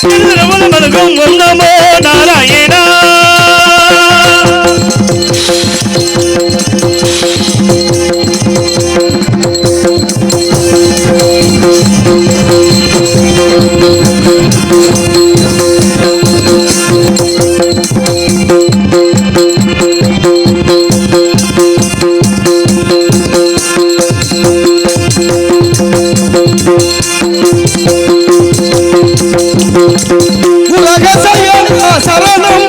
நமோ நாராயணா சரணம்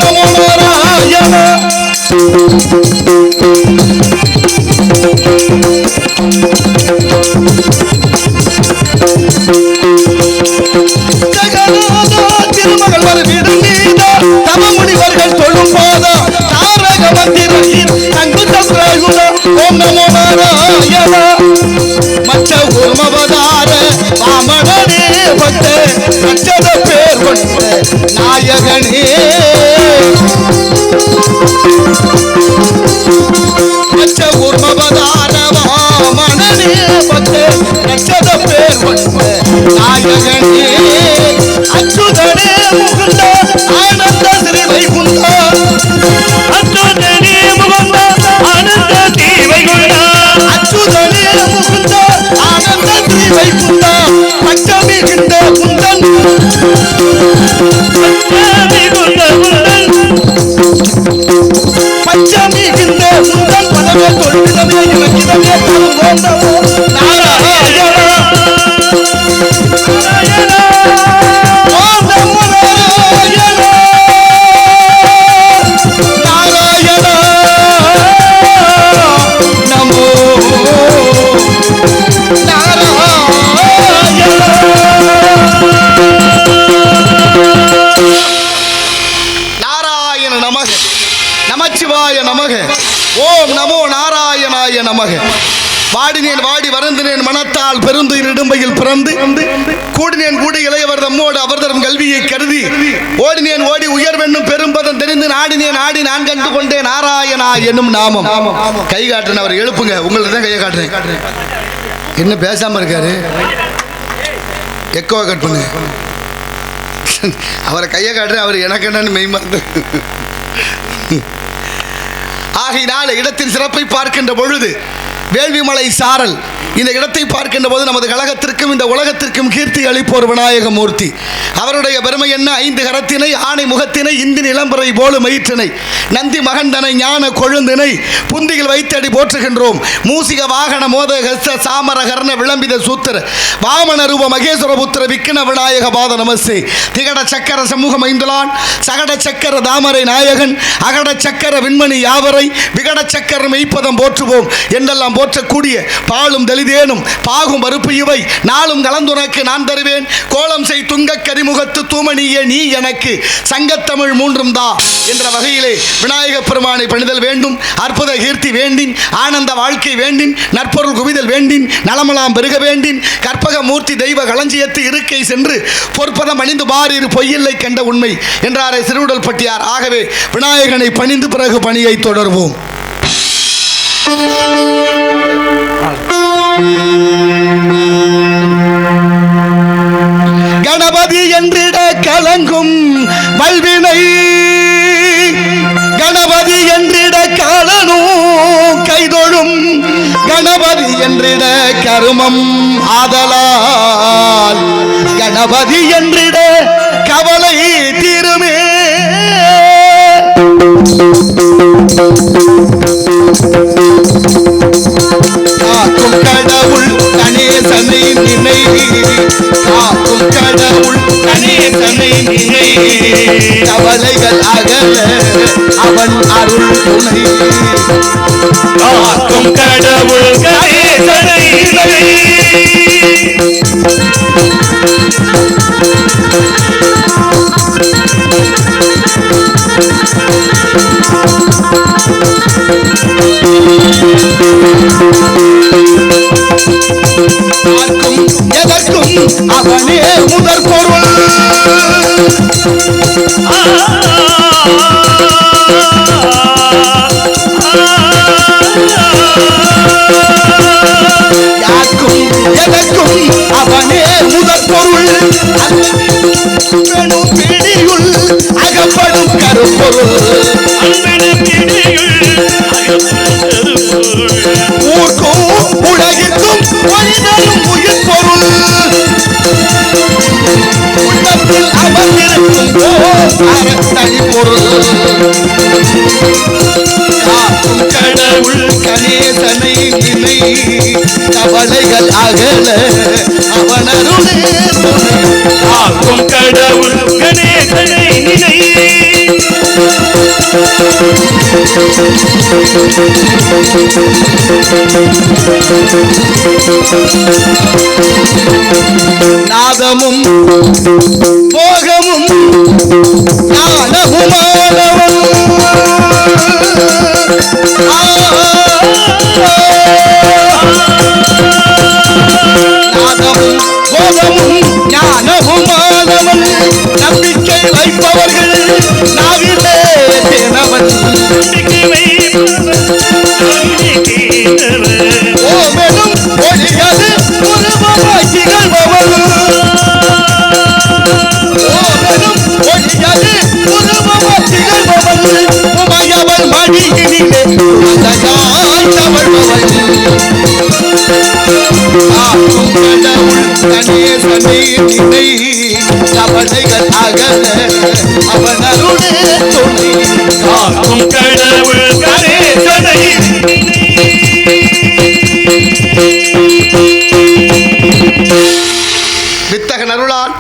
நமோ நாராயண நாயகனே மனநே பத்து ரட்சத பேர் நாயகனே அச்சுதனே முகுந்த ஆனந்த ஸ்ரீ வைகுந்த அச்சுதனே முகுந்த ஆனந்த ஸ்ரீ வைகுந்த அச்சுதனே முகுந்த ஆனந்த ஸ்ரீ வைகுந்த பச்சமி கிந்த குந்தன் பச்சமி கிந்த குந்தன் பதவே தொழுதமே இலக்கிதமே தருவோந்தமோ நாராயண வாடினேன் வாடி வருந்தினேன் மனத்தால் பெருந்துயிர் இடும்பையில் பிறந்து கூடினேன் கூடி இளையவர் தம்மோடு அவர் தரும் கல்வியை கருதி ஓடினேன் ஓடி உயர்வென்னும் பெரும்பதம் தெரிந்து நாடினேன் ஆடி நான் கண்டு கொண்டேன் நாராயணா என்னும் நாமம். கை காட்டுறேன், அவர் எழுப்புங்க, உங்களை தான் கையை காட்டுறேன். என்ன பேசாம இருக்காரு? எக்கோவை கட் பண்ணு. அவரை கையை காட்டுறேன், அவர் எனக்கு என்னன்னு மெய்மறந்து. ஆகையினால் இடத்தின் சிறப்பை பார்க்கின்ற பொழுது வேள்விமலை சாரல் இந்த இடத்தை பார்க்கின்ற போது நமது கழகத்திற்கும் இந்த உலகத்திற்கும் கீர்த்தி அளிப்போர் விநாயகமூர்த்தி. அவருடைய பெருமை என்ன? 5 கரத்தினை, ஆணை முகத்தினை, இந்தி நிலம்பரை போலும் மயிற்றினை, நந்தி மகண்டனை, ஞான கொழுந்தினை புந்தியில் வைத்தடி போற்றுகின்றோம். மூசிக வாகன மோத ஹஸ்த சாமர கர்ண விளம்பித சூத்திர வாமன ரூப மகேஸ்வர புத்திர விக்ன விநாயக பாத நமஸ்தே. திகட சக்கர சமூகம் ஐந்துலான் சகட சக்கர தாமரை நாயகன் அகட சக்கர விண்மணி யாவரை விகட சக்கர மெய்ப்பதம் போற்றுவோம் என்றெல்லாம் போற்றக்கூடிய பாலும் எளிதேனும் பாகும் பருப்பு இவை நாளும் கலந்துனக்கு நான் தருவேன். கோலம் செய் துங்க கரிமுகத்து தூமணியே நீ எனக்கு சங்கத்தமிழ் மூன்றும் தா என்ற வகையிலே விநாயக பெருமானை பணிதல் வேண்டும். அற்புத கீர்த்தி வேண்டின், ஆனந்த வாழ்க்கை வேண்டின், நற்பொருள் குவிதல் வேண்டின், நலமலாம் பெருக வேண்டின், கற்பக மூர்த்தி தெய்வ களஞ்சியத்து இருக்கை சென்று பொற்பதம் அணிந்து பாரிரு பொய்யில்லை கண்ட உண்மை என்றாரே சிறுவுடல் பட்டியார். ஆகவே விநாயகனை பணிந்து பிறகு பணியை தொடர்வோம். கணபதி என்றிட கலங்கும் வல்வினை, கணபதி என்றிட காலனும் கைதொழும், கணபதி என்றிட கருமம் ஆதலால், கணபதி என்றிட கவலை தீருமே. காக்கும் கடவுள் கணேசனை நினை, காக்கும் கடவுள் கணேசனை நினை, கவலைகள் அகல அவன் அருள் துணை. காக்கும் கடவுள் கணேசனை நினை. பார்க்கும் எதற்கும் அவனே முதற் பொருள். யாருக்கும் எதற்கும் அவனே முதற் பொருள். பிடியுள் அகப்படும் கருப்பொருள். ஊர்க்கும் உலகிற்கும் ஒளிதரும் உயிர் பொருள். உள்ளத்தில் அமர்ந்திருக்கும் தனி பொருள். காக்கும் கடவுள் கணேசனை நினை, கவலைகள் அகல அவனருளே துணை. காக்கும் கடவுள் கணேசனை நினை. நாதமும் போகமும் ஞானமுமானவன், நாதமும் போகமும் ஞானமுமானவன், நம்பிக்கை வைப்பவர்கள் நாவிலே தேனவன். ஓமெனும் ஒளியது உருவமாய் திகழ்பவன், ஓமெனும் ஒளியது உருவமாய் திகழ்பவன், உமையவள் மடியினிலே உலகாய் தவழ்பவன். காக்கும் கடவுள் கணேசனை நினை, கவலைகள் அகல அவன் அருளே துணை. காக்கும் கடவுள் கணேசனை வித்தகன் அருளால்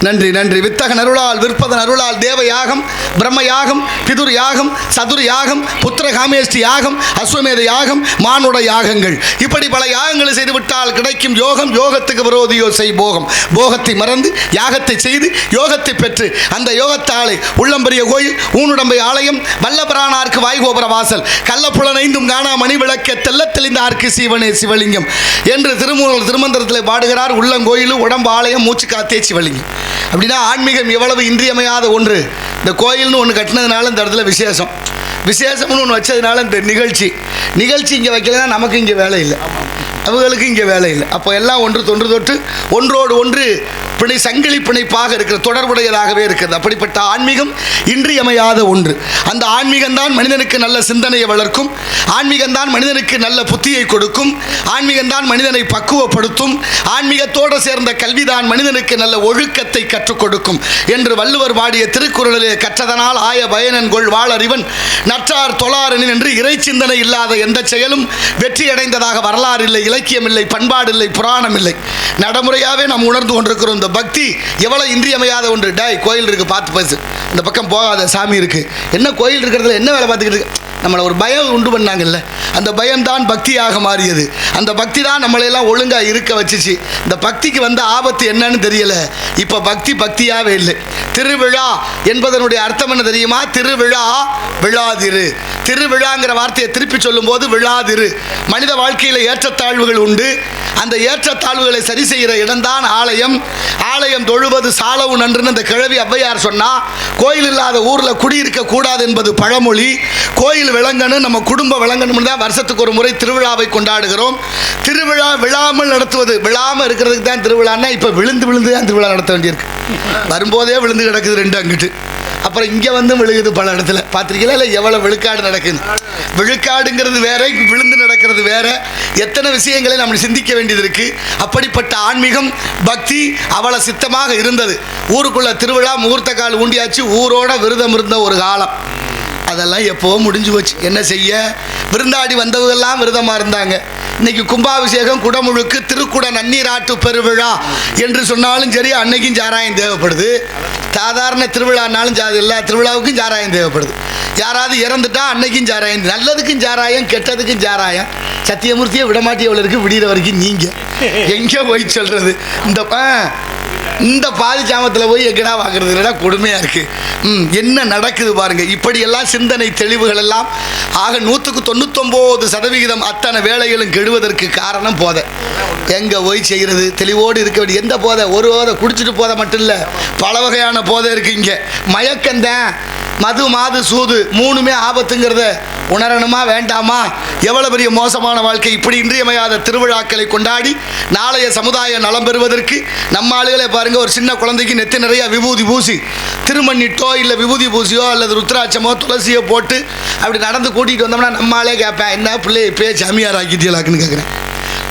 நன்றி நன்றி. வித்தகன் அருளால், விற்பதன் அருளால் தேவ யாகம், பிரம்ம யாகம், பிதுர் யாகம், சதுர் யாகம், புத்திர காமேஷ்டி யாகம், அஸ்வமேத யாகம், மானுட யாகங்கள், இப்படி பல யாகங்களை செய்துவிட்டால் கிடைக்கும் யோகம். யோகத்துக்கு விரோதியோ செய் போகம். போகத்தை மறந்து யாகத்தை செய்து யோகத்தை பெற்று அந்த யோகத்தாலே உள்ளம்பரிய கோயில், ஊனுடம்பை ஆலயம், வல்லபரானார்க்கு வாய்கோபுர வாசல், கள்ளப்புலனைந்தும் காணா மணி விளக்க தெல்ல தெளிந்தார்க்கு சிவனே சிவலிங்கம் என்று திருமூலர் திருமந்திரத்தில் பாடுகிறார். உள்ளங்கோயிலும் உடம்பு ஆலயம், மூச்சு காத்தே சிவலிங்கம். அப்படின்னா ஆன்மீகம் எவ்வளவு இன்றியமையாத ஒன்று. இந்த கோயில்னு ஒன்று கட்டினதுனால இந்த இடத்துல விசேஷம்னு ஒன்று வச்சதுனால இந்த நிகழ்ச்சி இங்கே வைக்கலன்னா நமக்கு இங்கே வேலை இல்லை, அவங்களுக்கு இங்கே வேலை இல்லை. அப்போ எல்லாம் ஒன்று தொன்று தொட்டு ஒன்றோடு ஒன்று சங்கிலி பிணைப்பாக இருக்கிற தொடர்புடையதாகவே இருக்கிறது. அப்படிப்பட்ட ஆன்மீகம் இன்றியமையாத ஒன்று. அந்த ஆன்மீகம்தான் மனிதனுக்கு நல்ல சிந்தனையை வளர்க்கும், ஆன்மீகம்தான் மனிதனுக்கு நல்ல புத்தியை கொடுக்கும், ஆன்மீகம்தான் மனிதனை பக்குவப்படுத்தும், ஆன்மீகத்தோடு சேர்ந்த கல்விதான் மனிதனுக்கு நல்ல ஒழுக்கத்தை கற்றுக் கொடுக்கும் என்று வள்ளுவர் பாடிய திருக்குறளிலே கற்றதனால் ஆய பயனன்கொள் வாழறிவன் நற்றார் தொழாரனின் என்று இறை சிந்தனை இல்லாத எந்த செயலும் வெற்றியடைந்ததாக வரலாறு இல்லை, இலக்கியம் இல்லை, பண்பாடு இல்லை, புராணம் இல்லை. நடைமுறையாகவே நாம் உணர்ந்து கொண்டிருக்கிறோம். இந்த பக்தி எவ்வளோ இன்றியமையாத ஒன்று. கோயில் இருக்குது பார்த்து பேசு, இந்த பக்கம் போகாத சாமி இருக்குது. என்ன கோயில் இருக்கிறதுல என்ன வேலை பார்த்துக்கிட்டு இருக்கு? நம்மளை ஒரு பயம் உண்டு பண்ணாங்கல்ல, அந்த பயம்தான் பக்தியாக மாறியது. அந்த பக்தி தான் நம்மளையெல்லாம் ஒழுங்காக இருக்க வச்சுச்சு. இந்த பக்திக்கு வந்த ஆபத்து என்னன்னு தெரியலை. இப்போ பக்தியாகவே இல்லை. திருவிழா என்பதனுடைய அர்த்தம் என்ன தெரியுமா? திருவிழா விழாதிரு. திருவிழாங்கிற வார்த்தையை திருப்பி சொல்லும்போது விழாதிரு. மனித வாழ்க்கையில் ஏற்றத்தாழ்வுகள் உண்டு. அந்த ஏற்றத்தாழ்வுகளை சரி செய்கிற இடம்தான் ஆலயம். ஆலயம் தொழுவது சாலவு நன்றுன்னு அந்த கிழவி ஔவையார் சொன்னால், கோயில் இல்லாத ஊரில் குடியிருக்க கூடாது என்பது பழமொழி. கோயில் விளங்கணும், நம்ம குடும்பம் விளங்கணும்னு தான் வருஷத்துக்கு ஒரு முறை திருவிழாவை கொண்டாடுகிறோம். திருவிழா விழாமல் நடத்துவது, விழாமல் இருக்கிறதுக்கு தான் திருவிழான்னா இப்போ விழுந்து தான் திருவிழா நடத்த வேண்டியிருக்கு. வரும்போதே விழுந்து கிடக்குது 2 அங்கிட்டு, அப்புறம் இங்கே வந்து விழுகுது பல இடத்துல. பார்த்துருக்கீங்களா இல்லை எவ்வளோ விழுக்காடு நடக்குது? விழுக்காடுங்கிறது வேற, விழுந்து நடக்கிறது வேற. எத்தனை விஷயங்களை நம்ம சிந்திக்க வேண்டியது இருக்கு. அப்படிப்பட்ட ஆன்மீகம் பக்தி அவ்வளோ சித்தமாக இருந்தது. ஊருக்குள்ள திருவிழா முகூர்த்த கால் ஊண்டியாச்சு, ஊரோட விரதம் இருந்த ஒரு காலம். அதெல்லாம் எப்போவோ முடிஞ்சு போச்சு. என்ன செய்ய? விருந்தாடி வந்தவங்கெல்லாம் விரதமாக இருந்தாங்க. இன்னைக்கு கும்பாபிஷேகம், குடமுழுக்கு, திருக்குட நன்னீராட்டு பெருவிழா என்று சொன்னாலும் சரி, அன்னைக்கும் சாராயம் தேவைப்படுது. சாதாரண திருவிழானாலும் எல்லா திருவிழாவுக்கும் சாராயம் தேவைப்படுது. யாராவது இறந்துட்டா அன்னைக்கும் சாராயம், நல்லதுக்கும் சாராயம், கெட்டதுக்கும் சாராயம். சத்தியமூர்த்தியை விடமாட்டியவள இருக்கு, விடிகிற வரைக்கும் நீங்கள் எங்கே போய் சொல்கிறது? இந்த பாதி சாமத்தில் போய் எங்கடா வாங்குறது? இல்லைடா கொடுமையாக இருக்குது. என்ன நடக்குது பாருங்கள். இப்படியெல்லாம் சிந்தனை தெளிவுகள் எல்லாம் ஆக 199% அத்தனை வேலைகளும் கெடுவதற்கு காரணம் போதை. எங்கே போய் செய்கிறது? தெளிவோடு இருக்க வேண்டிய எந்த போதை? ஒரு போதை குடிச்சிட்டு போதை மட்டும் இல்லை, பல வகையான போதை இருக்குது. இங்கே மயக்கந்தான், மது மாது சூது 3மே ஆபத்துங்கிறத உணரணுமா வேண்டாமா? எவ்வளவு பெரிய மோசமான வாழ்க்கை. இப்படி இன்றியமையாத திருவிழாக்களை கொண்டாடி நாளைய சமுதாய நலம் பெறுவதற்கு நம்ம ஆளுகளை பாருங்க, ஒரு சின்ன குழந்தைக்கு நெத்தி நிறைய விபூதி பூசி, திருமண்ணிட்டோ இல்லை விபூதி பூசியோ அல்லது ருத்ராட்சமோ துளசியோ போட்டு அப்படி நடந்து கூட்டிகிட்டு வந்தோம்னா நம்மளாலே கேட்பேன், என்ன பிள்ளை இப்பே சாமியார் ஆக்கிட்டீங்களாக்குன்னு கேட்குறேன்.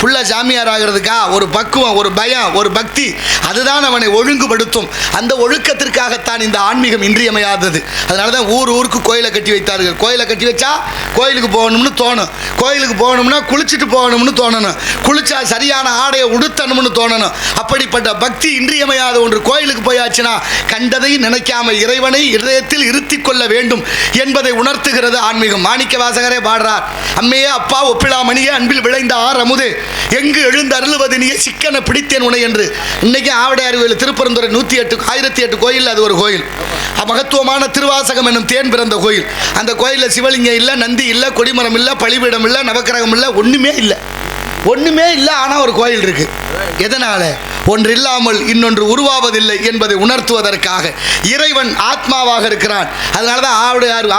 புள்ள சாமியார் ஆகிறதுக்கா ஒரு பக்குவம், ஒரு பயம், ஒரு பக்தி, அதுதான் அவனை ஒழுங்குபடுத்தும். அந்த ஒழுக்கத்திற்காகத்தான் இந்த ஆன்மீகம் இன்றியமையாதது. அதனால தான் ஊருக்கு கோயிலை கட்டி வைத்தார்கள். கோயிலை கட்டி வச்சா கோயிலுக்கு போகணும்னு தோணும், கோயிலுக்கு போகணும்னா குளிச்சுட்டு போகணும்னு தோணணும், குளிச்சா சரியான ஆடையை உடுத்தணும்னு தோணணும். அப்படிப்பட்ட பக்தி இன்றியமையாத ஒன்று. கோயிலுக்கு போயாச்சுன்னா கண்டதை நினைக்காம இறைவனை இதயத்தில் இருத்தி கொள்ள வேண்டும் என்பதை உணர்த்துகிறது ஆன்மீகம். மாணிக்க வாசகரே பாடுறார், அம்மையே அப்பா ஒப்பிலாமணியே அன்பில் விளைந்த அமுதே எங்கு எழுந்து அருளுவது நீ சிக்கன பிடித்தேன் உனை என்று. இன்னைக்கு ஆவடையார் கோயில், திருப்பரந்துரை 1008 கோயில், அது ஒரு கோயில். மகத்துவமான திருவாசகம் என்னும் தேன் பிறந்த கோயில். அந்த கோயிலில் சிவலிங்கம் இல்லை, நந்தி இல்லை, கொடிமரம் இல்லை, பலிபீடம் இல்லை, நவக்கிரகம் இல்லை, ஒன்றுமே இல்லை. ஆனால் ஒரு கோயில் இருக்கு. எதனால? ஒன்று இல்லாமல் இன்னொன்று உருவாவதில்லை என்பதை உணர்த்துவதற்காக. இறைவன் ஆத்மாவாக இருக்கிறான். அதனால தான்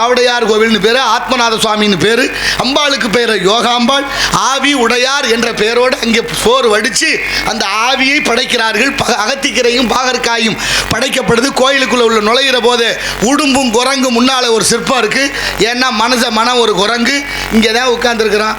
ஆவடையார் கோவில்னு பேர், ஆத்மநாத சுவாமின்னு பேர். அம்பாளுக்கு பேர் யோகாம்பாள். ஆவி உடையார் என்ற பெயரோடு அங்கே சோறு வடித்து அந்த ஆவியை படைக்கிறார்கள். அகத்திக்கரையும் பாகற்காயும் படைக்கப்படுது. கோயிலுக்குள்ள உள்ள நுழைகிற போது உடும்பும் குரங்கும் முன்னால் ஒரு சிற்பம் இருக்குது. ஏன்னா மனம் ஒரு குரங்கு இங்கே தான் உட்கார்ந்துருக்கிறான்.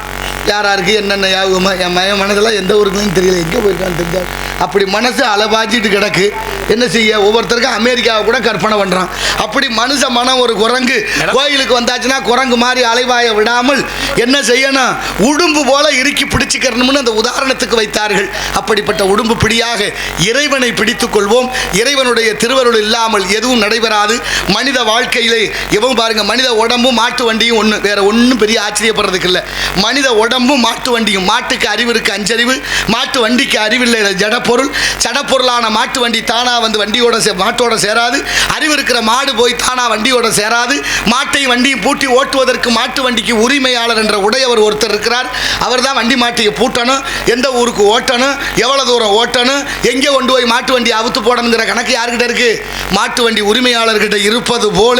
யாராருக்கு என்னென்ன யாகுமா? என் மனதெல்லாம் எந்த ஊருக்குன்னு தெரியல, எங்கே போயிருக்கான்னு தெரிஞ்சால். அப்படி மனசு அலபாச்சிட்டு கிடக்கு. என்ன செய்ய? ஒவ்வொருத்தருக்கும் அமெரிக்காவை கூட கற்பனை பண்ணுறான். அப்படி மனுஷ மனம் ஒரு குரங்கு. கோயிலுக்கு வந்தாச்சுன்னா குரங்கு மாதிரி அலைவாய விடாமல் என்ன செய்யணும்? உடும்பு போல இறுக்கி பிடிச்சிக்கிறணும்னு அந்த உதாரணத்துக்கு வைத்தார்கள். அப்படிப்பட்ட உடும்பு பிடியாக இறைவனை பிடித்து கொள்வோம். இறைவனுடைய திருவருள் இல்லாமல் எதுவும் நடைபெறாது. மனித வாழ்க்கையிலே எவ்வளவு பாருங்க, மனித உடம்பும் மாட்டு வண்டியும் ஒன்று, வேற ஒன்றும் பெரிய ஆச்சரியப்படுறதுக்கு இல்லை. மனித உடம்பும் மாட்டு வண்டியும். மாட்டுக்கு அறிவு இருக்கு, அஞ்சறிவு. மாட்டு வண்டிக்கு அறிவில்லை, ஜடப்பொருள். ஜடப்பொருளான மாட்டு வண்டி தானா வந்து வண்டியோட மாட்டோட சேராது. அறிவு இருக்கிற மாடு போய் தானா வண்டியோட சேராது. மாட்டையும் வண்டியும் பூட்டி ஓட்டுவதற்கு மாட்டு வண்டிக்கு உரிமையாளர் என்ற உடையவர் ஒருத்தர் இருக்கிறார். அவர் தான் வண்டி மாட்டையை பூட்டணும், எந்த ஊருக்கு ஓட்டணும், எவ்வளவு தூரம் ஓட்டணும், எங்கே கொண்டு போய் மாட்டு வண்டி அவுத்து போடணுங்கிற கணக்கு யார்கிட்ட இருக்கு? மாட்டு வண்டி உரிமையாளர்கிட்ட இருப்பது போல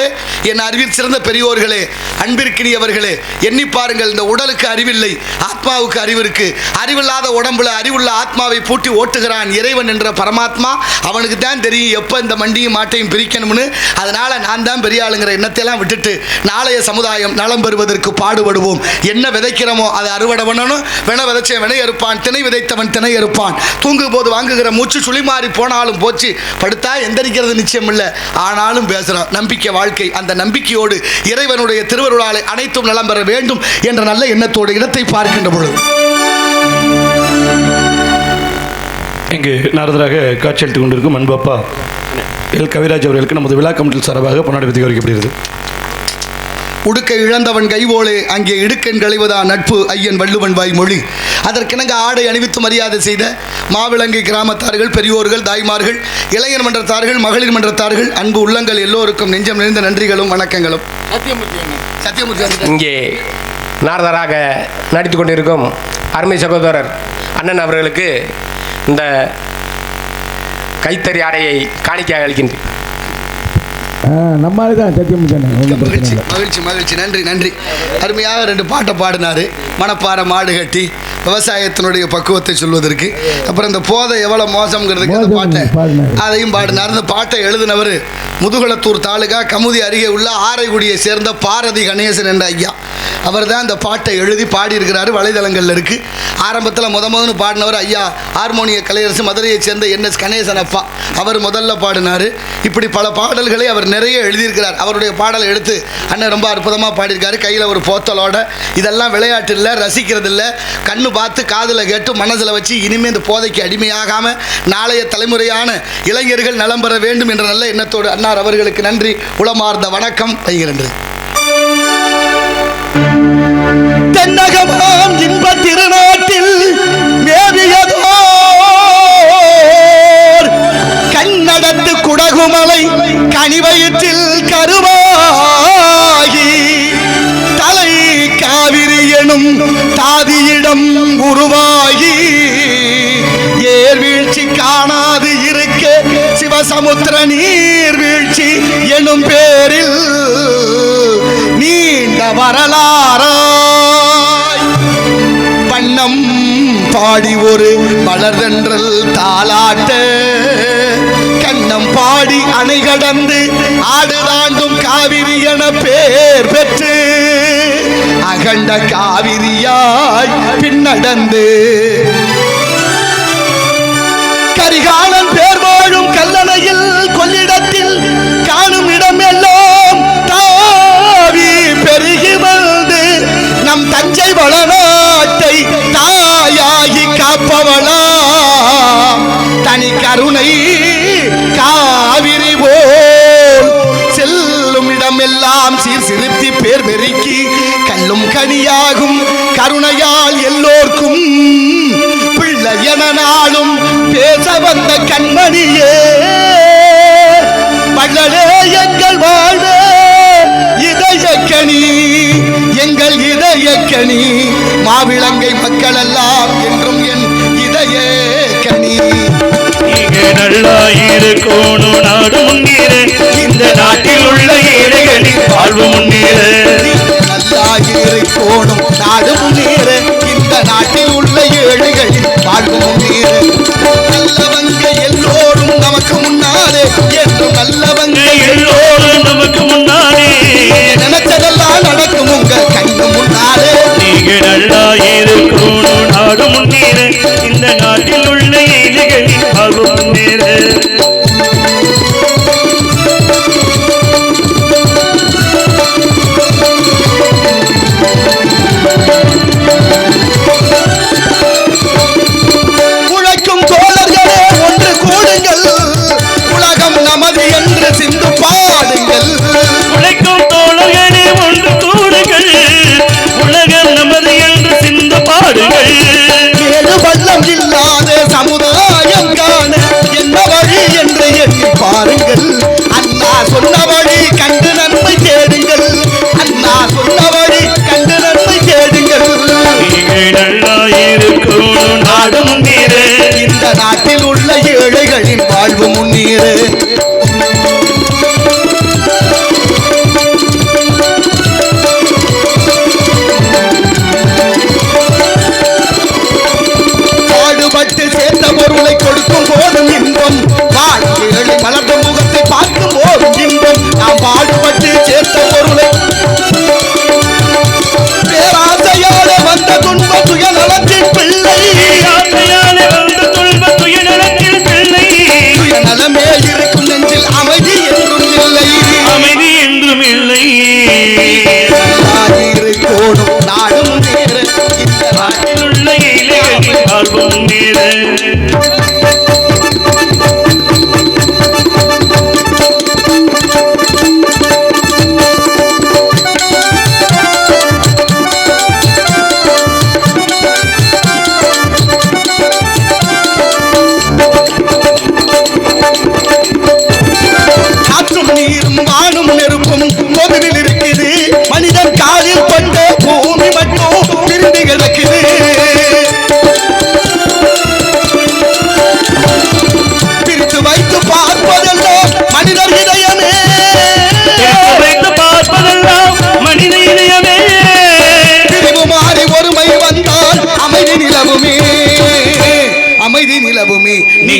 என் அறிவில் சிறந்த பெரியோர்களே, அன்பிற்கினியவர்களே, எண்ணி பாருங்கள். இந்த உடலுக்கு அறிவில்லை, ஆத்மாவுக்கு அறிவு இருக்கு. அறிவில்லாத உடம்புல அறிவுள்ள ஆத்மாவை பூட்டி ஓட்டுகிறான் இறைவன் என்ற பரமாத்மா. அவனுக்கு தான் தெரியும் எப்போ இந்த மண்டியும் மாட்டையும் பிரிக்கணும்னு. அதனால நான் தான் பெரிய ஆளுங்கிற எண்ணத்தையெல்லாம் விட்டுட்டு நாளைய சமுதாயம் நலம் பெறுவதற்கு பாடுபடுவோம். என்ன விதைக்கிறோமோ அதை அறுவடை பண்ணணும். விதைச்ச வினை அறுப்பான், திணை விதைத்தவன் திணை அறுப்பான். தூங்கும் போது வாங்குகிற மூச்சு சுழி மாறி போனாலும் போச்சு, படுத்தா எந்திரிக்கிறது நிச்சயம் இல்லை. ஆனாலும் பேசுகிறோம். நம்பிக்கை வாழ்க்கை. அந்த நம்பிக்கையோடு இறைவனுடைய திருவருளாலை அனைத்தும் நலம் பெற வேண்டும் என்ற நல்ல எண்ணத்தோடு இடத்தை பார்க்கின்ற பொழுது இங்கு நாரதராக காட்சியளித்துக் கொண்டிருக்கும் அன்பப்பா எல் கவிராஜ் அவர்களுக்கு நமது விழா கமிட்டியில் சார்பாக பொன்னாடை விதி வைக்கப்படுகிறது. உடுக்கை இழந்தவன் கைவோலே அங்கே இடுக்கன் களைவதான் நட்பு ஐயன் வள்ளுவன் வாய் மொழி. அதற்கிணங்க ஆடை அணிவித்து மரியாதை செய்த மாவிளங்கை கிராமத்தார்கள், பெரியோர்கள், தாய்மார்கள், இளைஞர் மன்றத்தார்கள், மகளிர் மன்றத்தார்கள், அன்பு உள்ளங்கள் எல்லோருக்கும் நெஞ்சம் நிறைந்த நன்றிகளும் வணக்கங்களும். சத்தியமூர்த்தி இங்கே நாரதராக நடித்து கொண்டிருக்கும் அருமை சகோதரர் அண்ணன் அவர்களுக்கு இந்த கைத்தறி ஆடையை காணிக்கையாக அளிக்கின்றேன். நம்மளால தான் மகிழ்ச்சி மகிழ்ச்சி மகிழ்ச்சி. நன்றி நன்றி. அருமையாக 2 பாட்டை பாடினார். மணப்பாறை மாடு கட்டி விவசாயத்தினுடைய பக்குவத்தை சொல்வதற்கு, அப்புறம் இந்த போதை எவ்வளோ மோசம்ங்கிறதுக்கு அந்த பாட்டை அதையும் பாடினார். இந்த பாட்டை எழுதினவர் முதுகுளத்தூர் தாலுகா கமுதி அருகே உள்ள ஆரைக்குடியை சேர்ந்த பாரதி கணேசன் என்ற ஐயா. அவர் தான் இந்த பாட்டை எழுதி பாடியிருக்கிறாரு. வலைதளங்களில் இருக்குது. ஆரம்பத்தில் முதல்னு பாடினவர் ஐயா ஹார்மோனிய கலையரசு மதுரையைச் சேர்ந்த NS கணேசன் அப்பா. அவர் முதல்ல பாடினார். இப்படி பல பாடல்களை அவர் நிறைய எழுதியிருக்கிறார். அவருடைய பாடலை எடுத்து அண்ணன் ரொம்ப அற்புதமாக பாடியிருக்காரு. கையில் ஒரு போத்தலோட. இதெல்லாம் விளையாட்டு இல்லை, ரசிக்கிறது இல்லை, கண்ணு பார்த்து காதில் கேட்டு மனசில் வச்சு இனிமேல் இந்த போதைக்கு அடிமையாகாமல் நாளைய தலைமுறையான இளைஞர்கள் நலம் பெற வேண்டும் என்ற நல்ல எண்ணத்தோடு அன்னார் அவர்களுக்கு நன்றி, உளமார்ந்த வணக்கம் வைகிறது. தென்னகமாம் இன்ப திருநாட்டில் மேவியதோர் கண்ணடத்து குடகுமலை கனிவயிற்றில் கருவாகி தலை காவிரி எனும் தாதியிடம் உருவாகி ஏர்வீழ்ச்சி காணாது இருக்க சிவசமுத்திர நீர்வீழ்ச்சி எனும் பேரில் நீண்ட வரலாறாய் வண்ணம் பாடி ஒரு மலர்தென்றல் தாலாட்ட கண்ணம் பாடி அணை கடந்து ஆடு தாண்டும் காவிரி என பேர் பெற்று அகண்ட காவிரியாய் பின்னடந்து கரிகாலன் பேர் வாழும் கல்லணையில் கொள்ளிடத்தில் காணும் இடமெல்லாம் தாவி பெருகி வந்து நம் தஞ்சை வளநாட்டை தாயாகி காப்பவளாம் தனி கருணை காவிரி போல் செல்லும் இடமெல்லாம் சீர் சிறுத்தி பேர் பெருக்கி கல்லும் கனியாகும் கருணையால் எல்லோர்க்கும் பிள்ளையன நாளும் பேச வந்த கண்மணியே வள்ளலே எங்கள் வாழ்வே இதயக்கணி எங்கள் இதயக்கணி மாவிளங்கை மக்கள் எல்லாம் என்றும் என் இதயக்கணி. நல்லா இருக்கணும் நாடு முன்னேற, இந்த நாட்டில் உள்ள ஏழைகளின் வாழ்வு முன்னேற. நல்லா இருக்கணும் நாடு முன்னேற, இந்த நாட்டில் உள்ள ஏழைகளின் வாழ்வு முன்னேற. நல்லவங்க எல்லோரும் நமக்கு முன்னாலே என்று நல்லவங்க எல்லோரும் நமக்கு முன்னாலே நினைச்சதெல்லாம் நடக்கும் உங்க கண்ணு முன்னாலே. நீங்க நல்லா இருக்கணும் நாடு முன்னேற, இந்த நாட்டில் உள்ள ஏழைகளின் வாழ்வு முன்னேற. பாருங்கள் அண்ணா சொன்ன வழி கண்டு நன்மை தேடுங்கள், அண்ணா சொன்ன வழி கண்டு நன்மை தேடுங்கள்.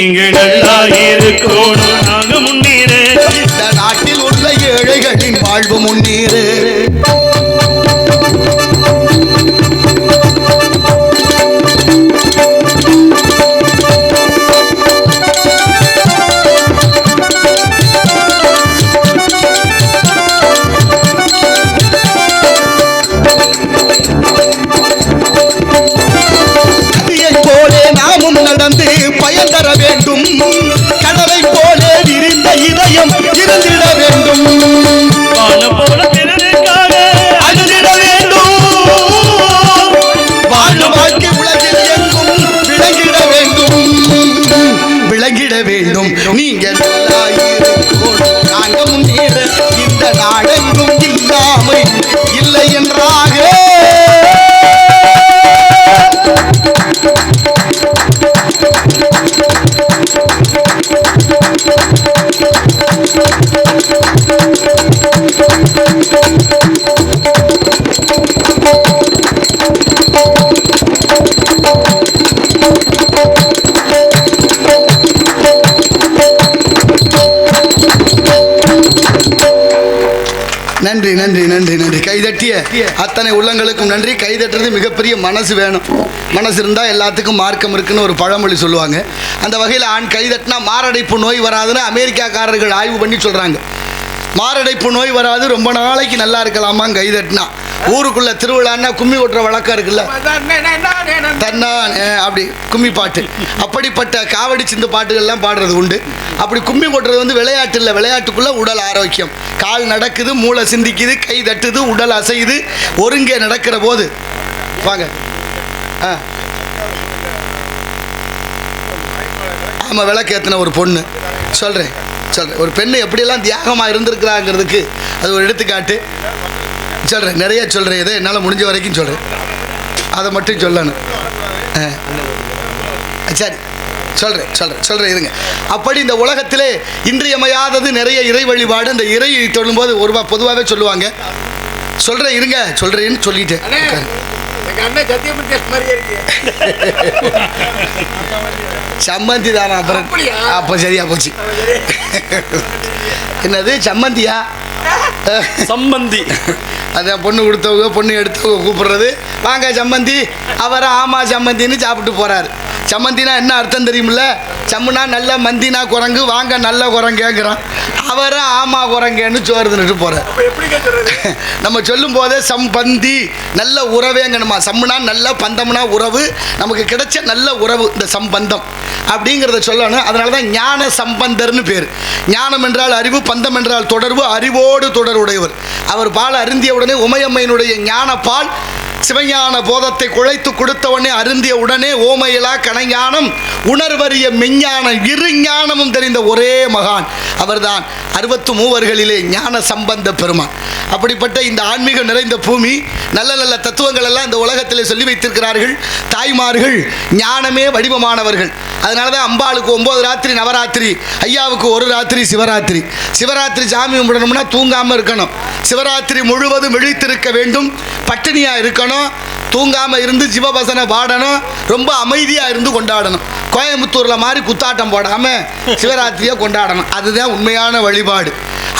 நீங்கள் நல்லா இருக்கணும் நாங்க முன்னேற இந்த நாட்டில் உள்ள ஏழைகளின் வாழ்வு முன்னேறு. நடந்து பயன் தர வேண்டும். கடலை போலே விரிந்த இதயம் இருந்திட வேண்டும். அழுதிட வேண்டும். வாழ்வு வாழ்க்கை உலகில் எங்கும் விளங்கிட வேண்டும். விளங்கிட வேண்டும். நீங்கள் நாங்க முன்னேற இந்த நாடெங்கும் இல்லாமை இல்லை என்றாக நன்றி நன்றி நன்றி நன்றி. கைதட்டிய அத்தனை உள்ளங்களுக்கும் நன்றி. கைதட்டுறது மிகப்பெரிய மனசு வேணும். மனசு இருந்தால் எல்லாத்துக்கும் மார்க்கம் இருக்குன்னு ஒரு பழமொழி சொல்லுவாங்க. அந்த வகையில் ஆண் கைதட்டினா மாரடைப்பு நோய் வராதுன்னு அமெரிக்காக்காரர்கள் ஆய்வு பண்ணி சொல்கிறாங்க. மாரடைப்பு நோய் வராது, ரொம்ப நாளைக்கு நல்லா இருக்கலாமா கைதட்டினா. ஊருக்குள்ள திருவிழான்னா கும்மி ஓட்டுற வழக்கம் இருக்குல்ல, தன்னான் அப்படி கும்மி பாட்டு, அப்படிப்பட்ட காவடி சிந்து பாட்டுகள்லாம் பாடுறது உண்டு. அப்படி கும்மி ஓட்டுறது வந்து விளையாட்டு இல்லை, விளையாட்டுக்குள்ள உடல் ஆரோக்கியம். கால் நடக்குது, மூளை சிந்திக்குது, கை தட்டுது, உடல் அசையுது. ஒருங்கே நடக்கிற போது வாங்க ஆமாம், விளக்கேற்றின ஒரு பொண்ணு சொல்கிறேன் ஒரு பெண்ணு எப்படியெல்லாம் தியாகமாக இருந்திருக்கிறாங்கிறதுக்கு அது ஒரு எடுத்துக்காட்டு. சொல்கிறேன், நிறைய சொல்கிறேன், இதை என்னால் முடிஞ்ச வரைக்கும் சொல்கிறேன், அதை மட்டும் சொல்லணும். சரி சொல்கிறேன் இருங்க. அப்படி இந்த உலகத்திலே இன்றியமையாதது நிறைய இறை வழிபாடு. இந்த இறை தொழும்போது பொதுவாகவே சொல்லுவாங்க. சொல்கிறேன் இருங்க, சொல்கிறேன்னு சொல்லிட்டேன். சம்மந்தி தானா? அப்புறம் அப்போ சரியா போச்சு. என்னது சம்மந்தியா? சம்பந்தி. அதான் பொண்ணு கொடுத்தவங்க பொண்ணு எடுத்தவங்க கூப்பிடுறது, வாங்க சம்மந்தி. அவரை ஆமா சம்மந்தின்னு சாப்பிட்டு போறாரு. சம்மந்தினா என்ன அர்த்தம் தெரியுமில்ல? சம்முனா நல்ல, மந்தினா குரங்கு, வாங்க நல்ல குரங்கேங்கிறான். அவரை ஆமா குரங்கன்னு சோறு தின்னுட்டு போறார். நம்ம சொல்லும் போதே சம்பந்தி நல்ல உறவேங்கணுமா. சம்முனா நல்ல, பந்தம்னா உறவு, நமக்கு கிடைச்ச நல்ல உறவு இந்த சம்பந்தம் அப்படிங்கிறத சொல்லணும். அதனால தான் ஞான சம்பந்தர்னு பேர். ஞானம் என்றால் அறிவு, பந்தம் என்றால் தொடர்பு, அறிவோடு தொடர்புடையவர். அவர் பால் அருந்திய உடனே உமையம்மையினுடைய ஞான பால் சிவஞான போதத்தை குழைத்து கொடுத்தவனே அருந்திய உடனே ஓமையிலா கணஞானம் உணர்வறிய மெஞ்ஞானம் இரு ஞானமும் தெரிந்த ஒரே மகான் அவர்தான் 63 ஞான சம்பந்த பெருமான். அப்படிப்பட்ட இந்த ஆன்மீகம் நிறைந்த பூமி, நல்ல நல்ல தத்துவங்கள் எல்லாம் இந்த உலகத்திலே சொல்லி வைத்திருக்கிறார்கள். தாய்மார்கள் ஞானமே வடிவமானவர்கள். அதனால தான் அம்பாளுக்கு 9 ராத்திரி நவராத்திரி, ஐயாவுக்கு 1 ராத்திரி சிவராத்திரி. சிவராத்திரி சாமி கும்பிடணும்னா தூங்காமல் இருக்கணும். சிவராத்திரி முழுவதும் விழித்திருக்க வேண்டும், பட்டினியாக இருக்கணும், தூங்காமல் இருந்து சிவபசனை பாடணும், ரொம்ப அமைதியாக இருந்து கொண்டாடணும். கோயம்புத்தூரில் மாதிரி குத்தாட்டம் போடாமல் சிவராத்திரியை கொண்டாடணும். அதுதான் உண்மையான வழிபாடு.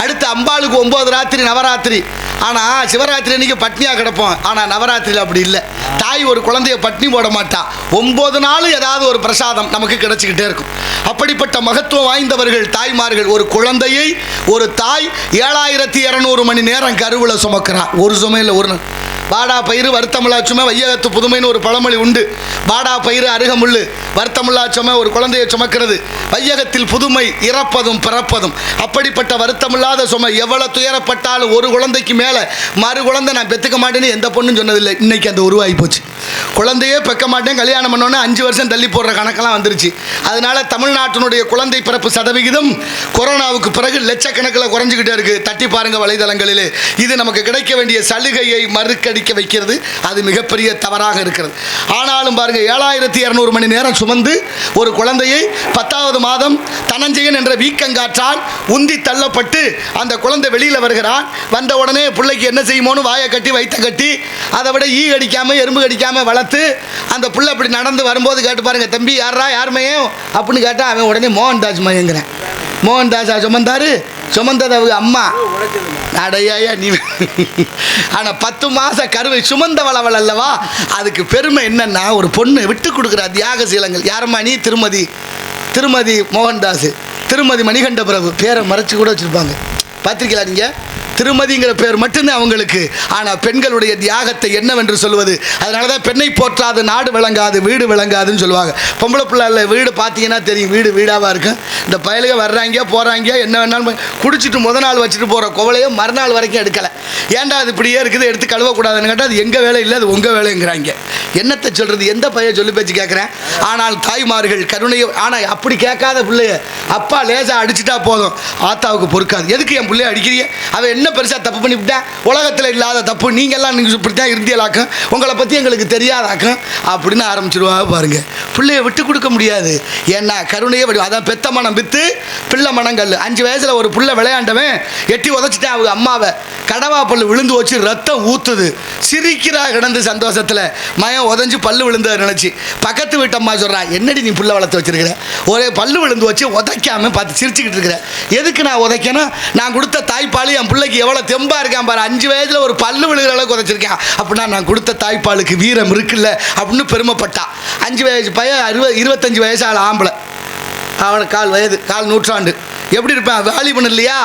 அடுத்து அம்பாளுக்கு 9 ராத்திரி நவராத்திரி. ஆனால் சிவராத்திரி அன்றைக்கி பட்னியாக கிடப்போம். ஆனால் நவராத்திரியில் அப்படி இல்லை. தாய் ஒரு குழந்தைய பட்னி போட மாட்டா. 9 நாள் ஏதாவது ஒரு பிரசாதம் நமக்கு கிடைச்சிக்கிட்டே இருக்கும். அப்படிப்பட்ட மகத்துவம் வாய்ந்தவர்கள் தாய்மார்கள். ஒரு குழந்தையை ஒரு தாய் 7200 மணி நேரம் கருவில் சுமக்கிறார். ஒரு சுமையில் ஒரு பாடா பயிறு வருத்தமில்லாச்சுமே வையகத்து புதுமைன்னு ஒரு பழமொழி உண்டு. பாடா பயிறு அருகமுள்ளு, வருத்தமில்லாச்சுமே ஒரு குழந்தையை சுமக்கிறது. வையகத்தில் புதுமை இறப்பதும் பிறப்பதும். அப்படிப்பட்ட வருத்தமில்லாத சுமை. எவ்வளோ துயரப்பட்டாலும் ஒரு குழந்தைக்கு மேலே மறு குழந்தை நான் பெற்றுக்க மாட்டேன்னு எந்த பொண்ணும் சொன்னதில்லை. இன்னைக்கு அந்த உருவாகி போச்சு. குழந்தையே பெக்க மாட்டேன், கல்யாணம் பண்ணோன்னே 5 வருஷம் தள்ளி போடுற கணக்கெல்லாம் வந்துருச்சு. அதனால தமிழ்நாட்டினுடைய குழந்தை பிறப்பு சதவிகிதம் கொரோனாவுக்கு பிறகு லட்சக்கணக்கில் குறைஞ்சிக்கிட்டே இருக்குது. தட்டி பாருங்கள் வலைதளங்களிலே. இது நமக்கு கிடைக்க வேண்டிய சலுகையை மறுக்கடிக்க வைக்கிறது. அது மிகப்பெரிய தவறாக இருக்கிறது. ஆனாலும் பாருங்க, 7200 மணி நேரம் சுமந்து ஒரு குழந்தையை 10வது மாதம் தனஞ்சயன் என்ற வீக்கங்காற்றால் உந்தி தள்ளப்பட்டு அந்த குழந்தை வெளியில் வருகிறான். வந்த உடனே பிள்ளைக்கு என்ன செய்யுமோன்னு வாயை கட்டி வைத்த கட்டி, அதை விட ஈ கடிக்காம எறும்பு கடிக்காம வளர்த்து பார்த்து அந்த புள்ள அப்படி நடந்து வரும்போது கேட்டு பாருங்க, தம்பி யாரா யார் மையம் அப்படின்னு கேட்டால் அவன் உடனே மோகன்தாஸ் மையங்கிறேன். மோகன்தாஸா சுமந்தாரு? சுமந்தது அவங்க அம்மா. அடையா நீ. ஆனால் 10 மாத கருவை சுமந்தவளவள் அல்லவா? அதுக்கு பெருமை என்னன்னா, ஒரு பொண்ணு விட்டு கொடுக்குற தியாகசீலங்கள். யாரம்மா நீ? திருமதி மோகன்தாஸ், திருமதி மணிகண்ட பிரபு. பேரை மறைச்சு கூட வச்சுருப்பாங்க, பார்த்துருக்கீங்களா நீங்கள்? திருமதிங்கிற பேர் மட்டும்தான் அவங்களுக்கு. ஆனால் பெண்களுடைய தியாகத்தை என்னவென்று சொல்வது? அதனால தான் பெண்ணை போற்றாது நாடு விளங்காது வீடு விளங்காதுன்னு சொல்லுவாங்க. பொம்பளை பிள்ளை வீடு பார்த்தீங்கன்னா தெரியும், வீடாவாக இருக்கும். இந்த பயலுக வர்றாங்க போகிறாங்க, என்ன வேணாலும் குடிச்சிட்டு நாள் வச்சுட்டு போகிற குவலையோ மறுநாள் வரைக்கும் எடுக்கலை. ஏன்டா அது இப்படியே இருக்குது, எடுத்து கழுவக்கூடாதுன்னு கேட்டால் அது எங்கள் வேலை இல்லை, அது உங்கள் வேலைங்கிறாங்க. என்னத்தை சொல்கிறது? எந்த பையன் சொல்லி பேச்சு கேட்குறேன்? ஆனால் தாய்மார்கள் கருணையை, ஆனால் அப்படி கேட்காத பிள்ளைய அப்பா லேசாக அடிச்சுட்டா போதும், ஆத்தாவுக்கு பொறுக்காது. எதுக்கு என் பிள்ளைய அடிக்கிறீங்க? அவன் என்ன பெருசாக தப்பு பண்ணிவிட்டேன்? உலகத்தில் இல்லாத தப்பு, நீங்கள்லாம் நீங்கள் இப்படி தான் இருந்தியலாக்கும், உங்களை பற்றி எங்களுக்கு தெரியாதாக்கும் அப்படின்னு ஆரம்பிச்சிடுவாங்க. பாருங்க, பிள்ளைய விட்டு கொடுக்க முடியாது. ஏன்னா கருணையை அதான் பெத்த மனம் வித்து பிள்ளை மனங்கள். 5 வயசில் ஒரு பிள்ளை விளையாண்டவன் எட்டி உதச்சிட்டேன் அவங்க அம்மாவை. கடவா பல்லு விழுந்து வச்சு ரத்தம் ஊற்றுது, சிரிக்கிறா கிடந்து சந்தோஷத்தில். மயம் உதஞ்சி பல்லு விழுந்ததை நினச்சி பக்கத்து வீட்டு அம்மா சொல்கிறான், என்னடி நீ புள்ள வளர்த்து வச்சிருக்கிற, ஒரே பல்லு விழுந்து வச்சு உதைக்காம பார்த்து சிரிச்சுக்கிட்டு இருக்கிற. எதுக்கு நான் உதைக்கணும்? நான் கொடுத்த தாய்ப்பால் என் பிள்ளைக்கு எவ்வளோ தெம்பாக இருக்கான் பாரு. 5 வயதில் ஒரு பல்லு விழுகிற அளவுக்கு உதைச்சிருக்கேன். அப்படின்னா நான் கொடுத்த தாய்ப்பாலுக்கு வீரம் இருக்குல்ல அப்படின்னு பெருமைப்பட்டான். 5 வயசு பையன் 25 வயசு ஆள் ஆம்பளை. அவனுக்கு கால் நூற்றாண்டு. எப்படி இருப்பேன்? வாலிபன் இல்லையா?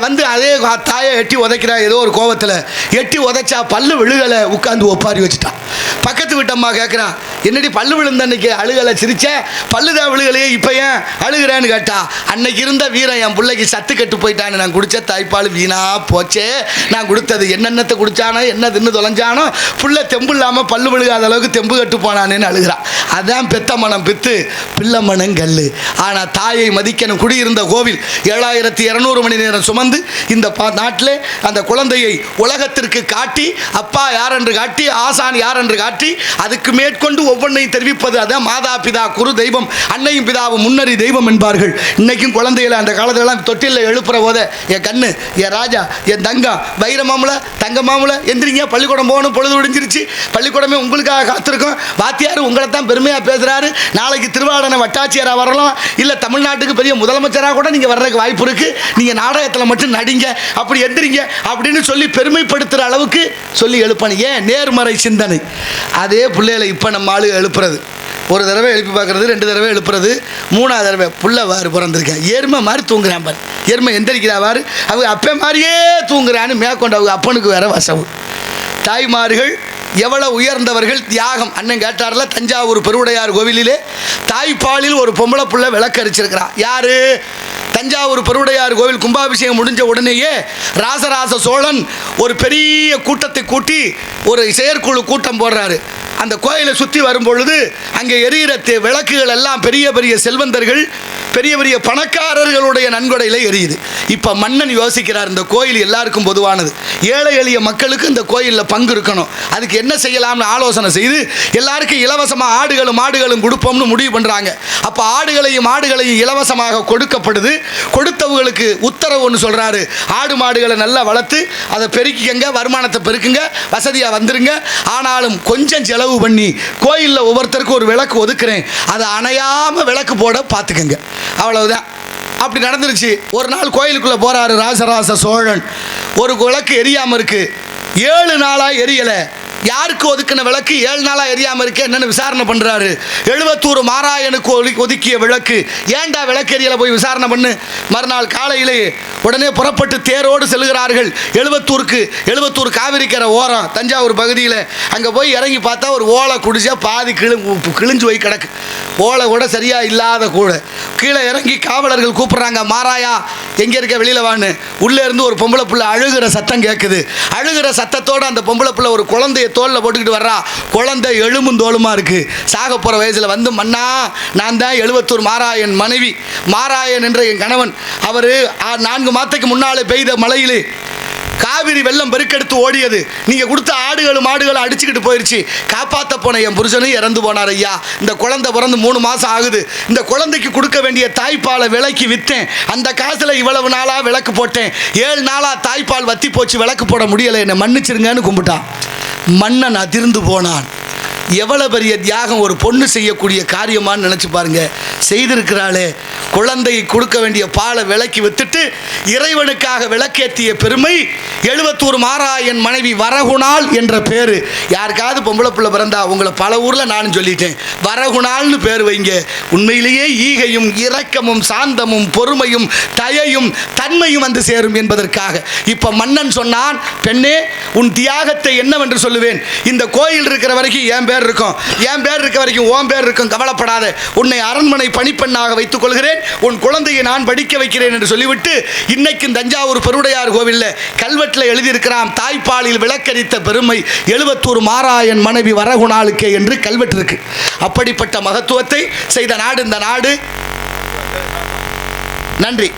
வந்து அதே தாயை எட்டி உதைக்கிறா. ஏதோ ஒரு கோவத்தில் எட்டி உதைச்சா பல்லு விழுகலை, உட்காந்து ஒப்பாரி வச்சுட்டான். பக்கத்து வீட்டம்மா கேட்குறான், என்னடி பல்லு விழுந்த அன்னைக்கு அழுகலை, சிரிச்ச, பல்லுதான் விழுகலையே இப்போ ஏன் அழுகிறேன்னு கேட்டா, அன்னைக்கு இருந்த வீரம் என் பிள்ளைக்கு சத்து கெட்டு போயிட்டான்னு. நான் குடித்த தாய்ப்பால் வீணா போச்சே, நான் கொடுத்தது என்னென்னத்தை குடித்தானோ என்ன தின்னு தொலைஞ்சானோ, புள்ள தெம்பு இல்லாமல் பல்லு விழுகாத அளவுக்கு தெம்பு கட்டு போனானேன்னு அழுகிறான். அதான் பெத்த மனம் பித்து, பிள்ளை மனம் கல்லு. ஆனால் தாயை மதிக்கணும். குடியிருந்த கோவில் 7200 மணி நேரம் சுமந்து இந்த நாட்டிலே அந்த குழந்தையை உலகத்திற்கு காட்டி, அப்பா யார் என்று காட்டி, ஆசான் யார் என்று காட்டி, அதுக்கு மேற்கொண்டு ஒவ்வொன்றையும் தெரிவிப்பது. அதான் மாதா பிதா குரு தெய்வம், அன்னையும் பிதாவும் முன்னறி தெய்வம் என்பார்கள். இன்னைக்கும் குழந்தைகளை அந்த காலத்திலலாம் தொட்டிலில் எழுப்புற போத, என் கண்ணு, என் ராஜா, என் தங்கம், வைர மாமுல, தங்க மாமுல, எந்திரிங்க பள்ளிக்கூடம் போகணும், பொழுது விடிஞ்சிருச்சு, பள்ளிக்கூடமே உங்களுக்காக காத்திருக்கும், வாத்தியார் உங்களை தான் பெருமையாக பேசுகிறாரு, நாளைக்கு திருவாடனை வட்டாட்சியராக வரலாம், இல்லை தமிழ்நாட்டுக்கு பெரிய முதலமைச்சராக கூட நீங்கள் வர்றதுக்கு வாய்ப்பு இருக்குது, நீங்கள் நாடகத்தில் மட்டும் நடிங்க, அப்படி எந்திரிங்க அப்படின்னு சொல்லி பெருமைப்படுத்துகிற அளவுக்கு சொல்லி எழுப்பணும். ஏன்? நேர்மறை சிந்தனை. அதே பிள்ளைகளை இப்போ நம்ம ஆளு எழுப்புறது, ஒரு தடவை எழுப்பி பார்க்குறது, 2 தடவை எழுப்புறது, 3ஆவது தடவை புள்ள வாரு பிறந்திருக்கேன், எருமை மாதிரி தூங்குறான் பாரு, எருமை எந்திரிக்கிறா வாரு, அவங்க அப்பே மாதிரியே தூங்குறான்னு மேற்கொண்டு அவங்க அப்பனுக்கு வேற வசவு. தாய்மார்கள் எவ்வளவு உயர்ந்தவர்கள், தியாகம். அண்ணன் கேட்டார்ல, தஞ்சாவூர் பெருவுடையார் கோவிலிலே தாய்ப்பாலில் ஒரு பொம்பளை புள்ள விளக்கரிச்சிருக்கிறான். யாரு? தஞ்சாவூர் பெருவுடையார் கோவில் கும்பாபிஷேகம் முடிஞ்ச உடனேயே ராசராச சோழன் ஒரு பெரிய கூட்டத்தை கூட்டி ஒரு செயற்குழு கூட்டம் போடுறாரு. அந்த கோயிலை சுற்றி வரும்பொழுது அங்கே எரியிற விளக்குகள் எல்லாம் பெரிய பெரிய செல்வந்தர்கள், பெரிய பெரிய பணக்காரர்களுடைய நன்கொடையில் எரியுது. இப்போ மன்னன் யோசிக்கிறார், இந்த கோயில் எல்லாருக்கும் பொதுவானது, ஏழை எளிய மக்களுக்கு இந்த கோயிலில் பங்கு இருக்கணும், அதுக்கு என்ன செய்யலாம்னு ஆலோசனை செய்து எல்லாருக்கும் இலவசமாக ஆடுகளும் மாடுகளும் கொடுப்போம்னு முடிவு பண்ணுறாங்க. அப்போ ஆடுகளையும் இலவசமாக கொடுக்கப்படுது. கொடுத்தவங்களுக்கு உத்தரவு ஒன்று சொல்கிறாரு, ஆடு மாடுகளை நல்லா வளர்த்து அதை பெருக்கிக்கங்க, வருமானத்தை பெருக்குங்க, வசதியாக வந்துருங்க, ஆனாலும் கொஞ்சம் செலவு பண்ணி கோயிலில் ஒவ்வொருத்தருக்கும் ஒரு விளக்கு ஒதுக்குறேன், அதை அணையாமல் விளக்கு போட பார்த்துக்கங்க. அவ்வளவுதான். அப்படி நடந்துருச்சு. ஒரு நாள் கோயிலுக்குள்ளே போகிறாரு ராசராச சோழன். ஒரு விளக்கு எரியாமல் இருக்கு, 7 நாளாக எரியலை. யாருக்கு ஒதுக்கின விளக்கு 7 நாளாக எரியாமல் இருக்கு என்னன்னு விசாரணை பண்ணுறாரு. 72 மாராயனுக்கு ஒதுக்கிய விளக்கு, ஏண்டா விளக்கு எரியலை போய் விசாரணை பண்ணு. மறுநாள் காலையிலேயே உடனே புறப்பட்டு தேரோடு செல்கிறார்கள் 72 காவிரிக்கரை ஓரம் தஞ்சாவூர் பகுதியில். அங்கே போய் இறங்கி பார்த்தா ஒரு ஓலை குடிச்சா பாதி கிழிஞ்சு போய் கிடக்கு, ஓலை கூட சரியாக இல்லாத கூட. கீழே இறங்கி காவலர்கள் கூப்பிட்றாங்க, மாராயா எங்கே இருக்க, வெளியில் வான்னு. உள்ளே இருந்து ஒரு பொம்பளை பிள்ளை அழுகிற சத்தம் கேட்குது. அழுகிற சத்தத்தோடு அந்த பொம்பளை பிள்ளை ஒரு குழந்தைய தோளில் போட்டுக்கிட்டு வர்றா. குழந்தை எலும்பும் தோலுமா இருக்குது, சாக போகிற வயசில். வந்து, மன்னா நான் தான் 72 மாராயன் மனைவி, மாராயன் என்ற என் கணவன். அவர் 4 மாதத்துக்கு முன்னாலே பெய்த மழையிலே காவிரி வெள்ளம் பெருக்கெடுத்து ஓடியது, நீங்கள் கொடுத்த ஆடுகளும் மாடுகளும் அடிச்சுக்கிட்டு போயிடுச்சு, காப்பாற்ற போன என் புருஷனும் இறந்து போனார் ஐயா. இந்த குழந்தை பிறந்து 3 மாதம் ஆகுது, இந்த குழந்தைக்கு கொடுக்க வேண்டிய தாய்ப்பாலை விலைக்கு விற்றேன், அந்த காசில் இவ்வளவு நாளாக விளக்கு போட்டேன், 7 நாளாக தாய்ப்பால் வத்தி போச்சு, விளக்கு போட முடியலை, என்னை மன்னிச்சிருங்கன்னு கும்பிட்டான். மன்னன் அதிர்ந்து போனான். எவ்வளவு பெரிய தியாகம் ஒரு பொண்ணு செய்யக்கூடிய காரியமான்னு நினைச்சு பாருங்க. செய்திருக்கிறாளே, குழந்தையை கொடுக்க வேண்டிய பாலை விலக்கி வித்துட்டு இறைவனுக்காக விளக்கேற்றிய பெருமை. 71 மாராயன் மனைவி வரகுணாள் என்ற பேரு. யாருக்காவது பொம்பளை பிள்ளை பிறந்தா உங்களை பல ஊர்ல நானும் சொல்லிட்டேன், வரகுணாள்னு பேர் வைங்க. உண்மையிலேயே ஈகையும் இரக்கமும் சாந்தமும் பொறுமையும் தயையும் தன்மையும் வந்து சேரும் என்பதற்காக. இப்ப மன்னன் சொன்னான், பெண்ணே உன் தியாகத்தை என்னவென்று சொல்லுவேன். இந்த கோயில் இருக்கிற வரைக்கும் என் பேர் இருக்கும், என் பேர் இருக்க வரைக்கும் உன் பேர் இருக்கும், கவலைப்படாத. உன்னை அரண்மனை பணிப்பெண்ணாக வைத்துக் கொள்கிறேன், உன் குழந்தையை நான் படிக்க வைக்கிறேன் என்று சொல்லிவிட்டு இன்னைக்கு தஞ்சாவூர் பெருவுடையார் கோவில்ல கல்வெட்டில் எழுதியிருக்கிறான், தாய்ப்பாலில் விளக்கரித்த பெருமை 71 மாராயன் மனைவி வரகுணாளுக்கே என்று கல்வெட்டு இருக்கு. அப்படிப்பட்ட மகத்துவத்தை செய்த நாடு இந்த நாடு. நன்றி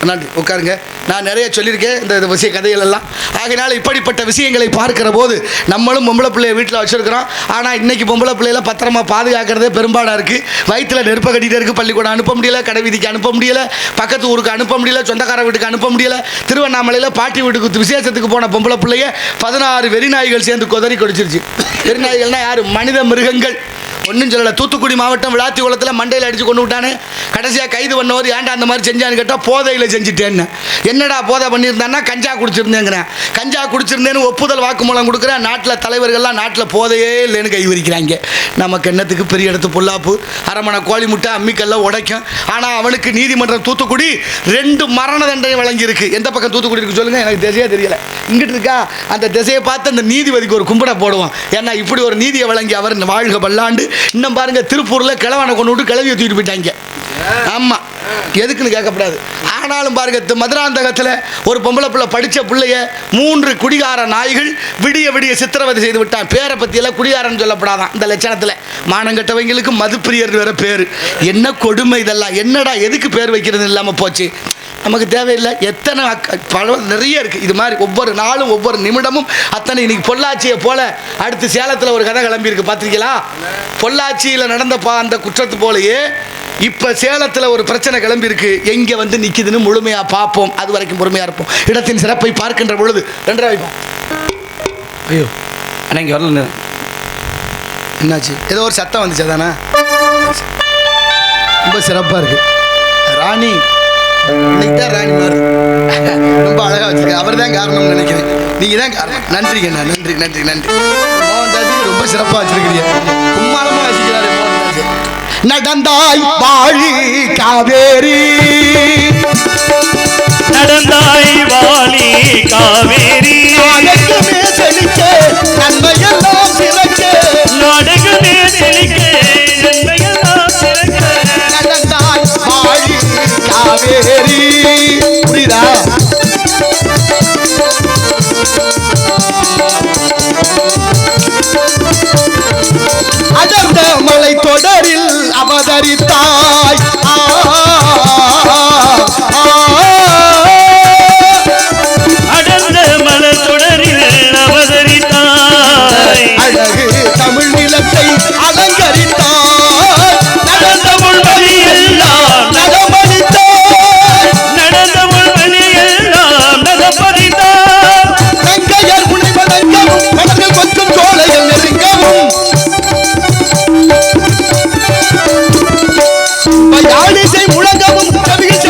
நன்றி, உட்காருங்க. நான் நிறைய சொல்லியிருக்கேன் இந்த விஷய கதைகள் எல்லாம். ஆகையினால இப்படிப்பட்ட விஷயங்களை பார்க்கிற போது நம்மளும் பொம்பளை பிள்ளைய வீட்டில் வச்சுருக்கிறோம். ஆனால் இன்றைக்கி பொம்பளை பிள்ளையில பத்திரமா பாதுகாக்கிறதே பெரும்பாடாக இருக்குது. வயிற்றில் நெருப்ப கட்டிகிட்டே இருக்குது. பள்ளிக்கூடம் அனுப்ப முடியலை, கடை வீதிக்கு அனுப்ப முடியலை, பக்கத்து ஊருக்கு அனுப்ப முடியலை, சொந்தக்கார வீட்டுக்கு அனுப்ப முடியலை. திருவண்ணாமலையில் பாட்டி வீட்டுக்கு விசேஷத்துக்கு போன பொம்பளை பிள்ளைய 16 வெறிநாய்கள் சேர்ந்து கொதறி கொடிச்சிருச்சு. வெறிநாய்கள்னால் யார்? மனித மிருகங்கள். ஒன்றும் சொல்லலை. தூத்துக்குடி மாவட்டம் விளாத்திக்குளத்தில் மண்டையில் அடித்து கொண்டு விட்டானே. கடைசியாக கைது பண்ணவர் ஏன்டா அந்த மாதிரி செஞ்சான்னு கேட்டால் போதையில் செஞ்சுட்டேன்னு. என்னடா போதை பண்ணியிருந்தான்னா கஞ்சா குடிச்சிருந்தேங்கிறேன். கஞ்சா குடிச்சிருந்தேன்னு ஒப்புதல் வாக்குமூலம் கொடுக்குறேன். நாட்டில் தலைவர்கள்லாம் நாட்டில் போதையே இல்லைன்னு கை விரிக்கிறாங்க. நமக்கு என்னத்துக்கு பெரிய இடத்து பொல்லாப்பு, அரமனை கோழி முட்டை அம்மிக்கல்ல உடைக்கும். ஆனால் அவனுக்கு நீதிமன்றம் தூத்துக்குடி 2 மரண தண்டனை வழங்கியிருக்கு. எந்த பக்கம் தூத்துக்குடி இருக்கு சொல்லுங்கள், எனக்கு திசையே தெரியலை. இங்கிட்டு இருக்கா அந்த திசையை பார்த்து அந்த நீதிபதிக்கு ஒரு கும்பிட போடுவோம். ஏன்னா இப்படி ஒரு நீதியை வழங்கி அவர் வாழ்க பல்லாண்டு. இன்னும் பாருங்க, திருப்பூரில் கிழவனை கொண்டு விட்டு கிளவியை தூக்கிட்டு போயிட்டாங்க. ஆமாம், எதுக்குன்னு கேட்கக்கூடாது. ஆனாலும் பாருங்க, மதுராந்தகத்தில் ஒரு பொம்பளை பிள்ளை படித்த பிள்ளைய 3 குடிகார நாய்கள் விடிய விடிய சித்திரவதை செய்து விட்டான். பேரை பற்றியெல்லாம் குடிகாரன்னு சொல்லப்படாதான் இந்த லட்சணத்தில். மானங்கட்டவங்களுக்கு மதுப்பிரியர் வேற பேர். என்ன கொடுமை இதெல்லாம்! என்னடா எதுக்கு பேர் வைக்கிறது இல்லாமல் போச்சு? நமக்கு தேவையில்லை. எத்தனை நிறைய இருக்குது இது மாதிரி. ஒவ்வொரு நாளும் ஒவ்வொரு நிமிடமும் அத்தனை. இன்னைக்கு பொள்ளாச்சியை போல அடுத்து சேலத்தில் ஒரு கதை கிளம்பியிருக்கு, பார்த்துருக்கீங்களா? பொள்ளாச்சியில் நடந்த அந்த குற்றத்து போலயே இப்போ சேலத்தில் ஒரு பிரச்சனை கிளம்பியிருக்கு. எங்கே வந்து நிற்கிதுன்னு முழுமையாக பார்ப்போம். அது வரைக்கும் பொறுமையாக இருப்போம். இடத்தின் சிறப்பை பார்க்கின்ற பொழுது 2 வைப்போம். ஐயோ ஆனால் இங்கே வரல, என்னாச்சு? ஏதோ ஒரு சத்தம் வந்துச்சு, அதானே? ரொம்ப சிறப்பாக இருக்குது. ராணி இன்னைக்கு தான் ராணி மாறு ரொம்ப அழகாக வச்சுருக்கேன். அவர் தான் காரணம்னு நினைக்கிறேன். நீங்கள் தான் காரணம். நன்றிங்கண்ணா, நன்றி நன்றி நன்றி. மோகன்தாஸுக்கு ரொம்ப சிறப்பாக வச்சுருக்கிறீங்க. கும்மாளமாக வச்சுக்கிறாரு மோகன்தாஸ். நடந்தாய் வாழி காவேரி, நடந்தாய் வாழி காவேரி, நாடகமே செழிக்க நன்மையெல்லாம் சிறக்க, நாடகமே செழிக்க நன்மையெல்லாம் சிறக்க, நடந்தாய் வாழி காவேரி. புரியுதா? அடர்ந்த மலை தொடரில் அவதரித்தாய், அடர்ந்த மலை தொடரில் அவதரித்தாய், அழகு தமிழ் நிலத்தை அலங்கரித்தாய், நடந்த முள்வழி எல்லாம் நலமளித்தாய், நடந்த முள்வழி எல்லாம் நகப்பதித்தாய், தங்கையர் உன்னை வணங்கவும் கடலில் கொஞ்சம் சோலைகள் நெருங்கவும், யாழிசை முழங்கவும் கவிகள்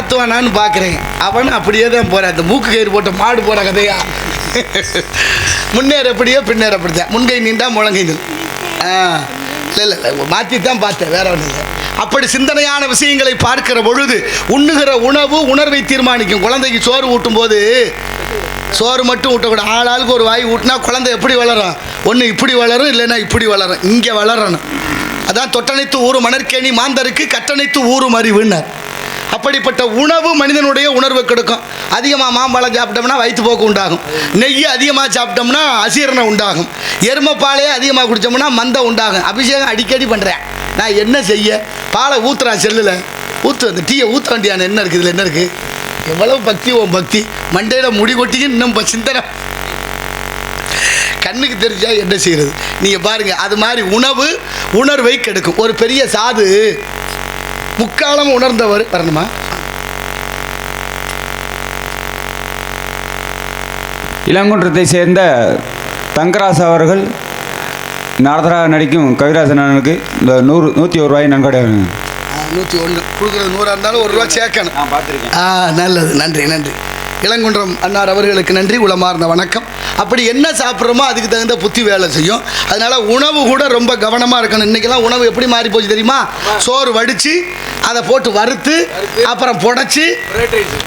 மாற்றுவானான்னு பார்க்குறேன். அவனும் அப்படியே தான் போகிறேன். அந்த மூக்கு கயிறு போட்ட மாடு போகிற கதையா. முன்னேற எப்படியோ பின்னேற அப்படித்தான். முன்கை நீண்டா முழங்கை நில். இல்லை மாற்றி தான் பார்த்தேன், வேற ஒன்றும் இல்லை. அப்படி சிந்தனையான விஷயங்களை பார்க்கிற பொழுது உண்ணுகிற உணவு உணர்வை தீர்மானிக்கும். குழந்தைக்கு சோறு ஊட்டும் போது சோறு மட்டும் ஊட்டக்கூடாது. ஆளாளுக்கு ஒரு வாய் ஊட்டினா குழந்தை எப்படி வளரும்? ஒன்று இப்படி வளரும், இல்லைன்னா இப்படி வளரும். இங்கே வளரணும். அதான் தொட்டனைத்து ஊறு மணற்கேணி மாந்தருக்கு கட்டணைத்து ஊறும் அறிவுன்னார். அப்படிப்பட்ட உணவு மனிதனுடைய உணர்வை கெடுக்கும். அதிகமாக மாம்பழம் சாப்பிட்டோம்னா வயிற்றுப்போக்கு உண்டாகும். நெய் அதிகமாக சாப்பிட்டோம்னா அசீரணம் உண்டாகும். எருமைப்பாலையே அதிகமாக குடித்தோம்னா மந்தம் உண்டாகும். அபிஷேகம் அடிக்கடி பண்ணுறேன். நான் என்ன செய்ய? பாலை ஊற்றுறான் செல்லில் ஊற்று. அந்த டீயை ஊற்ற வேண்டியான என்ன இருக்குது? இதில் என்ன இருக்குது? எவ்வளவு பக்தி உன் பக்தி. மண்டையில் முடி கொட்டிக்கு இன்னும் சிந்தனை கண்ணுக்கு தெரிஞ்சா என்ன செய்கிறது? நீங்கள் பாருங்கள், அது மாதிரி உணவு உணர்வை கெடுக்கும். ஒரு பெரிய சாது முக்காலம் உணர்ந்தவர் வரணுமா? இளங்குன்றத்தை சேர்ந்த தங்கராசு அவர்கள் நாரதராக நடிக்கும் கவிராசனனுக்கு இந்த 101 ரூபாய் நன்கொடை. 101 கொடுக்குறது 100 இருந்தாலும் 1 ரூபா சேர்க்கணும். நான் பார்த்துருக்கேன். நல்லது, நன்றி நன்றி. இளங்குன்றம் அன்னார் அவர்களுக்கு நன்றி, உளமார்ந்த வணக்கம். அப்படி என்ன சாப்பிட்றோமோ அதுக்கு தகுந்த புத்தி வேலை செய்யும். அதனால உணவு கூட ரொம்ப கவனமாக இருக்கணும். இன்றைக்கெல்லாம் உணவு எப்படி மாறி போச்சு தெரியுமா? சோறு வடித்து அதை போட்டு வறுத்து அப்புறம் புடைச்சி,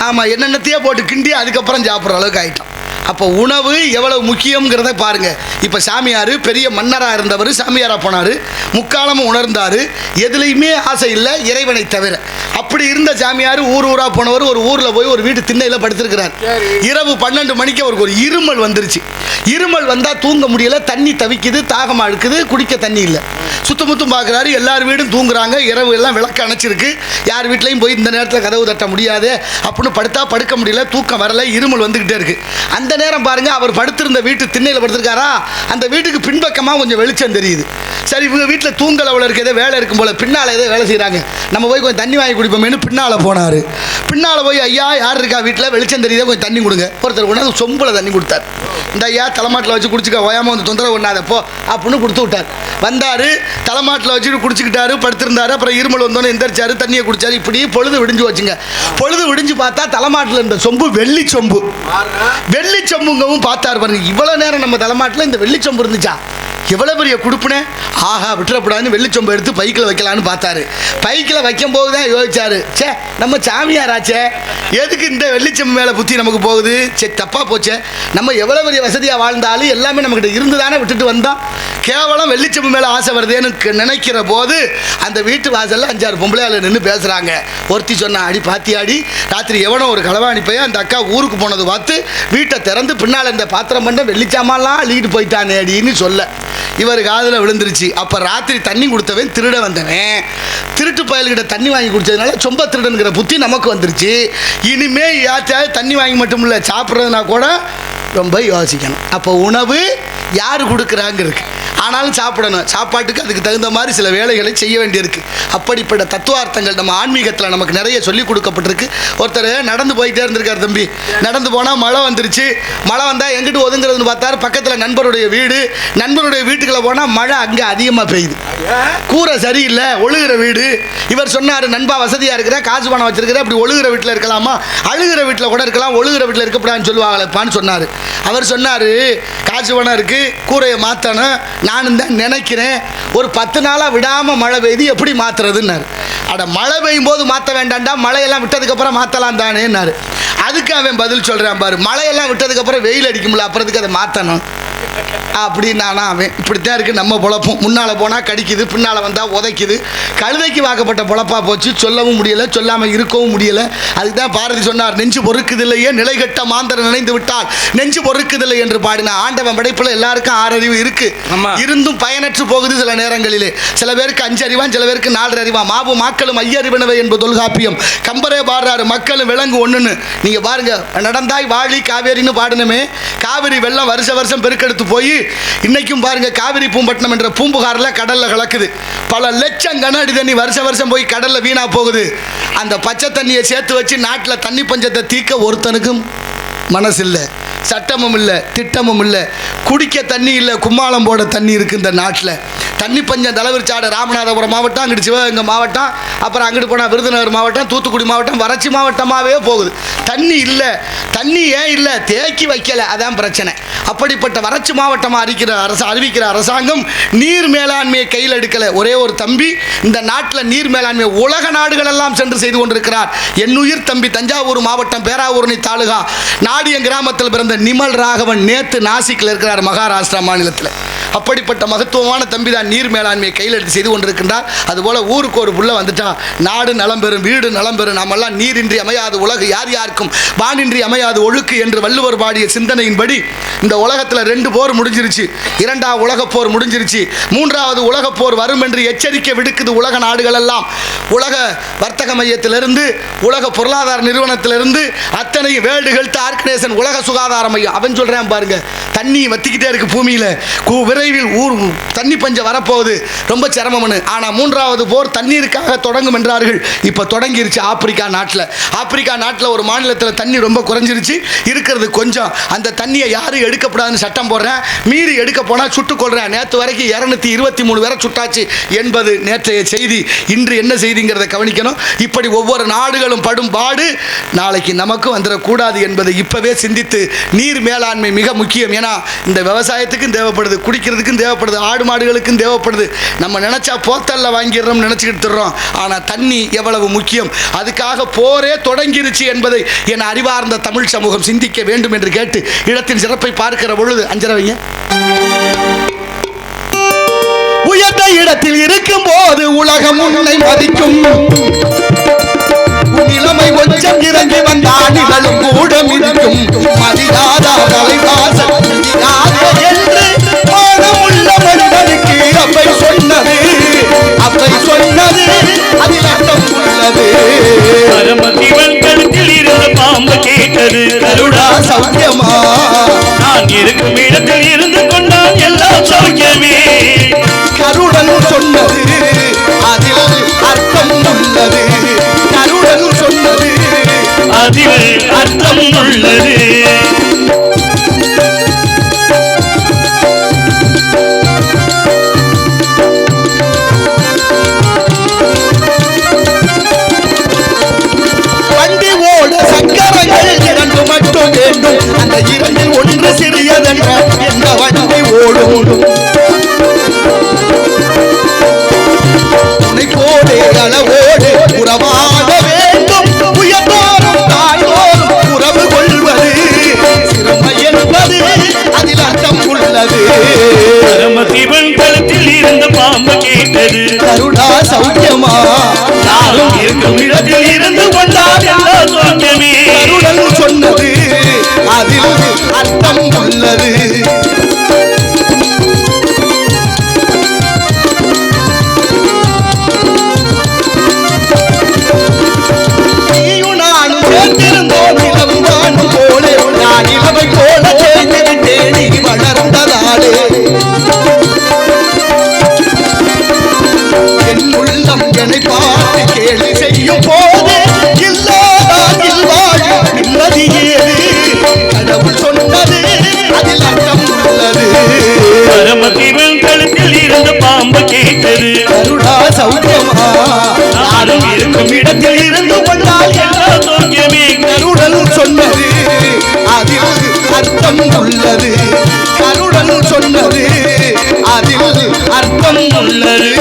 ஆமாம், என்னென்னத்தையே போட்டு கிண்டி அதுக்கப்புறம் சாப்பிட்ற அளவுக்கு ஆகிட்டோம். அப்போ உணவு எவ்வளவு முக்கியங்கிறத பாருங்கள். இப்போ சாமியார் பெரிய மன்னராக இருந்தவர் சாமியாராக போனார். முக்காலமும் உணர்ந்தார். எதுலேயுமே ஆசை இல்லை இறைவனை தவிர. அப்படி இருந்த சாமியார் ஊராக போனவர் ஒரு ஊரில் போய் ஒரு வீட்டு திண்ணையில் படுத்திருக்கிறார். இரவு 12 மணிக்கு அவருக்கு ஒரு இருமல் வந்துருச்சு. இருமல் வந்தால் தூங்க முடியல, தண்ணி தவிக்குது, தாகமாக இருக்குது, குடிக்க தண்ணி இல்லை. சுத்தமுத்தும் பார்க்குறாரு, எல்லார் வீடும் தூங்குறாங்க, இரவு எல்லாம் விளக்கு அணைச்சிருக்கு. யார் வீட்லையும் போய் இந்த நேரத்தில் கதவு தட்ட முடியாது அப்படின்னு படுத்தா படுக்க முடியல, தூக்கம் வரல, இருமல் வந்துக்கிட்டே இருக்குது. அந்த நேரம் பாருங்க, அவர் படுத்திருந்த வீட்டு திண்ணையில் படுத்திருக்காரா, அந்த வீட்டுக்கு பின்பக்கமாக கொஞ்சம் வெளிச்சம் தெரியுது. சரி, இவங்க வீட்டில் தூங்கல் அவ்வளோ இருக்க, ஏதோ வேலை இருக்கும் போல, பின்னால் ஏதோ வேலை செய்கிறாங்க, நம்ம போய் கொஞ்சம் தண்ணி வாங்கி குடிப்போமேனு பின்னால் போனார். பின்னால் போய், ஐயா யார் இருக்கா வீட்டில், வெளிச்சம் தெரியுதா, கொஞ்சம் தண்ணி கொடுங்க. ஒருத்தர் கொண்டாந்து சொம்பில் தண்ணி கொடுத்தார். இந்த ஐயா தலைமாட்டில் வச்சு குடிச்சுக்க, ஓயாமல் வந்து தொந்தரவு பண்ணாத போ அப்படின்னு கொடுத்து விட்டார். வந்தார், தலைமாட்டில் வச்சுட்டு குடிச்சுக்கிட்டாரு, படுத்திருந்தாரு. அப்புறம் இருமல் வந்தோன்னே எந்திரிச்சாரு, தண்ணியை குடிச்சாரு. இப்படி பொழுது விடிஞ்சு வச்சுங்க. பொழுது விடிஞ்சு பார்த்தா தலைமாட்டில் இருந்த சொம்பு வெள்ளி சொம்பு. வெள்ளி சொம்புங்கவும் பார்த்தார் பாருங்க. இவ்வளோ நேரம் நம்ம தலைமாட்டில் இந்த வெள்ளி சொம்பு இருந்துச்சா, எவ்வளோ பெரிய கொடுப்புனே, ஆஹா விட்டுறப்படாதுன்னு வெள்ளிச்சொம்பை எடுத்து பைக்கில் வைக்கலான்னு பார்த்தாரு. பைக்கில் வைக்கும் போது தான் யோசிச்சாரு, சே நம்ம சாமியாராச்சே, எதுக்கு இந்த வெள்ளிச்சொம்பு மேலே புத்தி நமக்கு போகுது, சே தப்பாக போச்சே, நம்ம எவ்வளோ பெரிய வசதியாக வாழ்ந்தாலும் எல்லாமே நம்மக்கிட்ட இருந்து தானே விட்டுட்டு வந்தோம், கேவலம் வெள்ளிச்சொம்பு மேலே ஆசை வருதேன்னு நினைக்கிற போது அந்த வீட்டு வாசலில் 5-6 பொம்பளையால் நின்று பேசுகிறாங்க. ஒருத்தி சொன்னா, அடி பாத்தியாடி, ராத்திரி எவனோ ஒரு களவாணி போய் அந்த அக்கா ஊருக்கு போனது பார்த்து வீட்டை திறந்து பின்னால் இந்த பாத்திரம் பண்ண வெள்ளிச்சாமான்லாம் அள்ளிட்டு போயிட்டானே அப்படின்னு சொல்ல இவர் காதில் விழுந்துருச்சு. அப்போ ராத்திரி தண்ணி கொடுத்தவன் திருட வந்தவன், திருட்டு பயல்கிட்ட தண்ணி வாங்கி குடிச்சதுனால சொம்ப திருடனுங்கிற புத்தி நமக்கு வந்துருச்சு. இனிமே யாச்சாவது தண்ணி வாங்கி மட்டும் இல்லை, சாப்பிட்றதுனா கூட ரொம்ப யோசிக்கணும். அப்போ உணவு யார் கொடுக்குறாங்க இருக்கு, ஆனாலும் சாப்பிடணும். சாப்பாட்டுக்கு அதுக்கு தகுந்த மாதிரி சில வேலைகளை செய்ய வேண்டியிருக்கு. அப்படிப்பட்ட தத்துவார்த்தங்கள் நம்ம ஆன்மீகத்தில் நமக்கு நிறைய சொல்லிக் கொடுக்கப்பட்டிருக்கு. ஒருத்தர் நடந்து போயிட்டே இருந்திருக்கார். தம்பி நடந்து போனால் மழை வந்துருச்சு. மழை வந்தால் எங்கிட்டு ஒதுங்கிறதுன்னு பார்த்தாரு. பக்கத்தில் நண்பருடைய வீடு. நண்பருடைய வீட்டுக்குள்ளே போனால் மழை அங்கே அதிகமாக பெய்யுது. கூரை சரியில்லை, ஒழுகிற வீடு. இவர் சொன்னார், நண்பா வசதியாக இருக்கிற, காசு பணம் வச்சிருக்கிற, அப்படி ஒழுகிற வீட்டில் இருக்கலாமா, அழுகிற வீட்டில் கூட இருக்கலாம், ஒழுகிற வீட்டில் இருக்கக்கூடாதுன்னு சொல்லுவாங்களேப்பான்னு சொன்னார். அவர் சொன்னார், காசு பணம் இருக்குது, கூரையை மாற்றணும், நானும் தான் நினைக்கிறேன், ஒரு 10 நாளாக விடாமல் மழை பெய்யுது, எப்படி மாற்றுறதுன்னாரு. அட மழை பெய்யும் போது மாற்ற வேண்டாம்டா, மழையெல்லாம் விட்டதுக்கப்புறம் மாற்றலாம் தானேன்னாரு. அதுக்கு அவன் பதில் சொல்கிறான் பாரு, மழையெல்லாம் விட்டதுக்கப்புறம் வெயில் அடிக்கும்ல, அப்புறத்துக்கு அதை மாற்றணும் அப்படின்னானா அவன். இப்படித்தான் இருக்குது நம்ம பொழப்பும். முன்னால் போனால் கடிக்குது, பின்னால் வந்தால் உதைக்குது. கழுதைக்கு வாக்கப்பட்ட பொழப்பாக போச்சு. சொல்லவும் முடியலை, சொல்லாமல் இருக்கவும் முடியலை. அதுக்கு தான் பாரதி சொன்னார், நெஞ்சு பொறுக்குதில்லையே நிலைகட்ட மாந்தர் நினைந்து விட்டால் நெஞ்சு பொறுக்குதில்லை என்று பாடினா. ஆண்டவன் படைப்பில் எல்லாருக்கும் 6 அறிவு இருக்குது, இருந்தும் பயனற்று போகுது சில நேரங்களிலே. சில பேருக்கு 5 அறிவான், சில பேருக்கு 4 அறிவான். மாவு மாக்களும் ஐயறிவினவை என்பது தொல்காப்பியம். கம்பரே பாடுறாரு, மக்களும் விலங்கு ஒன்றுன்னு. நீங்கள் பாருங்க, நடந்தாய் வாழி காவேரின்னு பாடணுமே, காவிரி வெள்ளம் வருஷம் பெருக்கெடுத்து போய் இன்னைக்கும் பாருங்க, காவிரி பூம்பட்டினம் என்ற பூம்புகாரில் கடல்ல கலக்குது. பல லட்சம் கன அடி தண்ணி வருஷம் போய் கடல்ல வீணா போகுது. அந்த பச்சை தண்ணியை சேர்த்து வச்சு நாட்டில் தண்ணி பஞ்சத்தை தீர்க்க ஒருத்தனுக்கும் மனசு இல்லை, சட்டமும் இல்லை, திட்டமும் இல்லை. குடிக்க தண்ணி இல்லை, கும்மாளம் போட தண்ணி இருக்குது இந்த நாட்டில். தண்ணி பஞ்சம் தலைவிரிச்சாடு ராமநாதபுரம் மாவட்டம், அங்கிட்டு சிவகங்கை மாவட்டம், அப்புறம் அங்கிட்டு போனால் விருதுநகர் மாவட்டம், தூத்துக்குடி மாவட்டம், வறட்சி மாவட்டமாகவே போகுது. தண்ணி இல்லை. தண்ணி ஏன் இல்லை? தேக்கி வைக்கலை, அதான் பிரச்சனை. அப்படிப்பட்ட வறட்சி மாவட்டமாக அறிவிக்கிற அரசாங்கம் நீர் மேலாண்மையை கையில் எடுக்கலை. ஒரே ஒரு தம்பி இந்த நாட்டில் நீர் மேலாண்மை உலக நாடுகள் எல்லாம் சென்று செய்து கொண்டிருக்கிறார். என்னுயிர் தம்பி தஞ்சாவூர் மாவட்டம் பேராவூரணி தாலுகா நாடியம் கிராமத்தில் பிறந்த நிமல் ராகவன் நேத்து நாசிக்கில் இருக்கிறார், மகாராஷ்டிரா மாநிலத்தில். அப்படிப்பட்ட மகத்துவமான தம்பி தான் நீர் மேலாண்மையை கையில் எடுத்து செய்து கொண்டிருக்கின்றார். அதுபோல் ஊருக்கு ஒரு புள்ள வந்துட்டா நாடு நலம் பெறும், வீடு நலம் பெறும். நாமெல்லாம் நீரின்றி அமையாது உலகு யார் யாருக்கும், வானின்றி அமையாது ஒழுக்கு என்று வள்ளுவர் பாடிய சிந்தனையின்படி இந்த உலகத்தில் 2 போர் முடிஞ்சிருச்சு. 2ஆம் உலகப் போர் முடிஞ்சிருச்சு. 3வது உலகப் போர் வரும் என்று எச்சரிக்கை விடுக்குது உலக நாடுகள் எல்லாம். உலக வர்த்தக மையத்திலிருந்து, உலக பொருளாதார நிறுவனத்திலிருந்து, அத்தனை வேர்ல்டு ஹெல்த் ஆர்கனைசேஷன், உலக சுகாதார மையம், அவன் சொல்கிறேன் பாருங்க, தண்ணி வத்திக்கிட்டே இருக்கு பூமியில், விரைவில் தண்ணி பஞ்சம் வரப்போகுது, ரொம்ப சிரமம்னு. ஆனால் 3வது போர் தண்ணீருக்காக தொடங்கும் என்றார்கள். இப்போ தொடங்கிருச்சு ஆப்பிரிக்கா நாட்டில். ஆப்பிரிக்கா நாட்டில் ஒரு மாநிலத்தில் தண்ணி ரொம்ப குறைஞ்சிருச்சு, இருக்கிறது கொஞ்சம். அந்த தண்ணியை யாரும் எடுக்கப்படாதுன்னு சட்டம் போடுறேன், மீறி எடுக்க போனால் சுட்டுக் கொள்றேன். நேற்று வரைக்கும் 223 பேரை சுட்டாச்சு என்பது நேற்றைய செய்தி. இன்று என்ன செய்திங்கிறத கவனிக்கணும். இப்படி ஒவ்வொரு நாடுகளும் படும் பாடு நாளைக்கு நமக்கும் வந்துடக்கூடாது என்பதை இப்பவே சிந்தித்து, நீர் மேலாண்மை மிக முக்கியம். ஏன்னா இந்த விவசாயத்துக்கும் தேவைப்படுது, குடிக்கிறதுக்கும் தேவைப்படுது, ஆடு மாடுகளுக்கும் தேவைப்படுது. நம்ம நினைச்சா போத்தல்ல வாங்கிடுறோம், நினைச்சுக்கிட்டு தர்றோம். ஆனால் தண்ணி எவ்வளவு முக்கியம். அதுக்காக போரே தொடங்கிருச்சு என்பதை என் அறிவார்ந்த தமிழ் சமூகம் சிந்திக்க வேண்டும் என்று கேட்டு, இடத்தின் சிறப்பை பார்க்கிற பொழுது அஞ்சரவைங்க உயர்ந்த இடத்தில் இருக்கும் போது உலகம் உன்னை மதிக்கும். நிலைமை கொஞ்சம் இறங்கி வந்தால் நிகழும் கூட மிதிக்கும். மதியாத தலைவாசல் என்று மானமுள்ள மனிதனுக்கு அப்பை சொன்னது, அப்பை சொன்னது, அதில் அர்த்தம் உள்ளது. பரமசிவன் கழுத்தில் இருந்த பாம்பு கேட்டது, கருடா சௌக்கியமா? நான் இருக்கும் இடத்தில் இருந்து கொண்டால் எல்லாம் சௌக்கியமே. கருடன் சொன்னது, அதில் அர்த்தம் உள்ளது. கருடன் சொன்னது, அதில் அர்த்தம் உள்ளது. வண்டி ஓட சக்கரங்கள் 2 மட்டும் வேண்டும். அந்த 2 ஒன்று சிறியதென்ற எந்த வண்டி ஓடும். துணைக்கோடே அளவோடு உறவாட வேண்டும். உயர்ந்தோறும் தாழ்வோறும் உறவு கொள்வது சிறுமை என்பது அதில் அர்த்தம் உள்ளது. பரமசிவன் கழுத்தில் இருந்த பாம்பு கேட்டது, கருடா சௌக்கியமா? நானும் இருக்கும் இடத்தில் இருந்து கொண்டால் எல்லாம் சௌக்கியமே. கருடன் சொன்னது, அதில் அர்த்தம் உள்ளது. நீயும் நானும் சேர்ந்திருந்தோம் நிலவு வானும் போல. நான் இளவை போல சேர்ந்திருந்தேன் நீ வளர்ந்ததாலே. என் உள்ளம் என்னை பார்த்து கேலி செய்யும் போது இல்லாதால் வாழ நிம்மதி ஏது. கடவுள் சொன்னது, அதில் அர்த்தம் உள்ளது. பரமசிவன் கழுத்தில் இருந்த பாம்பு கேட்டது, கருடா சௌக்கியமா? நானும் இருக்கும் இடத்தில் இருந்து கொண்டால் எல்லாம் சௌக்கியமே. கருடல் சொன்னது, அதில் அர்த்தம் உள்ளது. கருடல் சொன்னது, அதில் அர்த்தம் உள்ளது.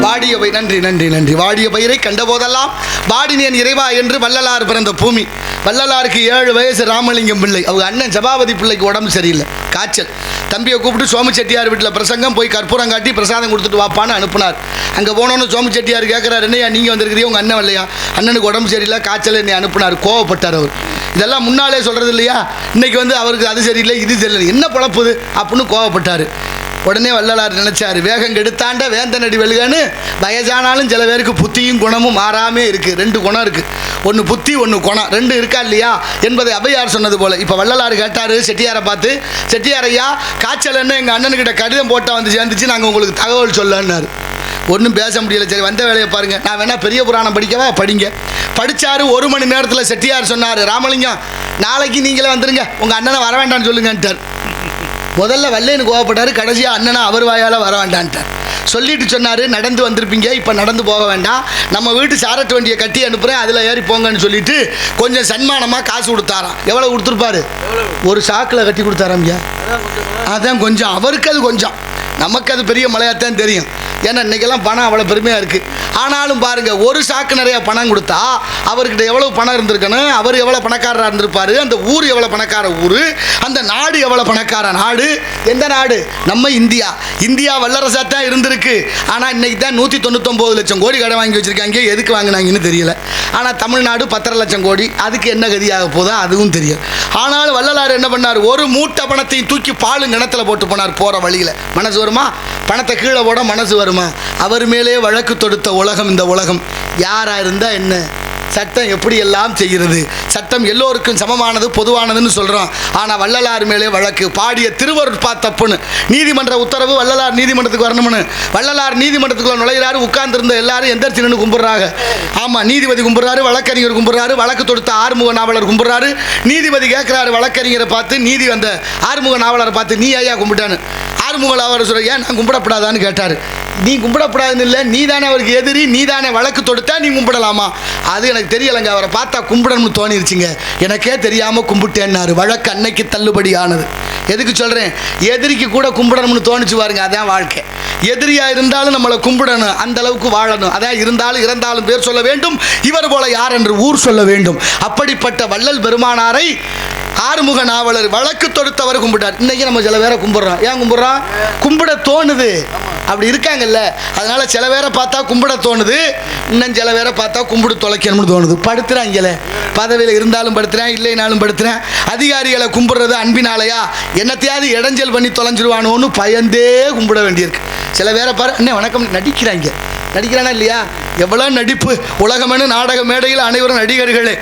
வாடியவை நன்றி நன்றி நன்றி. வாடிய பயிரை கண்டபோதெல்லாம் வாடினேன் இறைவா என்று வள்ளலார் பிறந்த பூமி. வள்ளலாருக்கு 7 வயசு ராமலிங்கம் பிள்ளை. அவங்க அண்ணன் சபாபதி பிள்ளைக்கு உடம்பு சரியில்லை, காய்ச்சல். தம்பியை கூப்பிட்டு சோமு செட்டியார் வீட்டில் பிரசங்கம், போய் கற்பூரம் காட்டி பிரசாதம் கொடுத்துட்டு வாப்பான்னு அனுப்புனார். அங்கே போனோன்னு சோமு செட்டியார் கேட்குறாரு, என்னையா நீங்கள் வந்திருக்கிறீங்க, உங்கள் அண்ணன் இல்லையா? அண்ணனுக்கு உடம்பு சரியில்லை, காய்ச்சல், என்னை அனுப்புனார். கோவப்பட்டார் அவர். இதெல்லாம் முன்னாலே சொல்கிறது இல்லையா? இன்றைக்கி வந்து அவருக்கு அது சரியில்லை, இது சரியில்லை, என்ன பழப்புது அப்படின்னு கோவப்பட்டார். உடனே வள்ளலார் நினைச்சாரு, வேகம் கெடுத்தாண்ட வேந்தனடி வெளுகன்னு. வயசானாலும் சில பேருக்கு புத்தியும் குணமும் மாறாமே இருக்குது. 2 குணம் இருக்குது, ஒன்று புத்தி ஒன்று குணம், 2 இருக்கா இல்லையா என்பதை ஔவையார் சொன்னது போல். இப்போ வள்ளலார் கேட்டார் செட்டியாரை பார்த்து, செட்டியார் ஐயா காய்ச்சல்னு எங்கள் அண்ணனுக்கிட்ட கடிதம் போட்டால் வந்து சேர்ந்துச்சு, நாங்கள் உங்களுக்கு தகவல் சொல்லன்னாரு. ஒன்றும் பேச முடியல. சரி வந்த வேலையை பாருங்கள், நான் வேணா பெரிய புராணம் படிக்கவா? படிங்க. படித்தார். 1 மணி நேரத்தில் செட்டியார் சொன்னார், ராமலிங்கம் நாளைக்கு நீங்களே வந்துருங்க, உங்கள் அண்ணனை வர வேண்டாம்னு சொல்லுங்கன்ட்டார். முதல்ல வல்லேன்னு கோவப்பட்டார், கடைசியாக அண்ணனா அவர் வாயால் வர வேண்டான்ட்டார். சொல்லிட்டு சொன்னார், நடந்து வந்திருப்பீங்க, இப்போ நடந்து போக வேண்டாம், நம்ம வீட்டு சாரட்டு வண்டியை கட்டி அனுப்புகிறேன், அதில் ஏறி போங்கன்னு சொல்லிட்டு கொஞ்சம் சன்மானமாக காசு கொடுத்தாராம். எவ்வளோ கொடுத்துருப்பாரு? ஒரு சாக்கில் கட்டி கொடுத்தாராம்யா. அதான் கொஞ்சம், அவருக்கு அது கொஞ்சம், நமக்கு அது பெரிய மலையாத்தான் தெரியும். ஏன்னா இன்றைக்கெல்லாம் பணம் அவ்வளோ பெருமையாக இருக்குது. ஆனாலும் பாருங்கள், ஒரு சாக்கு நிறையா பணம் கொடுத்தா அவர்கிட்ட எவ்வளோ பணம் இருந்திருக்கணும், அவர் எவ்வளோ பணக்காரராக இருந்திருப்பார், அந்த ஊர் எவ்வளோ பணக்கார ஊர், அந்த நாடு எவ்வளோ பணக்கார நாடு. எந்த நாடு? நம்ம இந்தியா. இந்தியா வல்லரசாக தான் இருந்திருக்கு. ஆனால் இன்றைக்கி தான் 199 லட்சம் கோடி கடை வாங்கி வச்சுருக்காங்க. எதுக்கு வாங்கினாங்கன்னு தெரியல. ஆனால் தமிழ்நாடு 10.5 லட்சம் கோடி, அதுக்கு என்ன கதியாக போதோ அதுவும் தெரியும். ஆனாலும் வள்ளலார் என்ன பண்ணார்? ஒரு மூட்டை பணத்தையும் தூக்கி பாலும் கிணத்துல போட்டு போனார். போகிற வழியில் மனசு வருமா? பணத்தை கீழே போட மனசு வருமா? அவர் மேலே வழக்கு தொடுத்த உலகம் இந்த உலகம். யாராக இருந்தால் என்ன? சட்டம் எப்படி எல்லாம் செய்கிறது? சட்டம் எல்லோருக்கும் சமமானது, பொதுவானதுன்னு சொல்கிறோம். ஆனால் வள்ளலார் மேலே வழக்கு. பாடிய திருவருட்பா தப்புன்னு நீதிமன்ற உத்தரவு, வள்ளலார் நீதிமன்றத்துக்கு வரணும்னு. வள்ளலார் நீதிமன்றத்துக்குள்ள நுழைகிறாரு, உட்கார்ந்துருந்த எல்லாரும் எந்திரிச்சு நின்று கும்பிட்றாங்க. ஆமாம், நீதிபதி கும்பிட்றாரு, வழக்கறிஞர் கும்பிட்றாரு, வழக்கு தொடுத்த ஆறுமுக நாவலர் கும்பிட்றாரு. நீதிபதி கேட்குறாரு வழக்கறிஞரை பார்த்து, நீதி அந்த ஆறுமுக நாவலரை பார்த்து, நீ ஐயா கும்பிட்டான்னு. ஆறுமுக நாவலர் சொல்ற, ஏன் நான் கும்பிடப்படாதான்னு கேட்டார். நீ கும்பிடப்படாதுன்னு இல்லை, நீ தானே அவருக்கு எதிரி, நீ தானே வழக்கு தொடுத்தா நீ கும்பிடலாமா? அது எனக்கு தெரியலைங்க, அவரை பார்த்தா கும்பிடணும்னு தோணிருச்சுங்க, எனக்கே தெரியாமல் கும்பிட்டேன்னாரு. வழக்கு அன்னைக்கு தள்ளுபடி ஆனது. எதுக்கு சொல்கிறேன்? எதிரிக்கு கூட கும்பிடணும்னு தோணிச்சு பாருங்க. அதான் வாழ்க்கை. எதிரியாக இருந்தாலும் நம்மளை கும்பிடணும், அந்த அளவுக்கு வாழணும். அதான் இருந்தாலும் இறந்தாலும் பேர் சொல்ல வேண்டும், இவர் போல யார் என்று ஊர் சொல்ல வேண்டும். அப்படிப்பட்ட வள்ளல் பெருமானாரை ஆறுமுக நாவலர் வழக்கு தொடுத்தவர் கும்பிட்டார். இன்னைக்கு நம்ம சில பேரை கும்பிட்றோம். ஏன் கும்பிட்றோம்? கும்பிட தோணுது. அப்படி இருக்காங்கல்ல, அதனால சில பேரை பார்த்தா கும்பிட தோணுது, இன்னும் சில பேரை பார்த்தா கும்பிடு தொலைக்கணும்னு தோணுது. படுத்துறாங்கல்ல, பதவியில் இருந்தாலும் படுத்துறேன், இல்லைனாலும் படுத்துறேன். அதிகாரிகளை கும்பிடுறது அன்பினாலையா? என்னத்தையாவது இடைஞ்சல் பண்ணி தொலைஞ்சிருவானோன்னு பயந்தே கும்பிட வேண்டியிருக்கு. சில பேரை பாரு, அண்ணே வணக்கம், நடிக்கிறானா இல்லையா? எவ்வளோ நடிப்பு! உலகமெனு நாடக மேடையில் அனைவரும் நடிகர்களே.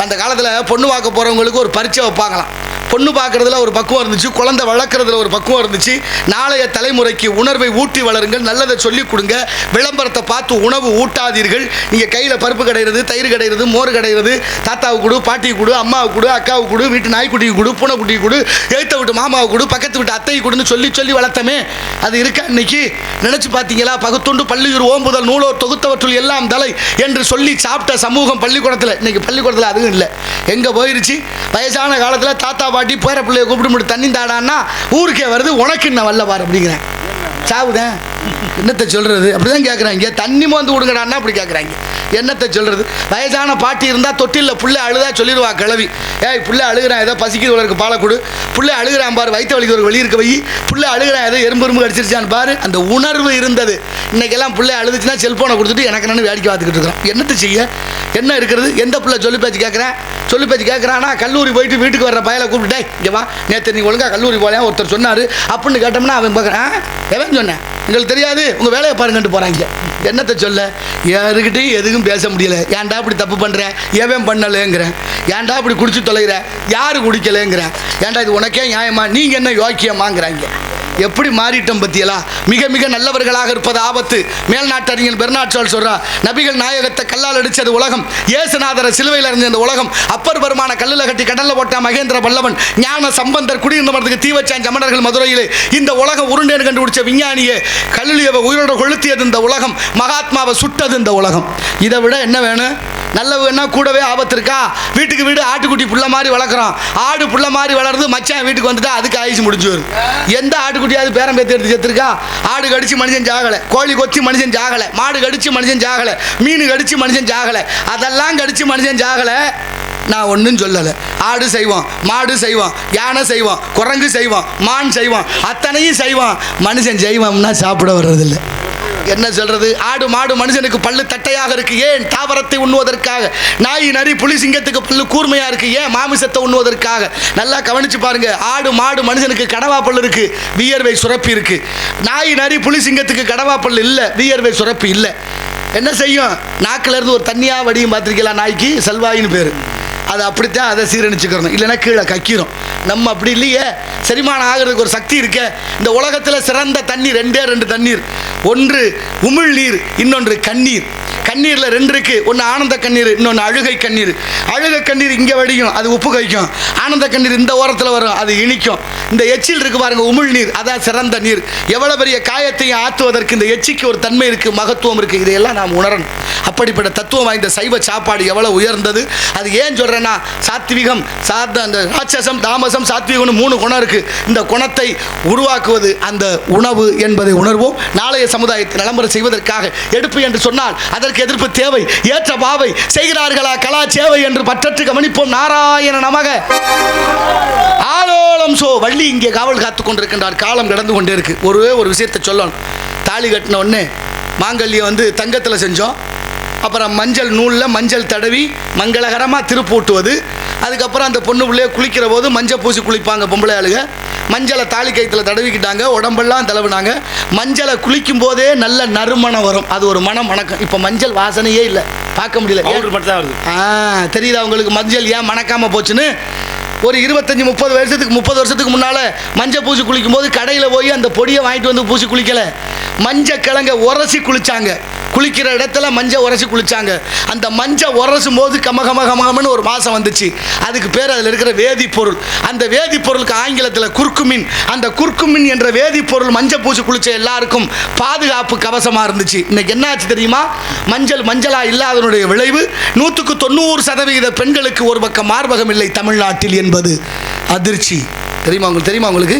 அந்த காலத்தில் பொண்ணு பார்க்க போகிறவங்களுக்கு ஒரு பரீட்சை வைப்பாங்களாம். பொண்ணு பார்க்குறதுல ஒரு பக்குவம் இருந்துச்சு, குழந்தை வளர்க்குறதுல ஒரு பக்குவம் இருந்துச்சு. நாளைய தலைமுறைக்கு உணர்வை ஊட்டி வளருங்கள், நல்லதை சொல்லிக் கொடுங்க, விளம்பரத்தை பார்த்து உணவு ஊட்டாதீர்கள். நீங்கள் கையில் பருப்பு கிடையாது, தயிர் கிடையாது, மோர் கிடையாது, தாத்தாவுக்கு கொடு, பாட்டிக்கு கொடு, அம்மாவுக்கு கொடு, அக்காவுக்கு கொடு, வீட்டு நாய்க்குட்டிக்கு கொடு, பூனைக்குட்டிக்கு கொடு, எழுத்த விட்டு மாமாவுக்கு கொடு, பக்கத்து விட்டு அத்தைக்கு கொடுன்னு சொல்லி சொல்லி வளர்த்தமே, அது இருக்கா இன்னைக்கு? நினச்சி பார்த்தீங்களா? பகுத்துண்டு பள்ளியூர் ஓம்புதல் நூலோர் தொகுத்தவற்றுள் எல்லாம் தலை என்று சொல்லி சாப்பிட்ட சமூகம் பள்ளிக்கூடத்தில். இன்னைக்கு பள்ளிக்கூடத்தில் அதுவும் இல்லை. எங்கே போயிருச்சு? வயசான காலத்தில் தாத்தா பாட்டி பேர பிள்ளைய கூப்பிட்டு தண்ணி தாடான்னா ஊருக்கே வருது, உனக்கு என்ன வல்ல பாரு அப்படிங்கிறேன். சாவுதேன், என்னத்தை சொல்கிறது? அப்படி தான் கேட்குறாங்க. தண்ணி மோந்து விடுங்கடான்னா அப்படி கேட்குறாங்க. என்னத்தை சொல்கிறது? வயசான பாட்டி இருந்தால் தொட்டிலில் புள்ளை அழுதா சொல்லிடுவா கிளவி, ஏய் புள்ளை அழுகிறான், ஏதோ பசிக்குது உலருக்கு பாலை கொடு, புள்ளை அழுகிறான் பாரு, வயிற்று வலிக்கு வெளியே இருக்க வை, புள்ளை அழுகிறான், ஏதோ எறும்பு கடிச்சிருச்சான்னு பாரு. அந்த உணர்வு இருந்தது. இன்றைக்கெல்லாம் பிள்ளை அழுதுச்சுன்னா செல்ஃபோனை கொடுத்துட்டு எனக்கு நான் வேடிக்கை பார்த்துக்கிட்டு இருக்கிறோம். என்னத்தை செய்ய? என்ன இருக்கிறது? எந்த பிள்ளை சொல்லி பேச்சு கேட்குறேன்? சொல்லி பேச்சு கேட்குறான்னா கல்லூரி போயிட்டு வீட்டுக்கு வர்ற பயலை கூப்பிட்டுட்டே, இங்கே வா, நேற்று நீ ஒழுங்காக கல்லூரி போகலையா ஒருத்தர் சொன்னார் அப்படின்னு கேட்டோம்னா அவன் பார்க்குறேன், எவன் சொன்னேன், எங்களுக்கு தெரியாது, உங்கள் வேலையை பாருங்கன்ட்டு போகிறாங்க. என்னத்தை சொல்ல? யாருக்கிட்டையும் எதுக்கும் பேச முடியலை. ஏன்டா இப்படி தப்பு பண்ணுறேன், எவன் பண்ணலைங்கிறேன். ஏன்டா இப்படி குடிச்சு தொலைகிற, யாரு குடிக்கலைங்கிறேன். ஏன்டா இது உனக்கே நியாயமா, நீங்கள் என்ன யோக்கியமாங்கிறாங்க. எப்படி மாறிட்டோம் பத்தியலா? மிக மிக நல்லவர்களாக இருப்பது ஆபத்து. மேல்நாட்டறிஞர் பெர்னாட் ஷால் சொல்றார், நபிகள் நாயகத்தை கல்லால் அடிச்சது உலகம், இயேசுநாதரை சிலுவையில் அறிஞ்ச இந்த உலகம், அப்பர் பெருமான கல்லில் கட்டி கடலில் போட்ட மகேந்திர பல்லவன், ஞான சம்பந்தர் குடியிருந்தவர்களுக்கு தீ வச்சான் ஜமனர்கள் மதுரையிலே, இந்த உலகம் உருண்டேன்னு கண்டுபிடிச்ச விஞ்ஞானியே கல்லியவை உயிரோட கொளுத்தியது இந்த உலகம், மகாத்மாவை சுட்டது இந்த உலகம். இதை விட என்ன வேணும்? நல்லவன்னா கூடவே ஆபத்து இருக்கா? வீட்டுக்கு வீடு ஆட்டுக்குட்டி புள்ள மாதிரி வளர்க்குறோம், ஆடு புள்ள மாதிரி வளருது, மச்சான் வீட்டுக்கு வந்துட்டா அதுக்கு ஆயுசு முடிஞ்சு வரும். எந்த ஆட்டுக்குட்டியாவது பேரம் பேத்து எடுத்து செத்துருக்கா? ஆடு கடிச்சு மனுஷன் ஜாகலை, கோழி கொத்தி மனுஷன் ஜாகலை, மாடு கடிச்சு மனுஷன் ஜாகலை, மீன் கடிச்சு மனுஷன் ஜாகலை, அதெல்லாம் கடிச்சு மனுஷன் ஜாகலை. நான் ஒன்றும் சொல்லலை. ஆடு செய்வோம், மாடு செய்வோம், யானை செய்வோம், குரங்கு செய்வோம், மான் செய்வோம், அத்தனையும் செய்வோம். மனுஷன் செய்வோம்னா சாப்பிட வர்றதில்லை. என்ன சொல்றது? ஆடு மாடு மனுஷனுக்கு பல்லு தட்டையாக இருக்கு, ஏன்? தாவரத்தை உண்ணுவதற்காக. நாய் நரி புலி சிங்கத்துக்கு பல்லு கூர்மையா இருக்கு, ஏன்? மாமிசத்தை உண்ணுவதற்காக. நல்லா கவனிச்சு பாருங்க. ஆடு மாடு மனுஷனுக்கு கடவா பல்லு இருக்கு, வியர்வை சுரப்பி இருக்கு. நாய் நரி புலி சிங்கத்துக்கு கடவா பல்லு இல்லை, வியர்வை சுரப்பி இல்லை. என்ன செய்யும்? நாக்கில இருந்து ஒரு தண்ணியா வடியும் பார்த்துருக்கலாம். நாய்க்கு செல்வாயின்னு பேரு. அது அப்படித்தான், அதை சீரணிச்சுக்கிறணும், இல்லைன்னா கீழே கக்கிறோம். நம்ம அப்படி இல்லையே, செரிமானம் ஆகிறதுக்கு ஒரு சக்தி இருக்க. இந்த உலகத்தில் சிறந்த தண்ணீர் ரெண்டே ரெண்டு தண்ணீர், ஒன்று உமிழ் நீர், இன்னொன்று கண்ணீர். கண்ணீரில் 2 இருக்கு. ஒன்று ஆனந்த கண்ணீர், இன்னொன்று அழுகை கண்ணீர். அழுகை கண்ணீர் இங்கே வடியும், அது உப்பு கைக்கும். ஆனந்த கண்ணீர் இந்த ஓரத்தில் வரும், அது இனிக்கும். இந்த எச்சில் இருக்கு பாருங்க, உமிழ் நீர், அதான் சிறந்த நீர். எவ்வளவு பெரிய காயத்தையும் ஆற்றுவதற்கு இந்த எச்சிக்கு ஒரு தன்மை இருக்கு, மகத்துவம் இருக்கு. இதையெல்லாம் நாம் உணரணும். அப்படிப்பட்ட தத்துவம் வாய்ந்த சைவ சாப்பாடு எவ்வளவு உயர்ந்தது. அது ஏன் சொல்றேன்னா, சாத்விகம், அந்த ராட்சசம், தாமசம், சாத்விகம்னு 3 குணம் இருக்கு. இந்த குணத்தை உருவாக்குவது அந்த உணவு என்பதை உணர்வோம். நாளைய சமுதாயத்தை நலம்பெற செய்வதற்காக எடுப்பு என்று சொன்னால் அதற்கு எதிர்ப்பு தேவை. ஏற்ற பாவை செய்கிறார்களா கலா சேவை என்று பற்றற்று கவனிப்போம். நாராயண நமக. ஆலோலம் சோ. வள்ளி இங்கே காவல் காத்து கொண்டிருக்கின்றார். காலம் கடந்து கொண்டே இருக்கு. ஒரு விஷயத்தை சொல்லணும். தாலி கட்டின உடனே மாங்கல்யம் வந்து தங்கத்தில் செஞ்சோம். அப்புறம் மஞ்சள் நூலில் மஞ்சள் தடவி மங்களகரமாக திருப்பூட்டுவது. அதுக்கப்புறம் அந்த பொண்ணு பிள்ளைய குளிக்கிற போது மஞ்சள் பூசி குளிப்பாங்க பொம்பளை ஆளுங்க. மஞ்சளை தாலி கயிற்றுல தடவிக்கிட்டாங்க, உடம்பெல்லாம் தடவினாங்க. மஞ்சளை குளிக்கும் போதே நல்ல நறுமணம் வரும், அது ஒரு மனம் மணக்கம். இப்போ மஞ்சள் வாசனையே இல்லை, பார்க்க முடியல. தெரியுதா உங்களுக்கு மஞ்சள் ஏன் மணக்காம போச்சுன்னு? ஒரு 25-30 வருஷத்துக்கு முன்னால் மஞ்சள் பூசி குளிக்கும் போது கடையில் போய் அந்த பொடியை வாங்கிட்டு வந்து பூசி குளிக்கலை, மஞ்சள் கிழங்க உரசி குளிச்சாங்க. குளிக்கிற இடத்துல மஞ்சள் உரசி குளிச்சாங்க. அந்த மஞ்சள் உரசும் போது கமகமகமகம்னு ஒரு மாதம் வந்துச்சு. அதுக்கு பேர் அதில் இருக்கிற வேதிப்பொருள். அந்த வேதிப்பொருளுக்கு ஆங்கிலத்தில் குர்குமின். அந்த குர்குமின் என்ற வேதிப்பொருள் மஞ்சள் பூசி குளிச்ச எல்லாருக்கும் பாதுகாப்பு கவசமாக இருந்துச்சு. இன்னைக்கு என்ன ஆச்சு தெரியுமா? மஞ்சளாக இல்லாதனுடைய விளைவு 100% பெண்களுக்கு ஒரு பக்கம் மார்பகம் இல்லை தமிழ்நாட்டில் என்பது அதிர்ச்சி. தெரியுமா உங்களுக்கு?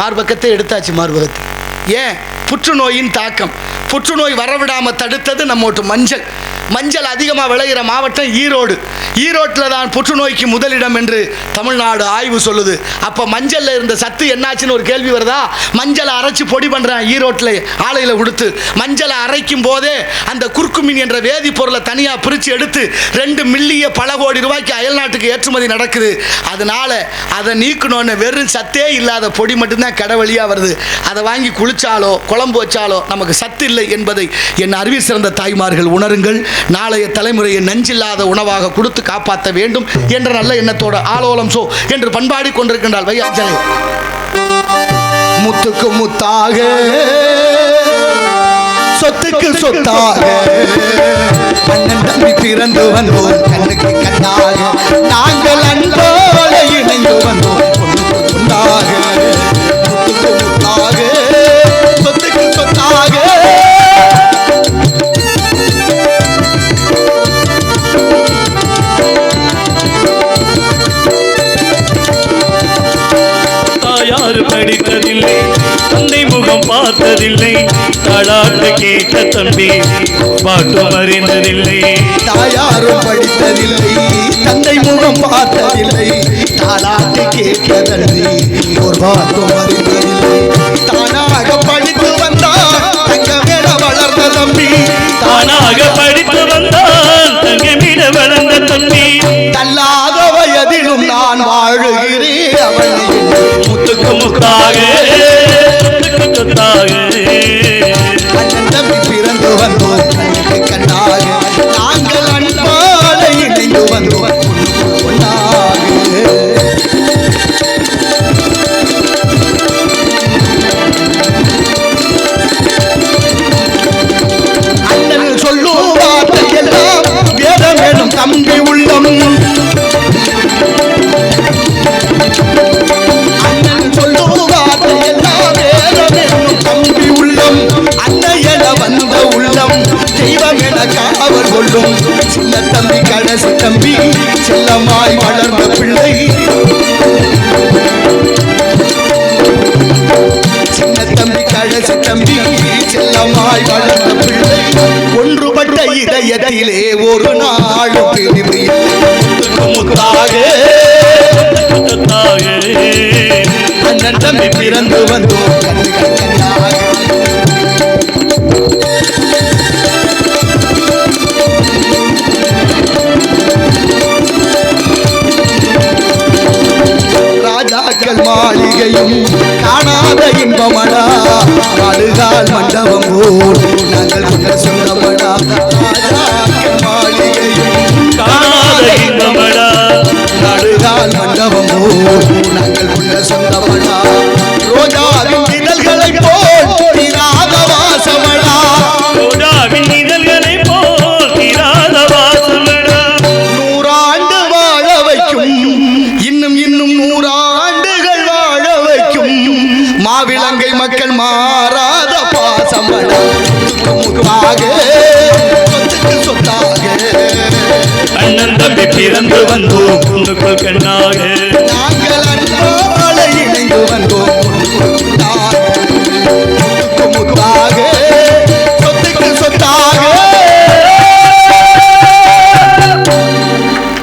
மார்பகத்தை எடுத்தாச்சு. மார்பகத்தை ஏன்? புற்றுநோயின் தாக்கம். புற்றுநோய் வரவிடாமல் தடுத்தது நம்மோட்டு மஞ்சள் அதிகமாக விளைகிற மாவட்டம் ஈரோட்டில் தான் புற்றுநோய்க்கு முதலிடம் என்று தமிழ்நாடு ஆய்வு சொல்லுது. அப்போ மஞ்சளில் இருந்த சத்து என்னாச்சுன்னு ஒரு கேள்வி வருதா? மஞ்சளை அரைச்சி பொடி பண்ணுறான் ஈரோட்டில் ஆலையில் கொடுத்து. மஞ்சளை அரைக்கும் போதே அந்த குர்குமின் என்ற வேதிப்பொருளை தனியாக பிரித்து எடுத்து 2 மில்லியன் பல கோடி ரூபாய்க்கு அயல்நாட்டுக்கு ஏற்றுமதி நடக்குது. அதனால் அதை நீக்கணும்னு வெறும் சத்தே இல்லாத பொடி மட்டும்தான் கடை வழியாக வருது. அதை வாங்கி குளிச்சாலோ குழம்பு வச்சாலோ நமக்கு சத்து இல்லை என்பதை என் அறிவில் சிறந்த தாய்மார்கள் உணருங்கள். நாளைய தலைமுறையை நஞ்சில்லாத உணவாக கொடுத்து காப்பாற்ற வேண்டும் என்ற நல்ல எண்ணத்தோட ஆலோலம் சோ என்று பண்பாடி கொண்டிருக்கின்றார் வையாஞ்சலை. முத்துக்கு முத்தாக, சொத்துக்கு சொத்தாக, அண்ணன் தம்பி பிறந்து வந்தோம் கண்ணுக்கு கண்ணாக, நாங்கள் அன்போட இணைந்து வந்தோம் பொண்ணுக்கு பொண்ணாக. முத்துக்கு முத்தாக, சொத்துக்கு சொத்தாக, படித்ததில்லை, தந்தை முகம் பார்த்ததில்லை, தாளாட்டு கேட்ட தம்பி பாட்டும் அறிந்ததில்லை. தாயாரும் படித்ததில்லை, தந்தை முகம் பார்த்ததில்லை, தாளாட்டு கேட்ட தம்பி ஒரு பாட்டும் அறிந்ததில்லை. தானாக படித்து வந்தால் தங்கமிட வளர்ந்த தம்பி, தானாக படித்து வந்தால் தங்கமிட வளர்ந்த தம்பி, தள்ளாத வயதிலும் நான் வாழுகிறேன் அவள் முத்துக்கு முத்தாக, சொத்துக்கு சொத்தாக, அண்ணன் தம்பி பிறந்து வந்தோம் கண்ணுக்கு கண்ணாக, நாங்கள் அன்பால இணைந்து வந்தோம் பொன்னாக. அண்ணன் சொல்லும் வார்த்தை எல்லாம் வேதம் வேணும் தம்பி உள்ளம். அண்ணன் சொல்லும் வார்த்தை எல்லாம் வேதம் வேணும் தம்பி உள்ளம். அன்னையென வந்த உள்ளம் தெய்வம் என காவல் கொள்ளும். சின்ன தம்பி கடைசி தம்பி செல்லமாய் வளர்ந்த பிள்ளை, சின்ன தம்பி கடைசி தம்பி செல்லமாய் வளர்ந்த பிள்ளை. ஒன்றுபட்ட இதயத்திலே ஒரு நாளும் பிரிவு முத்தாக, அண்ணன் தம்பி பிறந்து வந்தோம் கண்ணுக்கு கண்ணாக. ராஜாக்கள் மாளிகையும் காணாத இன்பமடா, வாழுகால் மண்டபம் போல் நாங்கள் கொண்ட சொந்தமடா. ராஜாக்கள் மாளிகையும் காணாத இன்பமடா, நாடுகால் மண்டபம் போல் நாங்கள் கொண்ட சொந்தமடா. ரோஜாவின் இதழ்களை போல் தீராத வாசமடா, ரோஜாவின் இதழ்களை போல் மாவிலங்கை மக்கள் மாறாத பாசமழாக சொத்தாக அண்ணன் தம்பி பிறந்து வந்தோம் பொண்ணுக்குள் கண்ணாக நாங்கள் அன்பால இணைந்து வந்தோம் முத்தாக சொத்துக்கு சொத்தாக.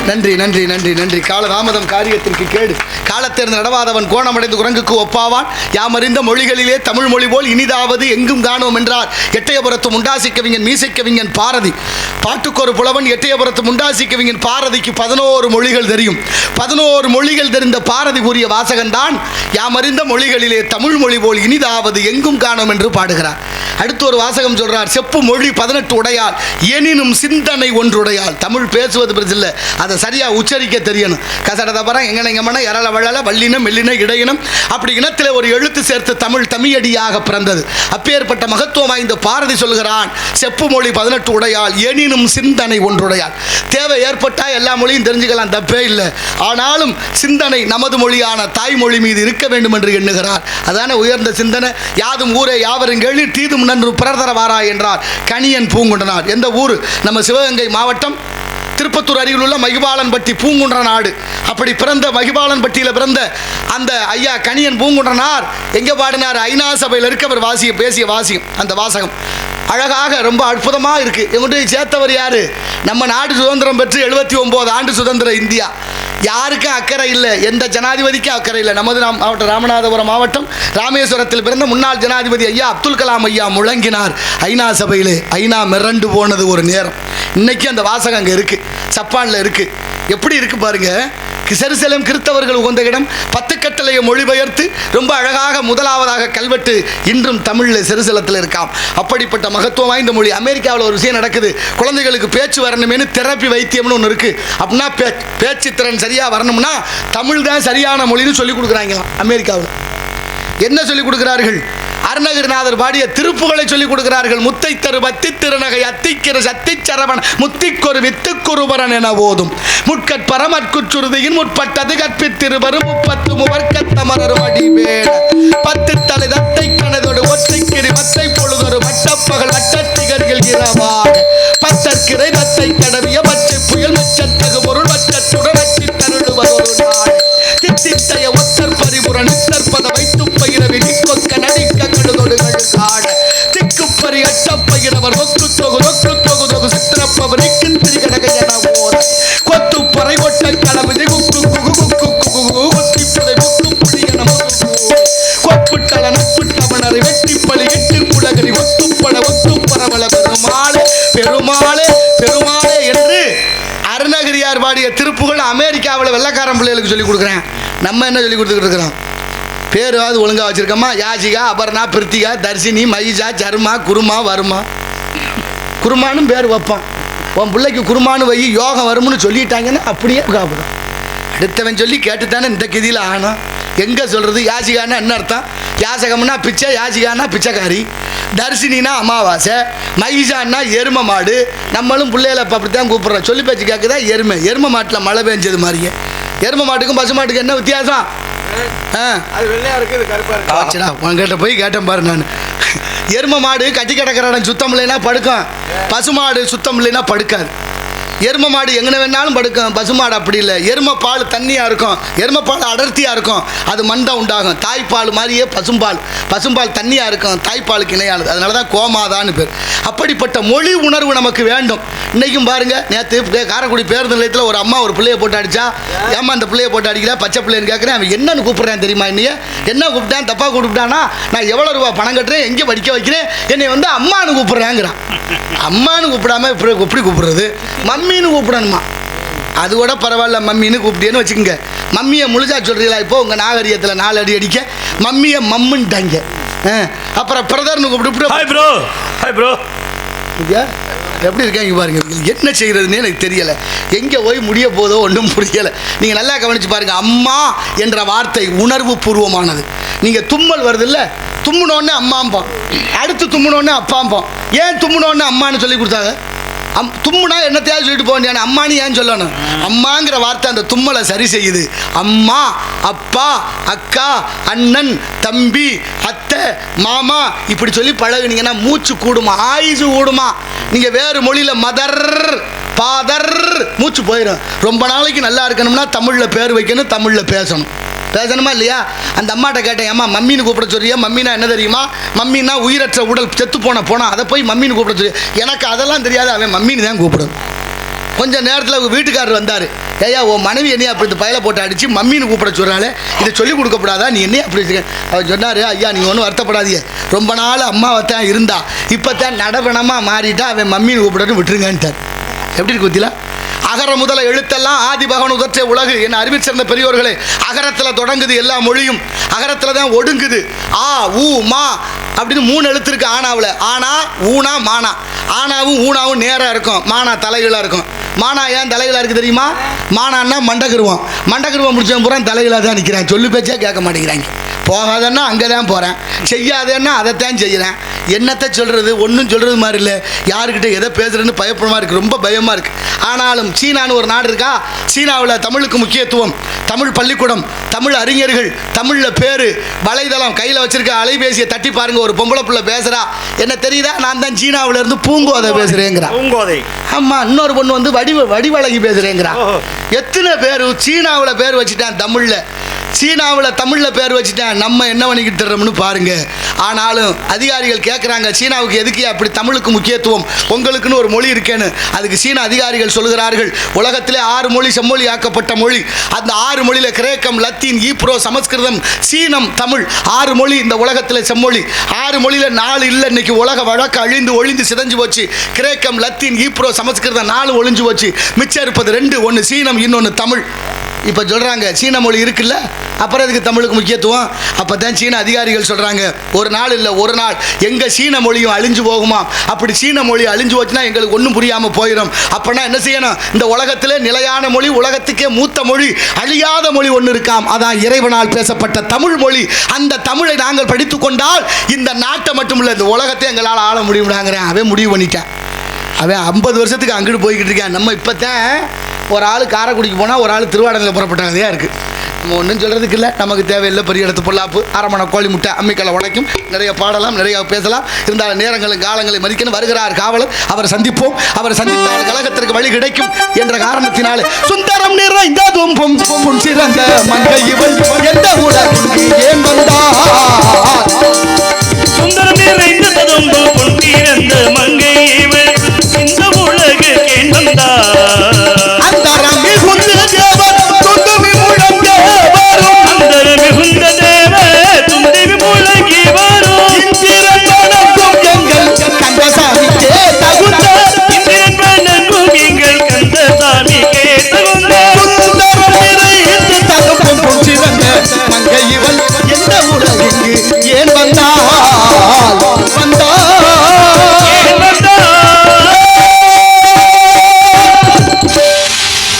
நன்றி நன்றி நன்றி நன்றி. காலதாமதம் காரியத்திற்கு கேடு. காலத்தேர்ந்து நடவாதவன் கோணமடைந்து குரங்குக்கு ஒப்பாவான். யாமறிந்த மொழிகளிலே தமிழ் மொழி போல் இனிதாவது எங்கும் காணோம் என்றார் எட்டயபுரத்து முண்டாசி கவிஞன் மீசை கவிஞன் பாரதி. பாட்டுக்கொரு புலவன் எட்டயபுரத்து முண்டாசி கவிஞன் பாரதிக்கு 11 மொழிகள் தெரியும். 11 மொழிகள் தெரிந்த பாரதி கூறிய வாசகன்தான் யாமறிந்த மொழிகளிலே தமிழ் மொழி போல் இனிதாவது எங்கும் காணோம் என்று பாடுகிறார். அடுத்து ஒரு வாசகம் சொல்றார், செப்பு மொழி 18 உடையால் எனினும் சிந்தனை ஒன்றுடையால். தமிழ் பேசுவது பெருசில்ல, அதை சரியா உச்சரிக்க தெரியணும். கசடதபரம் எங்கனங்கமன எரள வளல வல்லினம் மெல்லின இடையினம் அப்படி இனத்தில் ஒரு எழுத்து சேர்த்து தமிழ் தமிழடியாக பிறந்தது. அப்பேற்பட்ட மகத்துவம் வாய்ந்த பாரதி சொல்கிறான், செப்பு மொழி 18 உடையால் எனினும் சிந்தனை ஒன்றுடையால். தேவை ஏற்பட்டால் எல்லா மொழியும் தெரிஞ்சுக்கலாம், தப்பே இல்லை. ஆனாலும் சிந்தனை நமது மொழியான தாய்மொழி மீது இருக்க வேண்டும் என்று எண்ணுகிறார். அதான உயர்ந்த சிந்தனை. யாதும் ஊரே யாவரும் கேள்வி தீதும் நன்று பிறர்தர வாரா என்றார் கணியன் பூங்குன்றனார். எந்த ஊர்? நம்ம சிவகங்கை மாவட்டம் திருப்பத்தூர் அருகில் உள்ள மகிபாலன்பட்டி பூங்குன்ற நாடு. அப்படி பிறந்த மகிபாலன்பட்டியில் பிறந்த அந்த ஐயா கணியன் பூங்குன்றனார் எங்கே பாடினார்? ஐநா சபையில் இருக்க அவர் பேசிய வாசியம். அந்த வாசகம் அழகாக ரொம்ப அற்புதமாக இருக்குது. எங்களுடைய சேர்த்தவர் யார்? நம்ம நாடு சுதந்திரம் பெற்று 79 ஆண்டு சுதந்திர இந்தியா. யாருக்கும் அக்கறை இல்லை, எந்த ஜனாதிபதிக்கும் அக்கறை இல்லை. நமது மாவட்டம் ராமநாதபுரம் மாவட்டம் ராமேஸ்வரத்தில் பிறந்த முன்னாள் ஜனாதிபதி ஐயா அப்துல் கலாம் ஐயா முழங்கினார் ஐநா சபையிலே. ஐநா மிரண்டு போனது ஒரு நேரம். இன்னைக்கு அந்த வாசகம் அங்கே இருக்குது, சப்பானில் இருக்குது. எப்படி இருக்குது பாருங்க. செருசலேம் கிறிஸ்தவர்கள் உகந்த இடம். 10 கட்டளையை மொழிபெயர்த்து ரொம்ப அழகாக முதலாவதாக கல்வெட்டு இன்றும் தமிழில் செருசலத்தில் இருக்காம். அப்படிப்பட்ட மகத்துவம் வாய்ந்த மொழி. அமெரிக்காவில் ஒரு விஷயம் நடக்குது. குழந்தைகளுக்கு பேச்சு வரணுமேனு தெரப்பி வைத்தியம்னு ஒன்று இருக்குது. அப்படின்னா பேச்சு திறன் சரியாக வரணும்னா தமிழ் தான் சரியான மொழின்னு சொல்லிக் கொடுக்குறாங்க அமெரிக்காவில். என்ன சொல்லிக் கொடுக்கிறார்கள்? அருணகிரிநாதர் பாடிய திருப்புகளை சொல்லிக் கொடுக்கிறார்கள். முத்தை தரு பத்தி திருநகை அத்திக்கிற சத்தி சரவண முத்திக்கொரு வித்துக்குருபரன் என போதும் முட்கட்பரமற்குச்சுருதியின் முற்பட்டது கற்பித்திருவரும் 30 முவர்க்கத்தமரர் வடிவேட 10 தலை தத்தை கணதோடு ஒத்தைக்கிரி மத்தை பொழுதொரு வட்டப்பகல் வட்டத்திகர்கள் இரவாக பத்தற்கிறை தத்தை கடவிய பச்சை புயல் மச்சத்தகு பொருள் வட்டத்துடன் அச்சி தருடுவதொரு நாள் தித்தித்தைய ஒத்தர் பரிபுர நித்தற்பத வைத்து பயிரவி நிற்கொக்க நடிக்க கடுதொடுகள் காட திக்குப்பறி அட்டப்பயிரவர் ஒக்கு தொகு சித்திரப்பவர் நிற்கின்றி கடக என ஓத கொத்து பறை கொட்ட களவிதை குக்கு குகு குக்கு குகு ஒத்திப்பதை முக்கு புடி என கொப்புட்டள நட்புட்டவனரை வெட்டிப்பழி எட்டு குலகரி ஒத்துப்பட ஒத்து பரவல பெருமாளே பெருமாளே பெருமாளே என்று அருணகிரியார் பாடிய திருப்புகள் அமெரிக்காவில் வெள்ளக்காரன் பிள்ளைகளுக்கு சொல்லிக் கொடுக்குறேன். நம்ம என்ன சொல்லிக் கொடுத்துக்கிட்டு இருக்கிறோம்? பேராவது ஒழுங்காக வச்சுருக்கோமா? யாசிகா, அபர்ணா, பிரித்திகா, தர்ஷினி, மகிஷா, சர்மா, குருமா, வருமா. குருமானும் பேர் வைப்பான். உன் பிள்ளைக்கு குருமானு வை, யோகம் வரும்னு சொல்லிட்டாங்கன்னு அப்படியே காப்பிடும். அடுத்தவன் சொல்லி கேட்டுத்தானே இந்த கதியில் ஆனா. எங்கே சொல்கிறது? யாசிகான்னா என்ன அர்த்தம்? யாசகம்னா பிச்சை, யாசிகான்னா பிச்சைக்காரி, தர்ஷினினா அமாவாசை, மகிஷான்னா எருமை மாடு. நம்மளும் பிள்ளைகளை இப்போ அப்படித்தான் கூப்பிட்றோம். சொல்லி பேச்சு கேட்குதா எருமை. எருமை மாட்டில் மழை பெஞ்சது மாதிரியே. எருமை மாட்டுக்கும் பசு மாட்டுக்கும் என்ன வித்தியாசம்? உங்ககிட்ட போய் கேட்டேன் பாரு. நான் எருமை மாடு கட்டி கிடக்கிற இடம் சுத்தம் இல்லைன்னா படுக்கும், பசு மாடு சுத்தம் இல்லைன்னா படுக்காது. எருமை மாடு எங்கே வேணாலும் படுக்கும், பசுமாடு அப்படி இல்லை. எருமை பால் தண்ணியாக இருக்கும், எருமை பால் அடர்த்தியாக இருக்கும், அது மண்டை உண்டாகும். தாய்ப்பால் மாதிரியே பசும்பால், பசும்பால் தண்ணியாக இருக்கும், தாய்ப்பாலுக்கு இணையானது. அதனால தான் கோமாதான்னு பேர். அப்படிப்பட்ட மொழி உணர்வு நமக்கு வேண்டும். இன்றைக்கும் பாருங்கள், நேற்று காரைக்குடி பேருந்து நிலையத்தில் ஒரு அம்மா ஒரு பிள்ளையை போட்டு அடித்தா, ஏமா அந்த பிள்ளையை போட்டு அடிக்கல பச்சை பிள்ளைன்னு கேட்குறேன். அவன் என்னன்னு கூப்பிட்றேன் தெரியுமா? என்னைய என்ன கூப்பிட்டான்? தப்பாக கூப்பிட்டானா? நான் எவ்வளோ ரூபா பணம் கட்டுறேன், எங்கே படிக்க வைக்கிறேன், என்னை வந்து அம்மானு கூப்பிட்றேங்கிறான். அம்மானு கூப்பிடாம எப்படி கூப்பிடுறது? மம்மின்னு கூப்பிடணுமா? அது கூட பரவாயில்ல, மம்மின்னு கூப்பிட்டேன்னு வச்சுக்கோங்க. மம்மியை முழுசா சொல்கிறீங்களா? இப்போ உங்கள் நாகரிகத்தில் 4 அடி அடிக்க மம்மியை மம்முன்ட்டாங்க. அப்புறம் பிரதர்னு கூப்பிட்டு ஹாய் ப்ரோ, ஹாய் ப்ரோ, எப்படி இருக்காங்க பாருங்க. என்ன செய்கிறதுன்னு எனக்கு தெரியலை. எங்கே போய் முடிய போதோ ஒன்றும் புரியலை. நீங்கள் நல்லா கவனித்து பாருங்கள். அம்மா என்ற வார்த்தை உணர்வு பூர்வமானது. நீங்கள் தும்மல் வருது இல்லை, தும்முனோடனே அம்மாம்பான், அடுத்து தும்முனோடனே அப்பாம்பான். ஏன் தும்முனோடனே அம்மானு சொல்லி கொடுத்தாங்க? தும்முனா என்னத்தையாவது சொல்லிட்டு போக வேண்டிய அம்மானு ஏன் சொல்லணும்? அம்மாங்கிற வார்த்தை அந்த தும்மலை சரி செய்யுது. அம்மா, அப்பா, அக்கா, அண்ணன், தம்பி, அத்தை, மாமா இப்படி சொல்லி பழகுனீங்கன்னா மூச்சு கூடுமா, ஆயுசு கூடுமா. நீங்கள் வேறு மொழியில் மதர், ஃபாதர் மூச்சு போயிடும். ரொம்ப நாளைக்கு நல்லா இருக்கணும்னா தமிழில் பேர் வைக்கணும், தமிழில் பேசணுமா இல்லையா? அந்த அம்மாட்ட கேட்டேன், அம்மா மம்மின்னு கூப்பிட சொல்றியா? மம்மினா என்ன தெரியுமா? மம்மின்னா உயிரற்ற உடல், செத்து போனால் அதை போய் மம்மின்னு கூப்பிட சொல்லியா? எனக்கு அதெல்லாம் தெரியாது, அவன் மம்மின்னு தான் கூப்பிடும். கொஞ்சம் நேரத்தில் வீட்டுக்காரர் வந்தார். ஏயா உன் மனைவி என்னையா அப்படி இந்த பயலை போட்டு அடித்து மம்மின்னு கூப்பிட சொல்கிறாளே, இதை சொல்லிக் கொடுக்கப்படாதா? நீ என்னையா அப்படி வச்சுக்க? அவர் சொன்னார், ஐயா நீங்கள் ஒன்றும் வருத்தப்படாதீங்க, ரொம்ப நாள் அம்மாவை தான் இருந்தா, இப்போ தான் நடவனமாக மாறிட்டா, அவன் மம்மின்னு கூப்பிடன்னு விட்டுருங்கன்ட்டார். எப்படி இருக்கு பத்திலா? அகர முதல எழுத்தெல்லாம் ஆதி பகவன் உதற்ற உலகு என்ன அறிவிச்சிருந்த பெரியோர்களே. அகரத்தில் தொடங்குது எல்லா மொழியும், அகரத்தில் தான் ஒடுங்குது. ஆ, ஊ, மா அப்படின்னு 3 எழுத்து இருக்கு ஆனாவில். ஆனா, ஊனா, மானா. ஆனாவும் ஊனாவும் நேராக இருக்கும், மானா தலைகளாக இருக்கும். மானா ஏன் தலைகளாக இருக்குது தெரியுமா? மானான்னா மண்டகிருவோம், மண்டகிருவோம் முடிச்சவன் பூரா தலைகளாக தான் நிற்கிறான். சொல்லு பேச்சா கேட்க மாட்டேங்கிறாங்க. போகாதன்னா அங்கே தான் போகிறேன், செய்யாதேன்னா அதைத்தான் செய்கிறேன். என்னத்தை சொல்கிறது? ஒன்றும் சொல்கிறது மாதிரி இல்லை. யாருக்கிட்ட எதை பேசுகிறேன்னு பயப்படமாக இருக்குது, ரொம்ப பயமாக இருக்குது. ஆனாலும் சீனான்னு ஒரு நாடு இருக்கா, சீனாவில் தமிழுக்கு முக்கியத்துவம், தமிழ் பள்ளிக்கூடம், தமிழ் அறிஞர்கள், தமிழில் பேர், வலைதளம், கையில் வச்சுருக்க அலைபேசியை தட்டி பாருங்கள், ஒரு பொம்பளை பிள்ளை பேசுகிறா, என்ன தெரியுதா? நான் தான் சீனாவில் இருந்து பூங்கோதை பேசுகிறேங்கிறா. ஆமாம், இன்னொரு பொண்ணு வந்து வடிவழகி பேசுகிறேங்கிறா. எத்தனை பேர் சீனாவில் பேர் வச்சுட்டேன், சீனாவில் தமிழில் பேர் வச்சுட்டேன். நம்ம என்ன பண்ணிக்கிட்டு தர்றோம்னு பாருங்க. ஆனாலும் அதிகாரிகள் கேட்குறாங்க, சீனாவுக்கு எதுக்கு அப்படி தமிழுக்கு முக்கியத்துவம், உங்களுக்குன்னு ஒரு மொழி இருக்கேன்னு. அதுக்கு சீன அதிகாரிகள் சொல்கிறார்கள், உலகத்திலே 6 மொழி செம்மொழி ஆக்கப்பட்ட மொழி. அந்த 6 மொழியில் கிரேக்கம், லத்தீன், ஈப்ரோ, சமஸ்கிருதம், சீனம், தமிழ் 6 மொழி இந்த உலகத்தில் செம்மொழி. 6 மொழியில் 4 இல்லை. இன்னைக்கு உலக வழக்கு ஒழிந்து சிதைஞ்சு போச்சு. கிரேக்கம், லத்தீன், ஈப்ரோ, சமஸ்கிருதம் 4 ஒழிஞ்சு போச்சு. மிச்சம் இருப்பது 2, ஒன்று சீனம், இன்னொன்று தமிழ். இப்போ சொல்கிறாங்க சீன மொழி இருக்குல்ல, அப்புறம் இதுக்கு தமிழுக்கு முக்கியத்துவம். அப்போ தான் சீன அதிகாரிகள் சொல்கிறாங்க, ஒரு நாள் இல்லை ஒரு நாள் எங்கள் சீன மொழியும் அழிஞ்சு போகுமா. அப்படி சீன மொழி அழிஞ்சு போச்சுன்னா எங்களுக்கு ஒன்றும் புரியாமல் போயிடும். அப்படின்னா என்ன செய்யணும்? இந்த உலகத்தில் நிலையான மொழி, உலகத்துக்கே மூத்த மொழி, அழியாத மொழி ஒன்று இருக்காம், அதான் இறைவனால் பேசப்பட்ட தமிழ் மொழி. அந்த தமிழை நாங்கள் படித்து கொண்டால் இந்த நாட்டை மட்டும் இல்லை, இந்த உலகத்தை எங்களால் ஆள முடியும்டாங்கிறேன். அவன் முடிவு பண்ணிட்டேன். அவன் 50 வருஷத்துக்கு அங்கிட்டு போய்கிட்டு இருக்கேன். நம்ம இப்போ தான் ஒரு ஆள் காரைக்குடிக்கு போனால், ஒரு ஆள் திருவாடனையில் புறப்பட்டாங்கதே இருக்குது. நம்ம ஒன்றும் சொல்கிறதுக்கு இல்லை, நமக்கு தேவையில்லை பெரிய இடத்து பொல்லாப்பு, அரமணை கோழி முட்டை, அம்மிக்கலை உடைக்கும், நிறைய பாடலாம், நிறைய பேசலாம். இருந்தாலும் நேரங்களும் காலங்களை மதிக்கணும். வருகிறார் காவலர், அவரை சந்திப்போம். அவரை சந்தித்தால் கழகத்திற்கு வழி கிடைக்கும் என்ற காரணத்தினாலே சுந்தரம் நிறைந்ததும் பொம் சிறந்த மங்கை இவள் எந்த உலகிற்கு ஏன் வந்தார்? சுந்தரம் நிறைந்ததும் பொன் சிறந்த மங்கை இவள் இந்த உலகு ஏன் வந்தார்? அந்தரம் மிகுந்த தேவர் துந்துமி முழங்க வரும், அந்தரம் மிகுந்த தேவர் துந்துமி முழங்கி வரும். இந்திரன் வணங்கும் எங்கள் கந்தசாமிக்கே தகுந்த, இந்திரன் வணங்கும் எங்கள் கந்தசாமிக்கே தகுந்த. சுந்தரம் நிறைந்ததும் பொம் சிறந்த மங்கை இவள் எந்த உலகிற்கு ஏன் வந்தார்?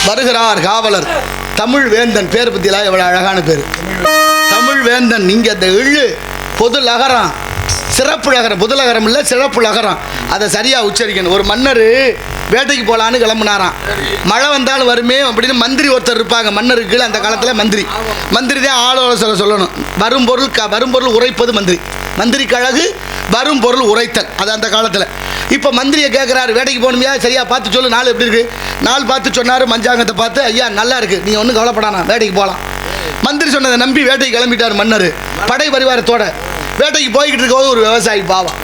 வருகிறார் காவலர். தமிழ் வேந்தன் பேர் பத்தியெல்லாம் எவ்வளவு அழகான பேர், தமிழ் வேந்தன். நீங்க அந்த எள்ளு பொது லகரம், சிறப்பு லகரம், பொது லகரம் இல்லை சிறப்பு லகரம், அதை சரியாக உச்சரிக்கணும். ஒரு மன்னர் வேட்டைக்கு போகலான்னு கிளம்புனாராம். மழை வந்தாலும் வருமே அப்படின்னு மந்திரி ஒருத்தர் இருப்பாங்க. மன்னருக்கு கீழே அந்த காலத்தில் மந்திரி தான் ஆலோசனை சொல்லணும். வரும் பொருள் உரைப்பது மந்திரி கழகு, வரும் பொருள் உரைத்தல், அது அந்த காலத்தில். இப்போ மந்திரியை கேட்குறாரு, வேட்டைக்கு போகணுமையா, சரியா பார்த்து சொல்லு, நாள் எப்படி இருக்குது? நாள் பார்த்து சொன்னார், மஞ்சாங்கத்தை பார்த்து, ஐயா நல்லா இருக்குது, நீங்கள் ஒன்றும் கவலைப்படானா, வேட்டைக்கு போகலாம். மந்திரி சொன்னதை நம்பி வேட்டைக்கு கிளம்பிட்டார் மன்னர் படை பரிவாரத்தோட. வேட்டைக்கு போய்கிட்டு இருக்கும்போது ஒரு விவசாயி பாவம்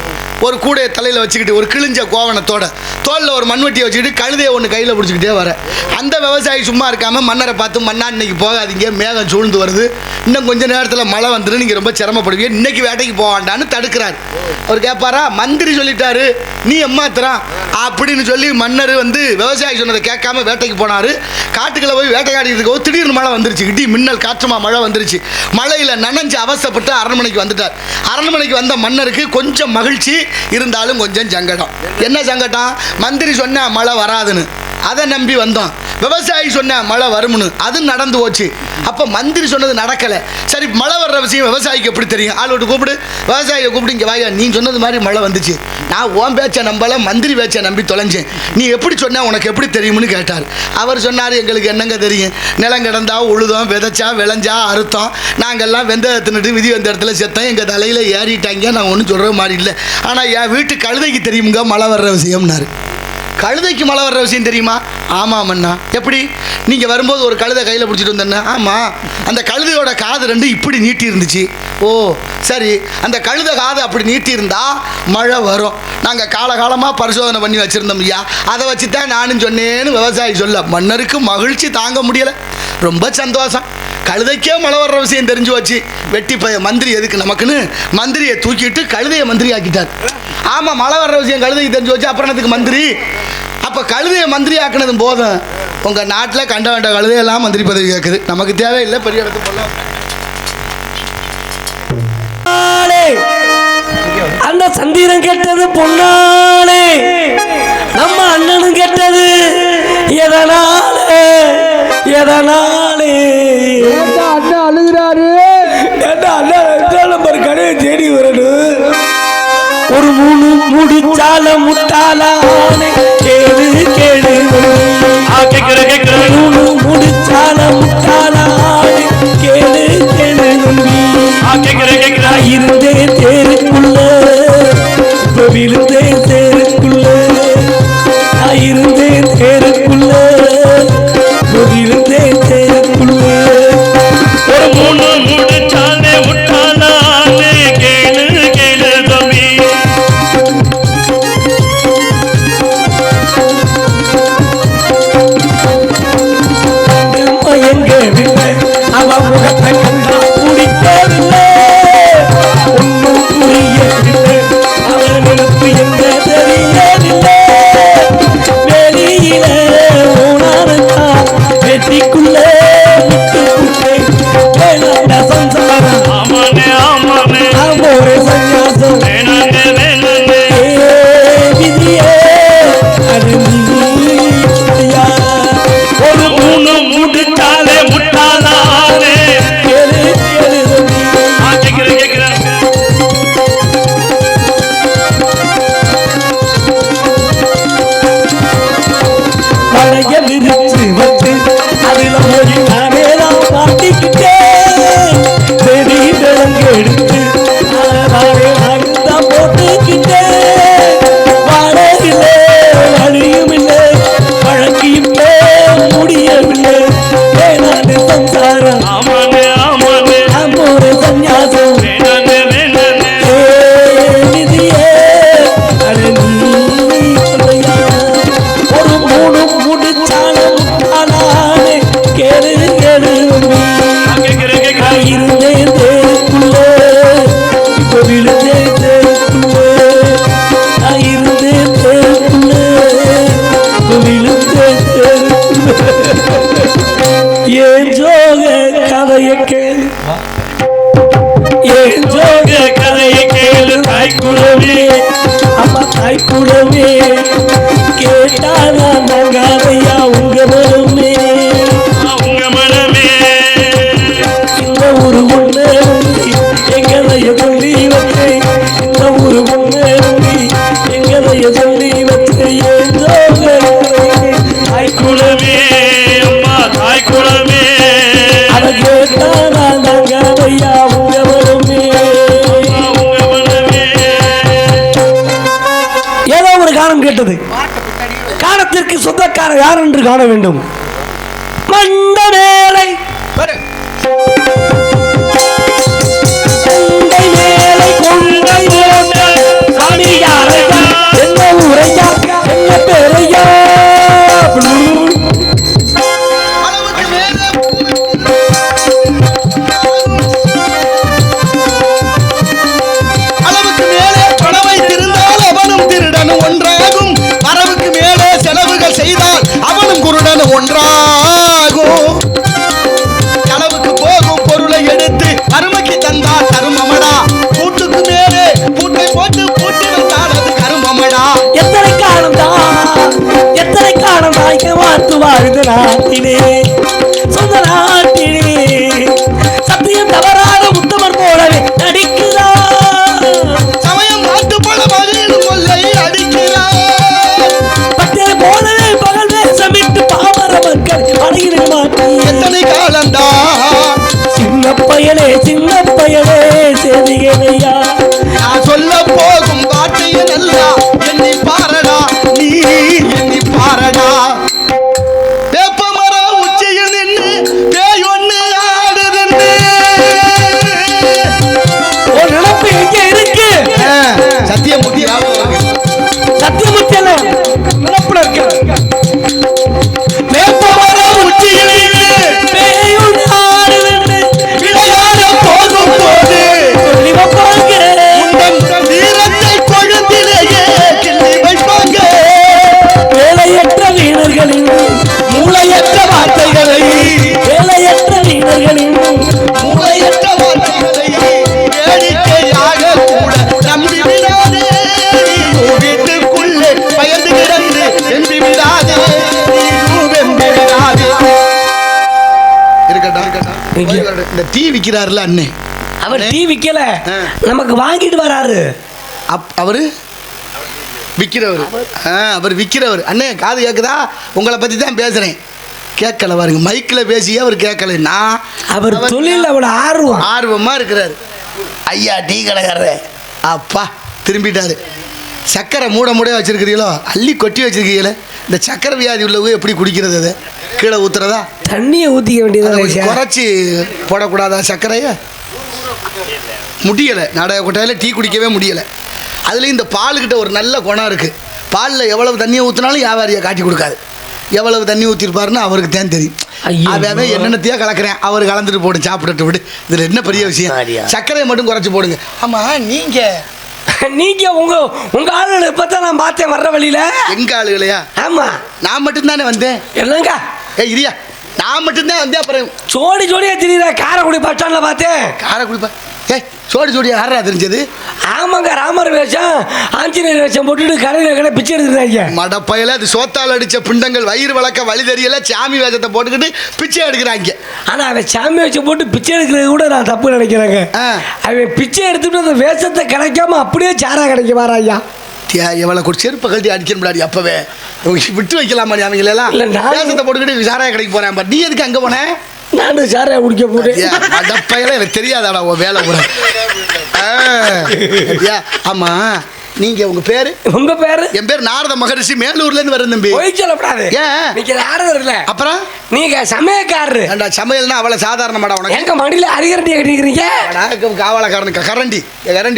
ஒரு கூடையை தலையில் வச்சுக்கிட்டு, ஒரு கிழிஞ்ச கோவணத்தோட, தோளில் ஒரு மண்வெட்டியை வச்சுக்கிட்டு, கழுதையை ஒன்று கையில் பிடிச்சிக்கிட்டே வர. அந்த விவசாயி சும்மா இருக்காமல் மன்னரை பார்த்து, மன்னா இன்னைக்கு போகாதீங்க, மேகம் சூழ்ந்து வருது, இன்னும் கொஞ்சம் நேரத்தில் மழை வந்துடும், நீங்கள் ரொம்ப சிரமப்படுவீங்க, இன்னைக்கு வேட்டைக்கு போவாண்டான்னு தடுக்கிறார். அவர் கேட்பாரா, மந்திரி சொல்லிட்டாரு நீ எம்மாத்திரம் அப்படின்னு சொல்லி மன்னர் வந்து விவசாயி சொன்னதை கேட்காம வேட்டைக்கு போனார். காட்டுக்குள்ள போய் வேட்டையாடிட்டு இருக்கோ, திடீர்னு மழை வந்துருச்சு, இடி மின்னல் காற்றுமா மழை வந்துருச்சு. மழையில் நனைஞ்சு அவசப்பட்டு அரண்மனைக்கு வந்துட்டார். அரண்மனைக்கு வந்த மன்னருக்கு கொஞ்சம் மகிழ்ச்சி, இருந்தாலும் கொஞ்சம் சங்கடம். என்ன சங்கடம்? மந்திரி சொன்ன மழை வராதுன்னு, அதை நம்பி வந்தோம். விவசாயி சொன்ன மழை வரும்னு, அது நடந்து போச்சு. அப்போ மந்திரி சொன்னது நடக்கலை. சரி, மழை வர்ற விஷயம் விவசாயிக்கு எப்படி தெரியும்? ஆள் விட்டு கூப்பிடு, விவசாயியை கூப்பிடு, இங்கே வாயா, நீ சொன்னது மாதிரி மழை வந்துச்சு. நான் ஓன் பேச்சை நம்பலை, மந்திரி பேச்சை நம்பி தொலைஞ்சேன். நீ எப்படி சொன்ன, உனக்கு எப்படி தெரியும்னு கேட்டார். அவர் சொன்னார், எங்களுக்கு என்னங்க தெரியும், நிலம் கிடந்தா உழுதோம், விதைச்சா விளைஞ்சா அறுத்தோம், நாங்கள்லாம் வெந்தயத்தை தின்னுட்டு விதி வந்த இடத்துல செத்தோம், எங்கள் தலையில் ஏறிட்டாங்க, நான் ஒன்றும் சொல்கிற மாதிரி இல்லை. ஆனால் என் வீட்டு கழுதைக்கு தெரியுங்க மழை வர்ற விஷயம்னாரு. கழுதைக்கு மழை வர்ற விஷயம் தெரியுமா? ஆமாமண்ணா. எப்படி? நீங்கள் வரும்போது ஒரு கழுதை கையில் பிடிச்சிட்டு வந்தேன்னா? ஆமாம். அந்த கழுதையோட காது ரெண்டு இப்படி நீட்டி இருந்துச்சு. ஓ சரி, அந்த கழுதை காது அப்படி நீட்டி இருந்தால் மழை வரும். நாங்கள் காலகாலமாக பரிசோதனை பண்ணி வச்சுருந்தோம் ஐயா, அதை வச்சு தான் நானும் சொன்னேன்னு விவசாயி சொல்ல. மன்னருக்கு மகிழ்ச்சி தாங்க முடியலை, ரொம்ப சந்தோஷம். கழுதைக்கே மழை வர்ற விஷயம் தெரிஞ்சு வச்சு, வெட்டி மந்திரி எதுக்கு நமக்குன்னு மந்திரியை தூக்கிட்டு கழுதையை மந்திரி ஆக்கிட்டார். ஆமாம், மழை வர்ற விஷயம் கழுதைக்கு தெரிஞ்சு வச்சு, அப்புறம் அதுக்கு மந்திரி. அப்போ கழுதையை மந்திரி ஆக்கினதும் போதும், உங்கள் நாட்டில் கண்ட வேண்ட கழுதையெல்லாம் மந்திரி பதவி கேட்குது. நமக்கு தேவையில்லை, பெரிய இடத்துக்கு போகலாம். அந்த சந்திரன் கெட்டது பொன்னாலே, நம்ம அண்ணனும் கெட்டது எதனாலே எதனாலே? அண்ணன் அழுகிறாரு. நம்பர் கடையை தேடி வரணும். ஒரு மூணு முடிச்சால முட்டாளானே, கேளு கேளு. மூணு முடிச்சால முட்டாளானே, கேளு கேளு நம்பி. இருந்தேன் தேருக்குள்ள, இப்ப விழுந்தேன் தேருக்குள்ள. இருந்தேன் தேருக்குள்ள, இப்ப விழுந்தேன் தேருக்குள்ள. ஒரு மூணு முடிச்சாலே முட்டாளானே, கேளு கேளு தம்பி. எங்க வில்லை அவ முகத்தை கண்டா பிடிக்கவில்லை, ஒன்னும் புரியவில்லை, அவன் நினைப்பு என்ன தெரியவில்லை. வெளியில ஊனாருக்கா வெற்றிக்குள்ள விட்டுக்குள்ளே வேணாண்ட சம்சாரம். ஆமானே ஆமானே, நாம் ஒரு சன்னியாசம். வேணாங்க வேணாங்க. விதியே அது நீ சொல்லியா? ஒரு மூணு முடிச்சாலே முட்டாளானே, கேளு கேளு தம்பி. கேட்கிறேன். பழைய விரிச்சு வச்சு அதுல போய் நானே தான் மாட்டிக்கிட்டேன். செடி விலங்கு எடுத்து நானே தான் போட்டுக்கிட்டேன். வாழையில்லை வழியும் இல்லை, வழங்கியும் முடியவில்லை. வேணாண்டு சம்சாரம், ஆமானே ஆமானே, நம்ம ஒரு சன்னியாசம். வேணாங்க வேணாங்க. விதியே அது நீ சொல்லையா? ஒரு மூணு முடிச்சாலும் ஆனானே, கேளு கேளு நம்பி. கேட்கிறேன். இருந்தேன் தேருக்குள்ள, இப்ப விழுந்தேன் தேருக்குள்ள. நான் இருந்தேன் தேருக்குள்ள, இப்ப விழுந்தேன் தேருக்குள்ள. ஏன் ஜோக கதைய கேளு, ஏன் ஜோக கதையை கேளு தாய்க்குழவே. அம்மா தாய்க்குடமே. கேட்டானா நங்காதையா உங்க மனமே, உங்க மனமே. இந்த ஒரு ஒண்ணு எங்களைய சொல்லி வச்சு, இந்த ஒரு ஒண்ணு எங்களைய சொல்லி வச்சு. ஏதோ தாய்க்குழவே, அம்மா தாய்க்குழவே. அத கேட்டானா நங்காதையா உங்க மனமே. உங்க மனமே. ஏதோ ஒரு கானம் கேட்டது. கானத்திற்கு சொந்தக்காரர் யார் என்று காண வேண்டும். மண்ட மேலை மேலை கொண்டை போட்ட சாமியாரையா, என்ன ஊரையா, என்ன பேரையா? அளவுக்கு மேலே பணம் வைத்திருந்தால் அவனும் திருடனும் ஒன்றாகும், வரவுக்கு மேலே செலவுகள் செய்தால் அவனும் குருடனும் ஒன்றாகும். அளவுக்கு போகும் நாட்டிலே சொந்த நாட்டிலே சத்தியம் தவறாத உத்தமர் போலவே நடிக்கிறார். சமயம் மாட்டு பல மகிழும் கொள்ளை அடிக்கிறார். பட்டே போலவே பகல் வேஷமிட்டு பாமர மக்கள் அடைகிற மாட்டி. எத்தனை காலந்தா சின்ன பயலே செய்திகளையா நான் சொல்ல போகும் வார்த்தையை நல்லா எண்ணி பாரடா, நீ எண்ணி பாரடா. வேப்பமர உச்சியில் நின்று பேயொன்னு ஆடுதுன்னு. ஒரு நினைப்பு எங்க இருக்கு? சத்தியமூர்த்தி சத்தியமூர்த்தி அல்ல, நினைப்புல இருக்கு. வேப்பமர உச்சியில் நின்று பேயொன்னு ஆடுதுன்னு விளையாட போகும் போது சொல்லி வைப்பாங்க. உந்தன் வீரத்தை கொழுந்திலேயே கிள்ளி வைப்பாங்க. வேலையற்ற வீரர்களின் மூளையற்ற வார்த்தைகளை வேலையற்ற வீரர்களின் மூளையற்ற வார்த்தைகளை வேடிக்கையாக கூட நம்பி விடாதே. வீட்டுக்குள்ளே பயந்து கிடந்து எம்பி விடாதே, வெம்பி விடாதே. இருக்கட்டும். இந்த டீ விற்கிறாருல அண்ணே, அவர் டீ விக்கல, நமக்கு வாங்கிட்டு வராரு. அவரு விற்கிறவர். அவர் விற்கிறவர். அண்ணே காது கேட்குதா? உங்களை பற்றி தான் பேசுகிறேன். கேட்கல பாருங்க, மைக்கில் பேசியே அவர் கேட்கல. நான் அவர் தொழில் அவ்வளோ ஆர்வமாக இருக்கிறார். ஐயா டீ கடைக்காரரு அப்பா திரும்பிட்டாரு. சக்கரை மூட வச்சுருக்கிறீங்களோ, அள்ளி கொட்டி வச்சுருக்கீங்களே. இந்த சக்கரை வியாதி உள்ளவங்க எப்படி குடிக்கிறது? அதை கீழே ஊற்றுறதா? தண்ணியை ஊற்றிக்க வேண்டியது. குறைச்சி போடக்கூடாதா சர்க்கரையை? முடியலை. நாடக கொட்டையில் டீ குடிக்கவே முடியலை. அதுலேயும் இந்த பாலுக்கிட்ட ஒரு நல்ல குணம் இருக்குது. பாலில் எவ்வளவு தண்ணியை ஊற்றினாலும் வியாபாரியை காட்டி கொடுக்காது. எவ்வளவு தண்ணி ஊற்றிருப்பாருன்னு அவருக்கு தான் தெரியும். அதான் என்னென்னத்தையோ கலக்கிறேன், அவர் கலந்துட்டு போடும், சாப்பிட்டு விடு. இதில் என்ன பெரிய விஷயம்? சர்க்கரையை மட்டும் குறைச்சி போடுங்க. ஆமாம், நீங்கள் உங்க ஆளுகளை இப்பதான் நான் பார்த்தேன் வர்ற வழியில. எங்க ஆளுகளையா? ஆமா, நான் மட்டும்தானே வந்தேன். என்னங்க இரியா, நான் மட்டும்தான் வந்தேன். அப்புறம் ஜோடியா தெரியுதா? காரைக்குடி பஸ் ஸ்டாண்ட்ல பார்த்தேன். காரைக்குடி ஜோடியா யாரா தெரிஞ்சது? ஆமாங்க, ராமர் வேஷம் ஆஞ்சநேயர் வேஷம் போட்டுட்டு கடையில் பிச்சை எடுத்துருந்தாங்க. மடப்பையில அது சோத்தால் அடிச்ச பிண்டங்கள் வயிறு வளர்க்க வழி தெரியல, சாமி வேஷத்தை போட்டுக்கிட்டு பிச்சை எடுக்கிறாங்க. ஆனா அவன் சாமி வேஷம் போட்டு பிச்சை எடுக்கிறது கூட நான் தப்பு நினைக்கிறேங்க. அவன் பிச்சை எடுத்துட்டு அந்த வேஷத்தை கிடைக்காம அப்படியே சாரா கிடைக்க வாராய்யா. எவ்வளோ செருப்பை கழட்டி அடிக்க முடியாது. அப்பவே விட்டு வைக்கலாமா அவங்களெல்லாம்? வேஷத்தை போட்டுக்கிட்டு சாராய கடைக்கு போறேன். நீ எதுக்கு அங்கே போனேன்? நானும் சாரையா குடிக்க போட்டேன். மடப்பையில எனக்கு தெரியாதாடா வேலை போற. ஆமா, நீங்க உங்க பேரு? உங்க பேரு? என் பேர் நாரத மகரிஷி, மேலூர்ல இருந்து வரேன் தம்பி. போய் சொல்லப்படாது. ஏன் நீங்க நாரதர் இல்ல? அப்புறம் நீங்க சமயக்காரரு. ஏண்டா சமையல்னா அவ்வளவு சாதாரணமாடா உனக்கு? எங்க மடியில அரிகரண்டியை கட்டிக்கிறீங்க? காவலக்காரனுக்கு கரண்டி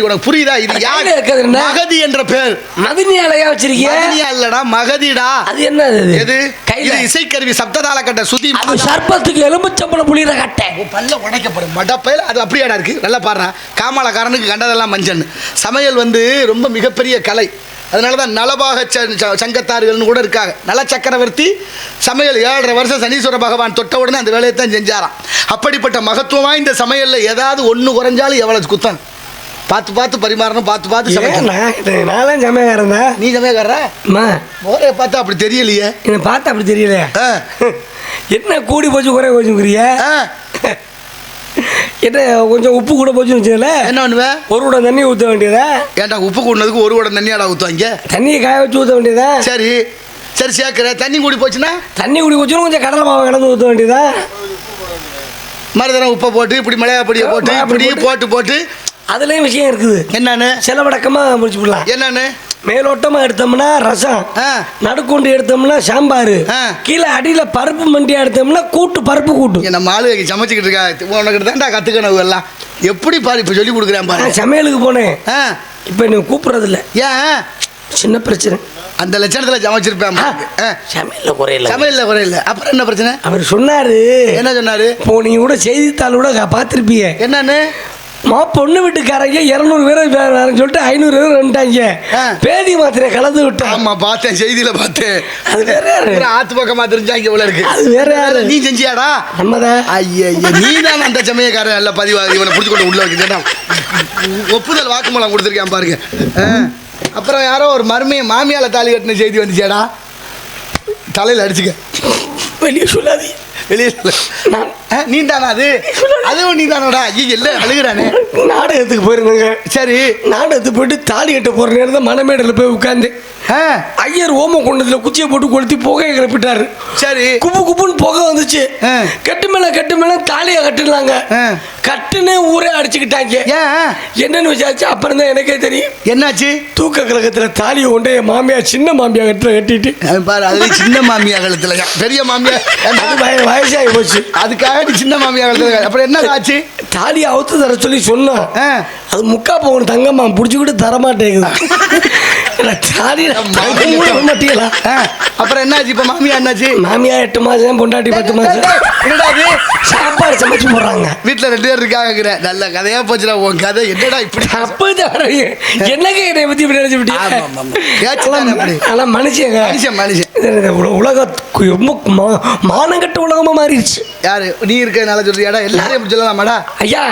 உனக்கு புரியுதா? இது யாரு? மகதி என்ற பேர். மதினியாலையா வச்சிருக்கீங்க? மதினியா இல்லடா, மகதிடா. அது என்ன? எது? இது இசைக்கருவி, சப்ததாள கட்ட சுத்தி. அது சர்ப்பத்துக்கு எலும்புச்சம்பளம் புளிற கட்டை. பல்ல உடைக்கப்படும் மடப்பையில. அது அப்படியாடா இருக்கு. நல்லா பாடுறா. காமாலக்காரனுக்கு கண்டதெல்லாம் மஞ்சள். சமையல் ரொம்ப மிகப்பெரிய கலை. அதனால தான் நலபாக சங்கத்தார்கள்னு கூட இருக்காங்க. நல சக்கரவர்த்தி சமையல் 7.5 வருஷம் சனீஸ்வர பகவான் தொட்ட உடனே அந்த வேலையை தான் செஞ்சாராம். அப்படிப்பட்ட மகத்துவம் வாய்ந்த சமையலில் ஏதாவது ஒன்று குறைஞ்சாலும் எவ்வளவு குத்தம். பார்த்து பரிமாறணும், பார்த்து சமைக்கணும். நானும் சமையக்காரன் தான். நீ சமையக்காரா? மோரையை பார்த்தா அப்படி தெரியலையே. என்னை பார்த்தா அப்படி தெரியலையே. என்ன கூடி போச்சு குறை போச்சுங்கிறிய? என்ன கொஞ்சம் உப்பு கூட போச்சுன்னு வச்சுக்கல, என்ன பண்ணுவேன்? ஒரு குடம் தண்ணி ஊற்ற வேண்டியதா? ஏன்டா உப்பு கூடனதுக்கு ஒரு குடம் தண்ணியாடா ஊற்றுவாங்க? தண்ணியை காய வச்சு ஊற்ற வேண்டியதா? சரி சேர்க்கிற. தண்ணி கூடி போச்சுன்னா கொஞ்சம் கடலை மாவை கலந்து ஊற்ற வேண்டியதா? மறுதரம் உப்பை போட்டு இப்படி மிளகா பொடியை போட்டு இப்படி போட்டு அதுலேயும் விஷயம் இருக்குது. என்னன்னு செலவடக்கமாக முடிச்சு விடலாம். என்னன்னு மேலோட்டமாக எடுத்தோம்னா ரசம், நடுக்கொண்டு எடுத்தோம்னா சாம்பார், கீழே அடியில் பருப்பு மண்டியாக எடுத்தோம்னா பருப்பு கூட்டு. என்ன மாலு சமைச்சிக்கிட்டு இருக்கா? உனக்கு தான்டா கற்றுக்கணும் எல்லாம். எப்படி பாரு இப்போ சொல்லி கொடுக்குறேன் பாரு. சமையலுக்கு போனேன், இப்போ நீ கூப்பிட்றதில்ல. ஏன்? சின்ன பிரச்சனை. அந்த லட்சணத்தில் சமைச்சிருப்பேன். சமையலில் குறையில. அப்புறம் என்ன பிரச்சனை? அவர் சொன்னார். என்ன சொன்னார்? இப்போ நீங்கள் கூட செய்தித்தாள் கூட பார்த்துருப்பீங்க. என்னன்னு? பொண்ணு வீட்டுக்காரங்க 200 பேர் சொல்லிட்டு 500 பேர் வந்துட்டாங்க. பேதி மாத்திரை கலந்து விட்டேன். ஆமா பார்த்தேன், செய்தியில பார்த்தேன். அது வேற ஆத்து பக்கமா தெரிஞ்சாங்க இவ்வளவு இருக்கு. அது வேற யாரு? நீ செஞ்சியாடா? நம்மதான். ஐயா, நீ தான் அந்த சமயக்காரன். நல்ல பதிவாக இவனை பிடிச்சி கொண்டு உள்ள வைக்கிறேன். ஒப்புதல் வாக்குமூலம் கொடுத்துருக்கேன் பாருங்க. அப்புறம் யாரோ ஒரு மருமையை மாமியால தாலி கட்டின செய்தி வந்துச்சாடா? தலையில் அடிச்சுக்க. வெளியே சொல்லாதீ. வெளியே நீ தானா அது? அதுவும் நீ தானோடா? ஐயோ இல்லை அழுகிறானே. நாடகத்துக்கு போயிருந்தேங்க. சரி. நாடகத்துக்கு போயிட்டு தாலி கட்ட போற நேரம் தான் மணமேடையில் போய் உட்காந்து ஐயர் ஓம கொண்டதுல குச்சியை போட்டு கொளுத்தி புகையை கிளப்பிட்டாரு. சரி. குப்பு குப்புன்னு புகை வந்துச்சு. கட்டு மேல தாலியை கட்டுனாங்க. கட்டுன்னு ஊரே அடிச்சுக்கிட்டாங்க. என்னன்னு விசாரிச்சு அப்புறம் தான் எனக்கே தெரியும். என்னாச்சு? தூக்க கழகத்துல தாலியை கொண்டு என் மாமியார் சின்ன மாமியார் கட்டுல கட்டிட்டு பாரு. அது சின்ன மாமியா கழுத்துல, பெரிய மாமியா வயசாகி போச்சு. அதுக்காக நீ சின்ன மாமியா கழுத்துல. அப்புறம் என்ன ஆச்சு? தாலியை அவுத்து தர சொல்லி சொன்னோம். அது முக்கா பவுன் தங்கம்மா புடிச்சுக்கிட்டு தரமாட்டேங்குது. அப்புறம் என்னாச்சு? இப்ப மாமியா என்னாச்சு? மாமியா 8 மாசம், பொண்டாட்டி 10 மாசம். சாப்பாடு சமைச்சு போடுறாங்க. வீட்டுல 2 பேர் இருக்காங்க. நல்ல கதையா போச்சுடா உன் கதை. என்னடா இப்படி என்னங்க என்னை பத்தி இப்படி நினைச்சு? ஆனா மனுஷன் உலகம் ரொம்ப மானங்கட்ட உலகமா மாறிடுச்சு. யாரு நீ இருக்கிறதுனால சொல்றியாடா? எல்லாரையும் சொல்லலாமாடா? ஐயா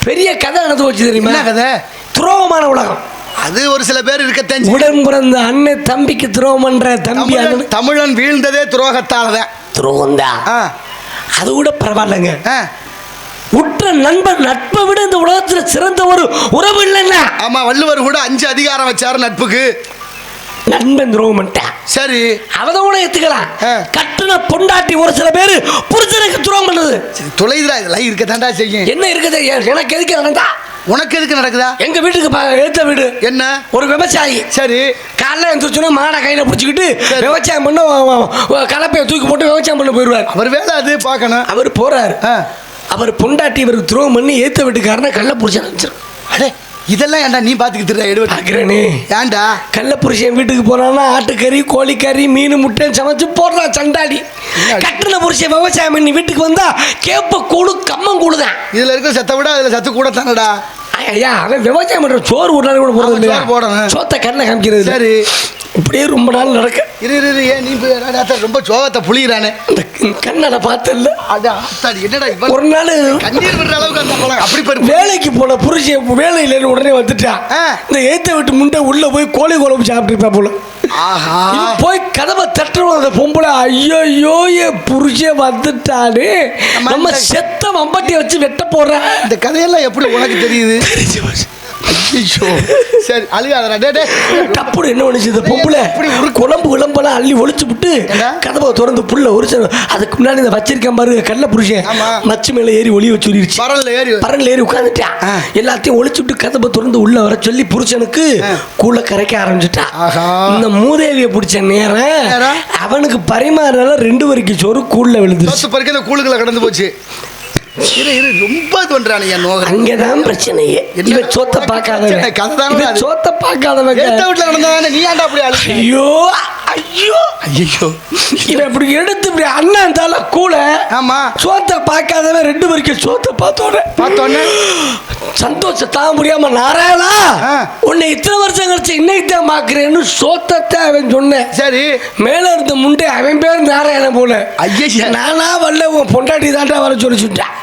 பெரிய கதை நடந்து போச்சு தெரியுமா? என்ன கதை? துரோகமான உலகம். அது ஒரு சில பேர் இருக்கத்தான். உடன் பிறந்த அண்ணன் தம்பிக்கு துரோகம் பண்ற தம்பி. தமிழன் வீழ்ந்ததே துரோகத்தாலதான். துரோகம்தான். அது கூட பரவாயில்லைங்க. உற்ற நண்பன் நட்பை விட இந்த உலகத்துல சிறந்த ஒரு உறவு இல்லைன்னா. ஆமா, வள்ளுவர் கூட 5 அதிகாரம் வச்சாரு நட்புக்கு. நண்பன் துரோகம் பண்ணிட்டான். சரி, அவத கூட ஏத்துக்கலாம். கட்டுன பொண்டாட்டி ஒரு சில பேர் புருஷனுக்கு துரோகம் பண்ணுது. தொலைதுரா இதெல்லாம் இருக்கத்தாண்டா செய்யும். என்ன இருக்குது? எனக்கு எதுக்கு நடந்தா? உனக்கு எதுக்கு நடக்குதா? எங்க வீட்டுக்கு எடுத்த வீடு என்ன ஒரு விவசாயி. சரி, காலைல எழுந்திரிச்சோன்னா மாடை கையில பிடிச்சிக்கிட்டு விவசாயம் பண்ண கலப்பையை தூக்கி போட்டு விவசாயம் பண்ண போயிடுவார். அவர் வேலை அது பார்க்கணும். அவர் போறாரு. அவர் பொண்டாட்டி இவருக்கு துரோகம் பண்ணி ஏத்த வீட்டுக்காரன கள்ள புருஷன் அனுப்பிச்சிருக்கு. அடே இதெல்லாம் ஏன்டா நீ பாத்துக்கிட்டு? ஏன்டா கள்ள புருஷன் வீட்டுக்கு போனான்னா ஆட்டுக்கறி, கோழிக்கறி, மீன், முட்டை சமைச்சு போடுறான் சண்டாடி. கட்டுன புருஷன் விவசாயம் பண்ணி வீட்டுக்கு வந்தா கேப்ப கூழு கம்மம் கூழுதான். இதுல இருக்க சத்தை விட அதுல சத்து கூட தானடா. ஐயா அவன் விவசாயம் பண்ற சோறு ஒரு நாள் கூட போடுறது போடணும். சோத்தை கண்ணை காமிக்கிறது. சரி, இப்படியே ரொம்ப நாள் நடக்க. ஏன் நீ ரொம்ப சோகத்தை புளிகிறானே? கண்ணாட பார்த்தல என்னடா ஒரு நாள் கண்ணீர் விடுற அளவுக்கு அந்த பழம் அப்படி வேலைக்கு போன புருஷன் வேலையில உடனே வந்துட்டான். இந்த ஏத்த விட்டு முண்டை உள்ள போய் கோழி குழம்பு சாப்பிட்டுருப்பா போல. போய் கதவை தட்டுறோம். அந்த பொம்பளை ஐயோ என் புருஷன் வந்துட்டானே, நம்ம செத்த மம்பட்டியை வச்சு வெட்ட போறேன். இந்த கதையெல்லாம் எப்படி உனக்கு தெரியுது? சரி அழுகாதடா. டப்புடு என்ன பண்ணுச்சு இந்த பொம்பளை? குழம்பு விளம்பெல்லாம் அள்ளி ஒழிச்சு விட்டு கதவை திறந்து புள்ள ஒரிச்சு. அதுக்கு முன்னாடி இந்த வச்சிருக்கேன் பாரு கள்ள புருஷன் மச்சு மேல ஏறி ஒளி வச்சுருச்சு. பரன்ல ஏறி உட்காந்துட்டான். எல்லாத்தையும் ஒழிச்சு விட்டு கதவை திறந்து உள்ள வர சொல்லி புருஷனுக்கு கூழ கரைக்க ஆரம்பிச்சுட்டான். இந்த மூதேவியை பிடிச்ச நேரம் அவனுக்கு பரிமாறினால 2 வரைக்கும் சோறு கூழ்ல விழுந்துச்சு. கூழுகளை கடந்து போச்சு. ரொம்ப அங்கதான் பிரச்சனையே. சோத்த பார்க்காதவன் ஐயோ ஐயோ ஐயோ இவன் இப்படி எடுத்து இப்படி அண்ணன் தால கூட. ஆமா, சோத்த பார்க்காதவன் 2 வரைக்கும் சோத்த பார்த்தோன்னே சந்தோஷம் தாங்க முடியாம நாராயணா உன்னை இத்தனை வருஷம் கழிச்சு இன்னைக்கு தான் பாக்குறேன்னு சோத்தத்தை அவன் சொன்னேன். சரி, மேல இருந்த முண்டை அவன் பேர் நாராயணன் போல. ஐயா நானா வரல, உன் பொண்டாட்டி தாண்டா வர சொல்லி சொல்லிட்டான்.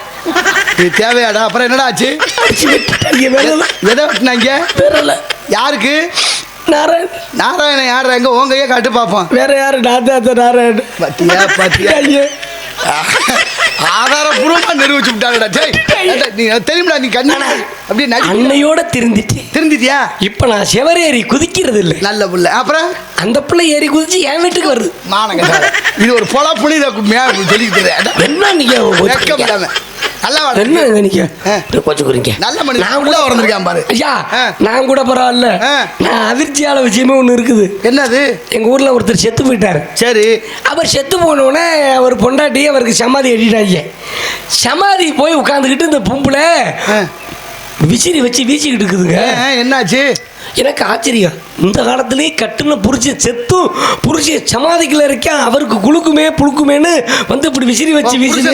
தேவையாடா? அப்புறம் என்னடா ஆச்சு? யாருக்கு? நாராயணன் யாரு? எங்க உங்கையே காட்டு பாப்போம். வேற யாரு? நாராயணன். ஆதாரபூர்வமா நிரூபிச்சு விட்டாங்கடா. நீ தெரியுமா? நீ கண்ணா அப்படியே அன்னையோட திருந்திட்டியா? இப்ப நான் செவரேறி குதிக்கிறது இல்லை. நல்ல புள்ள. அப்புறம் அந்த பிள்ளை ஏறி குதிச்சு என் வீட்டுக்கு வருது. மானங்க இது ஒரு பொலா புள்ளி சொல்லிக்கிட்டு என்ன நீங்க நான் கூட பரவாயில்ல. நான் அதிர்ச்சியால விஷயமே ஒண்ணு இருக்குது. என்னது? எங்க ஊர்ல ஒருத்தர் செத்து போயிட்டாரு. சரி, அவர் செத்து போனோடனே அவர் பொண்டாட்டி அவருக்கு சமாதி எடிட்டாங்க. சமாதி போய் உட்காந்துக்கிட்டு இந்த பொம்பளை விசிறி வச்சு வீசிக்கிட்டு இருக்குதுங்க. என்னாச்சு? எனக்கு ஆச்சரியம். இந்த காலத்திலேயே கட்டுன புருஷன் செத்தும் புருஷன் சமாதிக்குள்ள இருக்கேன், அவருக்கு குளுக்குமே புழுக்குமேன்னு வந்து இப்படி விசிறி வச்சு வீசுது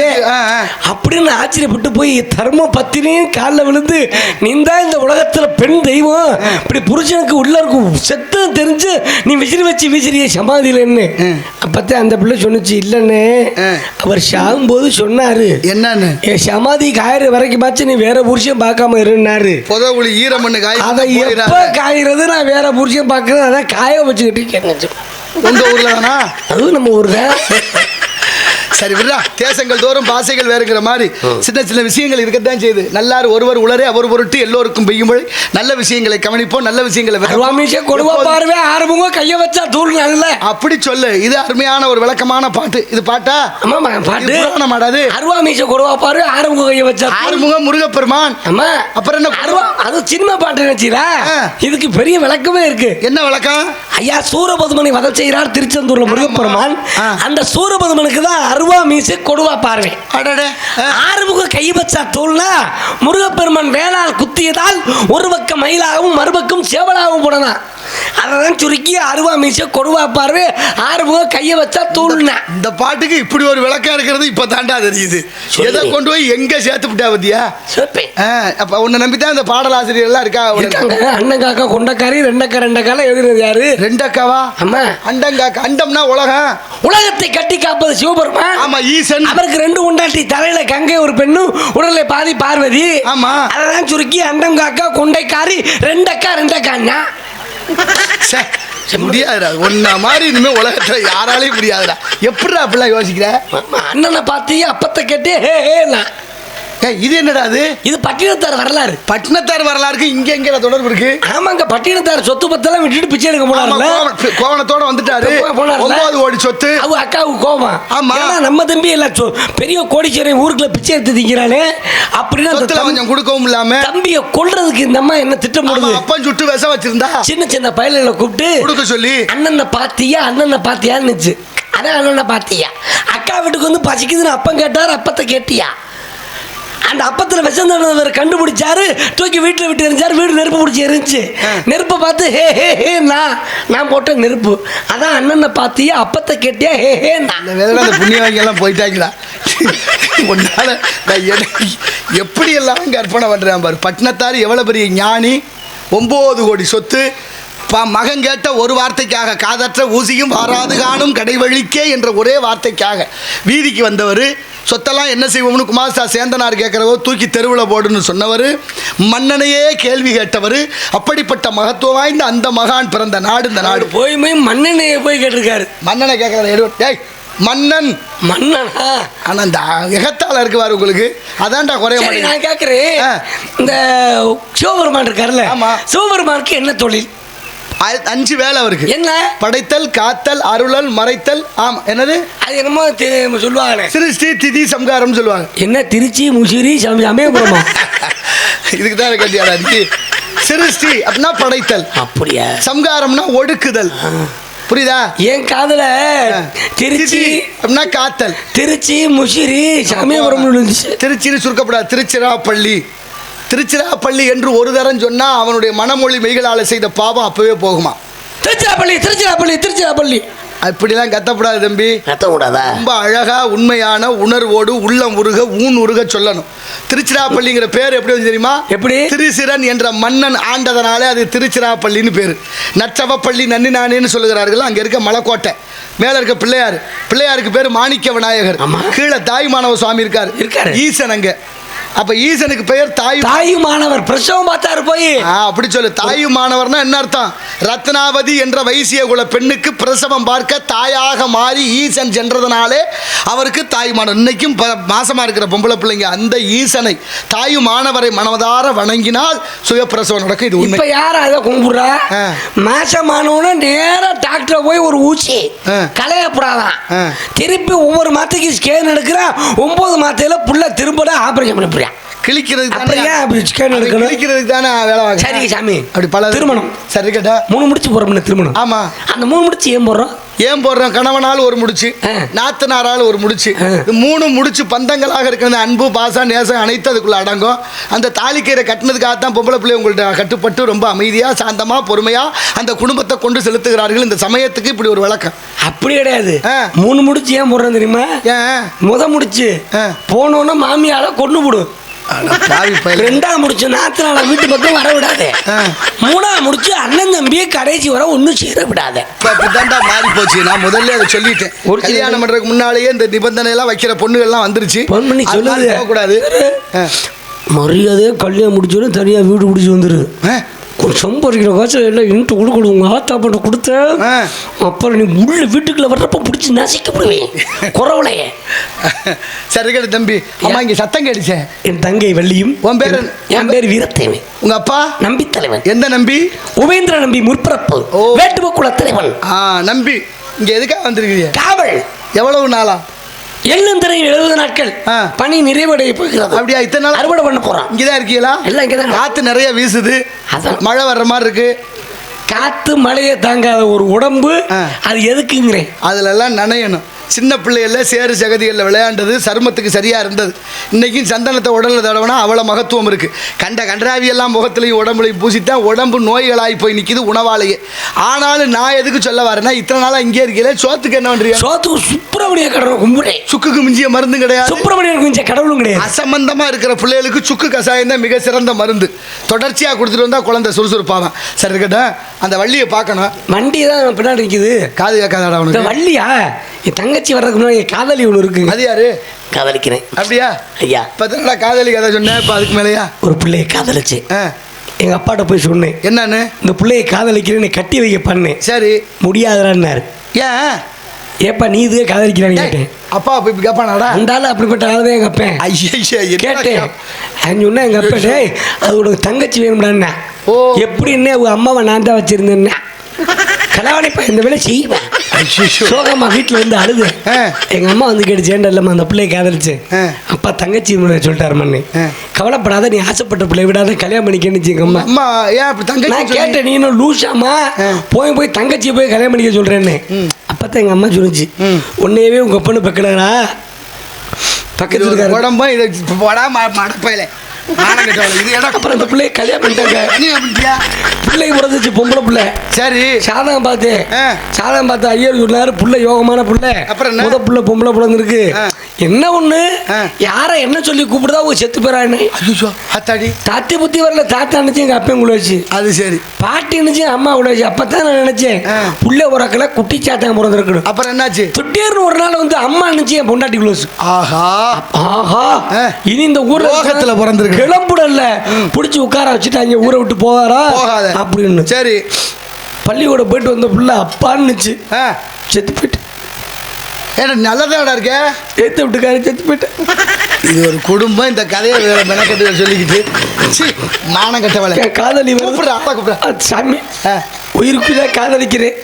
அப்படின்னு ஆச்சரியப்பட்டு போய் தர்ம பத்தினியும் காலில் விழுந்து, நீ தான் இந்த உலகத்துல பெண் தெய்வம், இப்படி புருஷனுக்கு உள்ள இருக்கும் செத்தும் தெரிஞ்சு நீ விசிறி வச்சு வீசிறிய சமாதியிலன்னு. அப்பத்தான் அந்த பிள்ளை சொன்னிச்சு, இல்லன்னு அவர் சாகும்போது சொன்னாரு என்னன்னு, என் சமாதி காயிற வரைக்கும் நீ வேற புருஷன் பார்க்காம இருந்தாரு. ஈரமண்ணு காய் அதை எப்ப காய்கிறது நான் வேற புருஷன் பார்க்கறது, அதான் காய வச்சுக்கிட்டு உங்க ஊர்ல தானா? அதுவும் நம்ம ஊர் தான். சரி விடுறா, தேசங்கள் தோறும் பாசைகள் வேறுங்கிற மாதிரி சின்ன சின்ன விஷயங்கள் இருக்கத்தான் செய்யுது. நல்லார் ஒருவர் உளரே அவர் பொருட்டு எல்லோருக்கும் பெய்யும்பொழி. நல்ல விஷயங்களை கவனிப்போம், நல்ல விஷயங்களை கொடுவா பார்வை ஆரம்பம் கைய வச்சா தூள் நல்ல அப்படி சொல்லு. இது அருமையான ஒரு விளக்கமான பாட்டு. இது பாட்டா? ஆமா பாட்டு. மாடாது அருவாமீச கொடுவா பார்வை ஆரம்பம் கைய வச்சா ஆறுமுகம் முருகப்பெருமான். ஆமா. அப்புறம் என்ன அருவா? அது சினிமா பாட்டு நினைச்சீரா? இதுக்கு பெரிய விளக்கமே இருக்கு. என்ன விளக்கம்? ஐயா சூரபதுமனை வதம் செய்கிறார் திருச்செந்தூர்ல முருகப்பெருமான். அந்த சூரபதுமனுக்கு தான் அருவா மீசை கொடுவா பார்வை. ஆறுமுக கை வச்சா தோல்னா முருகப்பெருமான் வேளால் குத்தியதால் ஒரு பக்கம் மயிலாகவும் மறுபக்கம் சேவலாகவும் போடனா. அதான் சுருக்கி அருவா மீசை கொடுவா பார்வை ஆறுமுக கைய வச்சா தூள்னா. இந்த பாட்டுக்கு இப்படி ஒரு விளக்கம் இருக்கிறது இப்ப தாண்டா தெரியுது. எதை கொண்டு போய் எங்க சேர்த்து விட்டா பத்தியா? அப்ப உன்னை நம்பித்தான் இந்த பாடலாசிரியர் எல்லாம் இருக்கா? அண்ணன் காக்கா கொண்டக்காரி ரெண்டக்கால எழுதுறது யாரு? ரெண்டக்காவா? ஆமா. அண்டங்காக்கா. அண்டம்னா உலகம். உலகத்தை கட்டி காப்பது சிவபெருமான். ஆமா ஈசன். அவருக்கு 2 உண்டாட்டி, தலையில கங்கை ஒரு பெண்ணும் உடலை பாதி பார்வதி. ஆமா. அதான் சுருக்கி அண்டம் காக்கா கொண்டைக்காரி ரெண்டக்கான்னா முடியாதுடா. ஒன்ன மாதிரி இனிமே உலகத்துல யாராலையும் முடியாதுடா. எப்படிடா அப்படிலாம் யோசிக்கிற? அண்ணனை பார்த்து அப்பத்தை கேட்டு இது என்னடா? அது இது பட்டினத்தார் வரலாறு. பட்டினத்தார் வரலாறுக்கு இங்க எங்க தொடர்பு இருக்கு? ஆமாங்க, பட்டினத்தார் சொத்து பத்தெல்லாம் விட்டுட்டு பிச்சை எடுக்க போனார்ல. கோவணத்தோட வந்துட்டாரு. 9 கோடி சொத்து. அவ அக்காவுக்கு கோவம். ஆமா. நம்ம தம்பி எல்லாம் பெரிய கோடீஸ்வரன் ஊருக்குள்ள பிச்சை எடுத்து திங்கிறானே அப்படின்னா கொஞ்சம் கொடுக்கவும் இல்லாம தம்பியை கொல்றதுக்கு இந்த அம்மா என்ன திட்டம் போடுது? அப்பன் சுட்டு விஷம் வச்சிருந்தா சின்ன சின்ன பயல்களை கூப்பிட்டு கொடுக்க சொல்லி அண்ணனை பாத்தியான்னு. அதான் அண்ணனை பாத்தியா? அக்கா வீட்டுக்கு வந்து பசிக்குதுன்னு அப்பன் கேட்டார். அப்பத்தை கேட்டியா? அந்த அப்பத்தில் விஷம் தண்டவர் கண்டுபிடிச்சாரு. தூக்கி வீட்டில் விட்டு எரிஞ்சாரு. வீடு நெருப்பு பிடிச்சி எரிஞ்சு. நெருப்பை பார்த்து ஹே நான் போட்ட நெருப்பு. அதான் அண்ணனை பார்த்தியா அப்பத்தை கேட்டியா ஹே அந்த புண்ணியவாங்கெல்லாம் போயிட்டாங்களா? ஒன்னால எப்படி எல்லாம் கற்பனை பண்றேன் பாரு. பட்டினத்தார் எவ்வளவு பெரிய ஞானி. 9 கோடி சொத்து. மகன் கேட்ட ஒரு வார்த்தைக்காக காதற்ற ஊசியும் வாராது காணும் கடைவழிக்கே என்ற ஒரே வார்த்தைக்காக வீதிக்கு வந்தவர். சொத்தெல்லாம் என்ன செய்வோம்னு குமாஸ்தா சேந்தனார் கேட்கிறவோ தூக்கி தெருவில் போடுன்னு சொன்னவர். மன்னனையே கேள்வி கேட்டவர். அப்படிப்பட்ட மகத்துவம் வாய்ந்த அந்த மகான் பிறந்த நாடு இந்த நாடு. போய் மன்னனையே போய் கேட்டிருக்காரு. மன்னனை கேட்கறாரு. மன்னன் ஆனா இந்த எகத்தால இருக்குவாரு உங்களுக்கு. அதான்டா குறைய மாட்டேன். நான் கேட்கிறேன், இந்த சிவபெருமான் இருக்காருல்ல, சிவபெருமானுக்கு என்ன தொழில்? 5 வேலை அவருக்கு. என்ன? படைத்தல், காத்தல், அருளல், மறைத்தல். ஆமா. என்னது? அது என்னமோ சொல்லுவாங்க. சிருஷ்டி, திதி, சம்காரம் சொல்லுவாங்க. என்ன திருச்சி முசிறி சமயபுரமா? இதுக்கு தான் கேட்டியாடா நீ? சிருஷ்டி அப்படின்னா படைத்தல். அப்படியா? சம்காரம்னா ஒடுக்குதல். புரியுதா? என் காதுல திருச்சி அப்படின்னா காத்தல். திருச்சி முசிறி சமயபுரம். திருச்சின்னு சுருக்கப்படாது. திருச்சிராப்பள்ளி. திருச்சிராப்பள்ளி என்று ஒரு தரம் சொன்னா அவனுடைய மனமொழி மெய்களால் செய்த பாவம் அப்பவே போகுமா? திருச்சிராப்பள்ளி அப்படிலாம் கத்தப்படாது தம்பி. கத்தக்கூடாதா? ரொம்ப அழகா உண்மையான உணர்வோடு உள்ளம் உருக உருக சொல்லணும். திருச்சிராப்பள்ளிங்கிற பேர் எப்படி வந்து தெரியுமா? எப்படி? திருசிரன் என்ற மன்னன் ஆண்டதனாலே அது திருச்சிராப்பள்ளின்னு பேரு. நச்சவப்பள்ளி நன்னினானேன்னு சொல்லுகிறார்கள். அங்க இருக்க மலைக்கோட்டை மேல இருக்க பிள்ளையாருக்கு பேரு மாணிக்க விநாயகர். கீழே தாய் மாணவ சுவாமி இருக்காரு. ஈசன் அங்க. அப்ப ஈசனுக்கு பெயர் தாயு மாணவர். பிரசவம் பார்த்தாரு போய். அப்படி சொல்லு. தாயு மாணவர்னா என்ன அர்த்தம்? ரத்னாவதி என்ற வைசிய குல பெண்ணுக்கு பிரசவம் பார்க்க தாயாக மாறி ஈசன் சென்றதனாலே அவருக்கு தாய் மாணவர். இன்னைக்கும் மாசமா இருக்கிற பொம்பளை பிள்ளைங்க அந்த ஈசனை தாயு மாணவரை மனவதார வணங்கினால் சுயப்பிரசவம் நடக்கும். இது உண்மை. யாரும் அதை கும்பிடுறா? மாசமானவன நேரா டாக்டர் போய் ஒரு ஊசி கலையப்படாதான். திருப்பி ஒவ்வொரு மாத்தைக்கு ஸ்கேன் எடுக்கிறா. 9 மாத்தையில புள்ள திரும்ப ஆபரேஷன் பண்ண கிளிக்கிறதுக்கு தானே வேலை. சரி சாமி. அப்படி பல திருமணம். சரி கேட்டா 3 முடிச்சு போறோம் திருமணம். ஆமா. அந்த 3 முடிச்சு ஏன் போடுறோம்? கணவனால் ஒரு முடிச்சு, நாத்தனாரால் ஒரு முடிச்சு. 3 முடிச்சு பந்தங்களாக இருக்கிற அன்பு, பாசம், நேசம் அனைத்து அதுக்குள்ள அடங்கும். அந்த தாலிக்கயிறை கட்டினதுக்காகத்தான் பொம்பளை பிள்ளை உங்கள்ட்ட கட்டுப்பட்டு ரொம்ப அமைதியா சாந்தமா பொறுமையா அந்த குடும்பத்தை கொண்டு செலுத்துகிறார்கள். இந்த சமயத்துக்கு இப்படி ஒரு விளக்கம். அப்படி கிடையாது. 3 முடிச்சு ஏன் போடுறோம் தெரியுமா? முடிச்சு போனோன்னா மாமியால கொண்டு போடும். 2ஆம் முடிச்சு நாத்தனால வீட்டு பக்கம் வர விடாது. 3ஆம் முடிச்சு அண்ணன் தம்பியை கடைசி வர ஒன்னும் சேர விடாத. மாறி போச்சு. நான் முதல்ல அதை சொல்லிட்டேன். ஒரு கல்யாணம் பண்றதுக்கு முன்னாலேயே இந்த நிபந்தனை எல்லாம் வைக்கிற பொண்ணுகள்லாம் வந்துருச்சு. பொண்ணு சொல்லக்கூடாது. மரியாதையே கல்யாணம் முடிச்சோன்னு தனியா வீடு பிடிச்சி வந்துரு. ஒரு சம்பரிக்கிற காசு எல்லாம் இன்ட்டு கொடுக்கணும் ஆத்தா பண்ண கொடுத்தேன். அப்புறம் நீ உள்ள வீட்டுக்குள்ள வர்றப்ப பிடிச்சி நசிக்கப்படுவேன் குறவலையே. சரி கேட்டு தம்பி, அம்மா இங்க சத்தம் கேட்டுச்சேன். என் தங்கை வள்ளியும். உன் பேர்? என் பேர் வீரத்தேவன். உங்க அப்பா? நம்பி தலைவன். எந்த நம்பி? உபேந்திர நம்பி முற்பிறப்பு வேட்டுவ குல தலைவன். நம்பி இங்க எதுக்காக வந்திருக்கீங்க? காவல். எவ்வளவு நாளா? எண்ணந்தரை 70 நாட்கள் பணி நிறைவடைய போகிறது. அப்படியா? இத்தனை நாள் அறுவடை பண்ண போறோம். இங்கதான் இருக்கீங்களா? எல்லாம் இங்கதான். காத்து நிறைய வீசுது, மழை வர்ற மாதிரி இருக்கு. காத்து மழையை தாங்காத ஒரு உடம்பு அது எதுக்குங்கிறேன். அதுல எல்லாம் நனையணும். சின்ன பிள்ளைகளில் சேறு சகதிகளில் விளையாண்டது சருமத்துக்கு சரியாக இருந்தது. இன்றைக்கும் சந்தனத்தை உடலில் தடவைனா அவ்வளோ மகத்துவம் இருக்குது. கன்றாவியெல்லாம் முகத்துலையும் உடம்புலையும் பூசித்தான் உடம்பு நோய்களாகி போய் நிற்கிது உணவாலேயே. ஆனாலும் நான் எதுக்கு சொல்ல வரேன்னா, இத்தனை நாளாக இங்கே இருக்கல, சோத்துக்கு என்ன பண்ணுறீங்க? சோத்துக்கு சுப்பிரமணிய கடவுளை கும்பிடுறேன். சுக்குக்கு மிஞ்சிய மருந்தும் கிடையாது, சுப்பிரமணியனுக்கு மிஞ்சிய கடவுளும் கிடையாது. அசம்பந்தமாக இருக்கிற பிள்ளைகளுக்கு சுக்கு கஷாயம் தான் மிக சிறந்த மருந்து. தொடர்ச்சியாக கொடுத்துட்டு வந்தால் குழந்தை சுறுசுறுப்பாவேன். சரி இருக்கட்டும், அந்த வள்ளியை பார்க்கணும். வண்டி தான் பின்னாடி நிற்கிது. காது கேட்காதடா உனக்கு? வள்ளியா? என் தங்கச்சி வர்றதுக்கு முன்னாடி காதலி ஒன்று இருக்கு. அது யாரு? காதலிக்கிறேன். அப்படியா? ஐயா இப்போ காதலி கதை சொன்னேன். இப்போ அதுக்கு மேலேயா? ஒரு பிள்ளையை காதலிச்சு எங்கள் அப்பாட்ட போய் சொன்னேன். என்னன்னு? இந்த பிள்ளையை காதலிக்கிறேன்னு கட்டி வைக்க பண்ணேன். சரி, முடியாதுறான்னாரு. ஏன்? ஏப்பா நீ இதுவே காதலிக்கிறான்னு கேட்டேன். அப்பா போய் கேட்பானாடா? அந்தாலும் அப்படிப்பட்ட ஆளுதான் எங்கள் அப்பேன். கேட்டேன். சொன்னேன் எங்கள் அப்பா, டேய் அது உனக்கு தங்கச்சி வேணும்டான்னா. எப்படின்னு உங்கள் அம்மாவை நான் தான் வச்சிருந்தேன்னா கலாவணிப்பா இந்த வேலை செய்வேன். சோகம்மா வீட்டில் வந்து அழுது எங்கள் அம்மா வந்து கேட்டுச்சேன்டா இல்லம்மா அந்த பிள்ளையை காதலிச்சு. அப்பா தங்கச்சி சொல்லிட்டாரு மண்ணு. கவலைப்படாத, நீ ஆசைப்பட்ட பிள்ளை விடாத, கல்யாணம் பண்ணிக்கணுச்சு எங்கள் அம்மா. அம்மா ஏன் தங்கச்சி? நான் கேட்டேன், நீ இன்னும் லூசாமா போய் தங்கச்சியை போய் கல்யாணம் பண்ணிக்க சொல்கிறேன்னு. அப்போ தான் எங்கள் அம்மா சொல்லிச்சு, உன்னையவே உங்கள் பொண்ணு பக்கலடா பக்கத்தில் இருக்காரு உடம்பா இதை மடப்பையில. அப்புறம் அந்த பிள்ளைய கல்யாணம் பண்ணிட்டாங்க. பிள்ளை பிறந்துச்சு, பொம்பளை பிள்ளை. சரி, சாதகம் பார்த்து ஐயர் சொன்னாரு புள்ள யோகமான புள்ள. அப்புறம் முத புள்ள பொம்பளை பிறந்திருக்கு. என்ன ஒண்ணு யார என்ன சொல்லி கூப்பிடுதா ஒரு செத்து போறான்னு. தாத்தி புத்தி வரல. தாத்தா நினைச்சு எங்க அப்பையும் உள்ள வச்சு. அது சரி. பாட்டி நினைச்சு அம்மா உள்ள வச்சு. அப்பதான் நான் நினைச்சேன் புள்ள உறக்கல குட்டி சாத்தம் பிறந்திருக்கணும். அப்புறம் என்னாச்சு? திடீர்னு ஒரு நாள் வந்து அம்மா நினைச்சு என் பொண்டாட்டி உள்ள வச்சு. ஆஹா ஆஹா, இனி இந்த ஊர்ல பிறந்திருக்கு கிளம்புடல பிடிச்சி உட்கார வச்சுட்டாங்க. ஊரை விட்டு போவாரா அப்படின்னு. சரி, பள்ளிக்கூட போயிட்டு வந்த புள்ள அப்பான்னுச்சு. செத்து போயிட்டு. ஏன்னா நல்லதாடா இருக்க. ஏற்ற விட்டுக்காரு செத்து போயிட்டேன். இது ஒரு குடும்பம். இந்த கதையை வேற மெனக்கட்டு சொல்லிக்கிட்டு நானும் கட்ட வேலை. காதலி சாமி உயிருக்குதான் காதலிக்கிறேன்.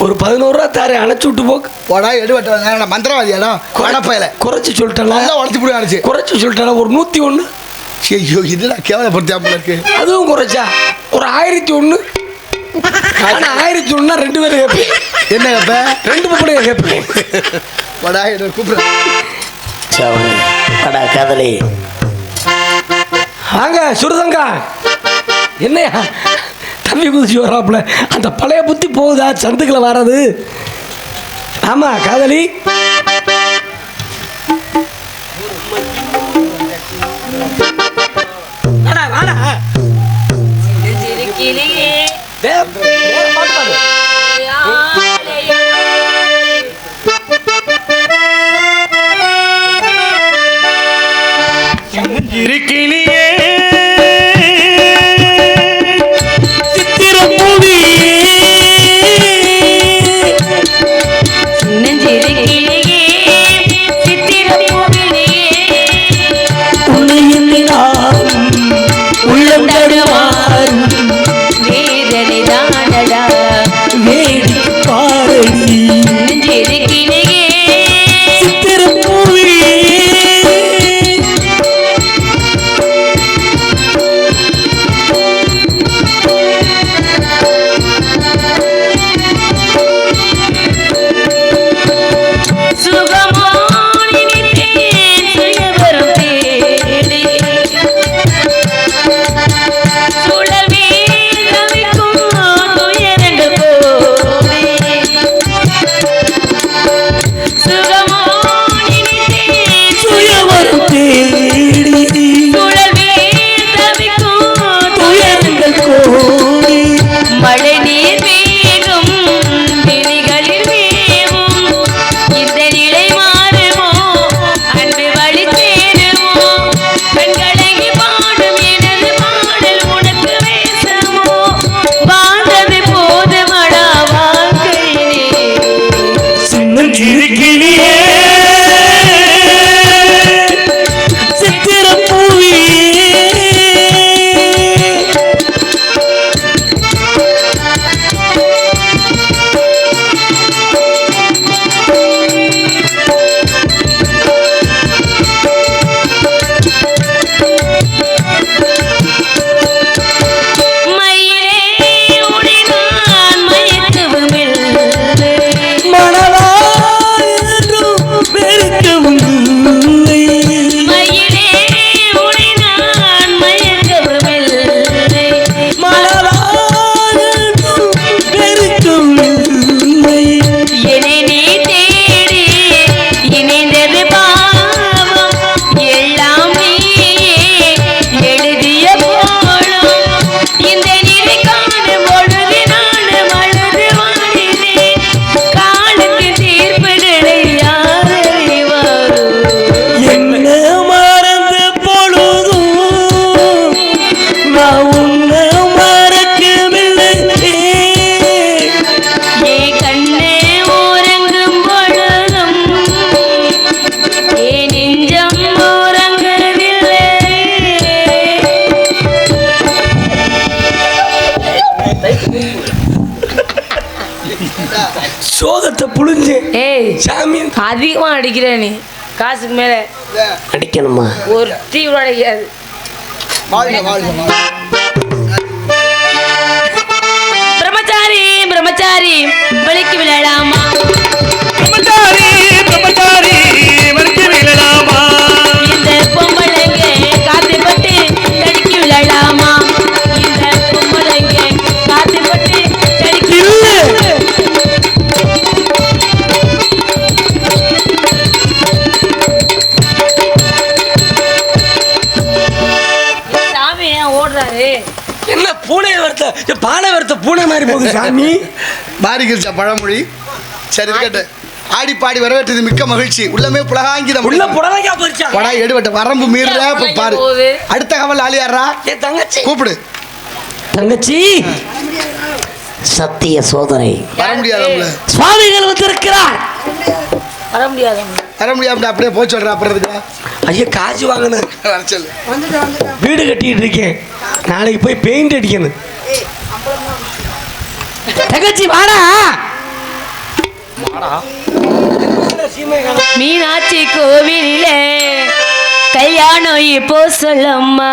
ஒரு 11 ரூபா தாரே அணைச்சு விட்டு போக்கு. போடா எடுவட்ட மந்திரவாதியாடா குழப்பையில குறைச்சி சொல்லிட்டேன். உடச்சி போய் குறைச்சி சொல்லிட்டேன். ஒரு 101. ஐயோ இதுடா கேவலப்படுத்தாம இருக்கு. அதுவும் குறைச்சா ஒரு 1001. 1001 2 பேரும் கேட்பேன். என்ன கேட்பேன்? 2 பொம்பளையும் கேட்பேன். வடா கூப்பிடுறேன். காதலி வாங்க சுருதங்கா. என்னையா தம்பி குதிச்சு வர்றாப்புல? அந்த பழைய புத்தி போகுதா சந்துக்களை வர்றது? ஆமா காதலி. இருக்கிளியே வேதனைதான் சோகத்தை புழிஞ்சு ஏய் சாமி அதிகமா அடிக்கிற நீ காசுக்கு மேல அடிக்கணுமா? ஒரு டீ கூட அடிக்காது. வாழ்க வாழ்க வாழ்க. பிரம்மச்சாரி பிரம்மச்சாரி வலிக்கு விளையாடாமா, பிரம்மச்சாரி பிரம்மச்சாரி வலிக்கு விழலாமா, இந்த பொம்பளைங்க காத்துப்பட்டு தடுக்கி விளையாடாமா, இந்த பொம்பளைங்க காத்துப்பட்டு தடுக்கி சாமி ஏன் ஓடுறாரு? என்ன பூனை வரத்த பானை வரத்த பூனை மாதிரி போகுது சாமி. பாரிகிருச்சா பழமொழி. சரி இருக்கட்டு. ஆடி பாடி வரவேற்றது மிக்க மகிழ்ச்சி. உள்ளமே புலகாங்கிதம். உள்ள புடவைக்கா போயிருச்சா? படா எடுவட்ட வரம்பு மீறுற இப்ப பாரு. அடுத்த கவல் ஆளியாரா என் தங்கச்சி கூப்பிடு. தங்கச்சி சத்திய சோதனை வர முடியாதுல. சுவாமிகள் வந்திருக்கிறார். வர முடியாது. வர முடியாது அப்படியே போய் சொல்ற அப்புறம் இருக்கு. ஐயா காசு வாங்கணும். வர சொல்லு. வீடு கட்டிட்டு இருக்கேன். நாளைக்கு போய் பெயிண்ட் அடிக்கணும். தங்கச்சி வாடா. மீனாட்சி கோவிலிலே கல்யாணம் இப்போ சொல்லம்மா,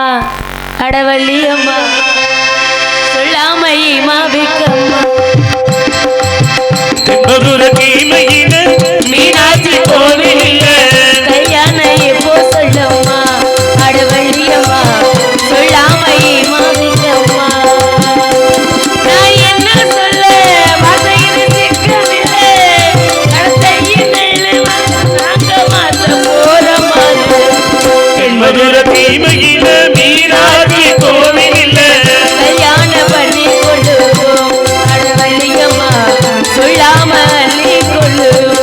அடவள்ளியம்மா சொல்லாம மாபிக்கம்மா. தென்பதுர தீமையில மீனாட்சி கோவிலிலே கல்யாணம் இப்போ சொல்லம்மா, அடவள்ளியம்மா சொல்லாம மாபிக்கம்மா. நான் என்ன சொல்ல வார்த்தையில் சிக்கவில்லை, கடத்தையில் நாங்க மாற்ற போற மாதிரி. தென்பதுர தீமையில மீனாட்சி கோவிலில் கல்யாணம் பண்ணி கொள்ளுவோம், அடவள்ளியம்மா சொல்லாம அள்ளி கொள்ளுவோம்.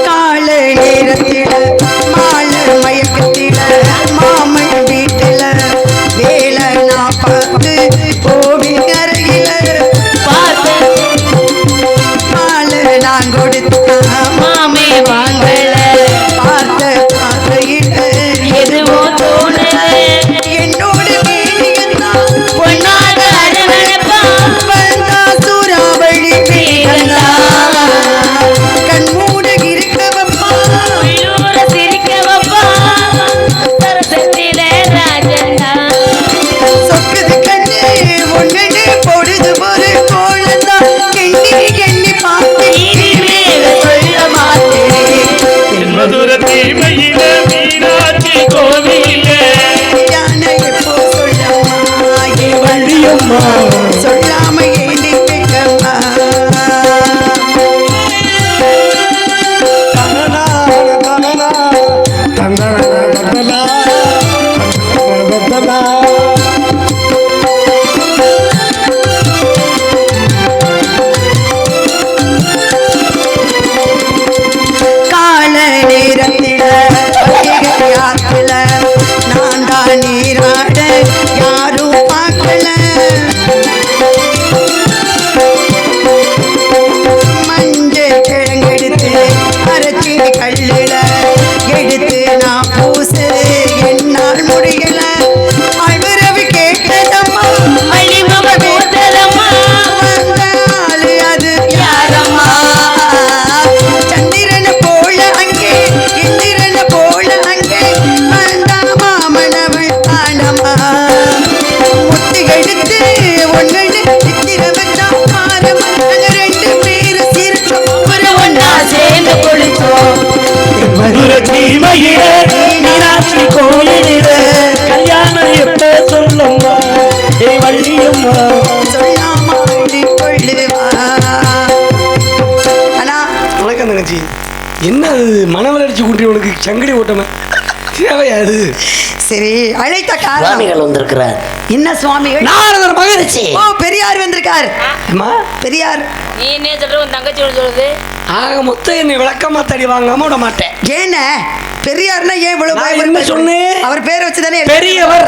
கால நேரத்தில மால மயக்கத்தில மாமன் வீட்டில வேலை நான் பார்த்து கோவில் அருகில பார்த்து மால நான் கொடுத்தேன் மாமே வாங்கல, பார்த்த பார்வையில எதுவோ தோணல, என்னோட வேலையெல்லாம் பொன்னாக அரவணைப்பா வந்தா சூறாவளி வேகந்தா கண்மூட இருக்கவப்பா உள்ளூர சிரிக்க வைப்பா சரசத்தில ராஜனா. சொக்குது கண்ணு ஒண்ணு பொழுது ஒரு கோலந்தா எண்ணி எண்ணி பார்த்தேன் இனிமேல சொல்ல மாட்டேன். தென்பதுர தீமையில மீனாட்சி கோவிலில் யானை எப்போ சொல்லம்மா ஏ வள்ளியம்மா சொல்லாம ஏண்டி கேட்கம்மா கால நேரத்தில ஆத்துல நான் தான் நீராட யாரும் பார்க்கல மஞ்சள் கிழங்கெடுத்து அரைச்சி கல்லுல எடுத்து நான் பூசு என்னால் முடியல அழுறவு கேட்டதம்மா வள்ளிமம கூத்தலம்மா வந்த ஆளு அது யாரம்மா? சந்திரனை போல அங்கே இந்திரனை போல அங்கே வந்தா மாமனவள் ஆனம்மா முத்து எடுத்து ஒன்னு சித்திர வச்சா மாறம்மா நாங்க ரெண்டு பேரும் சிரிச்சோம் ஒரு ஒன்னா சேர்ந்து குளிச்சோம். தென்பதுர தீமையில மீனாட்சி கோவிலில் கல்யாணம் எப்ப சொல்லம்மா, ஏ வள்ளியம்மா. சொல்லாம கொள்ளுவா ஆனா வணக்கம் தங்கச்சி. என்ன அது மன வளர்ச்சி குன்றி உனக்கு சங்கடி ஓட்டமே தேவையாது. சரி அழைத்த காரணம் சுவாமிகள் வந்திருக்கிறார். என்ன சுவாமிகள் நாரதர் மகரிஷி. ஓ பெரியார் வந்திருக்கார் அம்மா பெரியார் நீ என்ன சொல்ற, உன் தங்கச்சி ஒண்ணு சொல்லுது. ஆக மொத்தம் என்னை விளக்கமா தடி வாங்காம விட மாட்டேன். ஏன பெரியார்னா ஏன் இவ்வளவு நான் பயப்படுறீங்க? என்ன சொன்னேன்? அவர் பேரை வச்சு தானே பெரியவர்.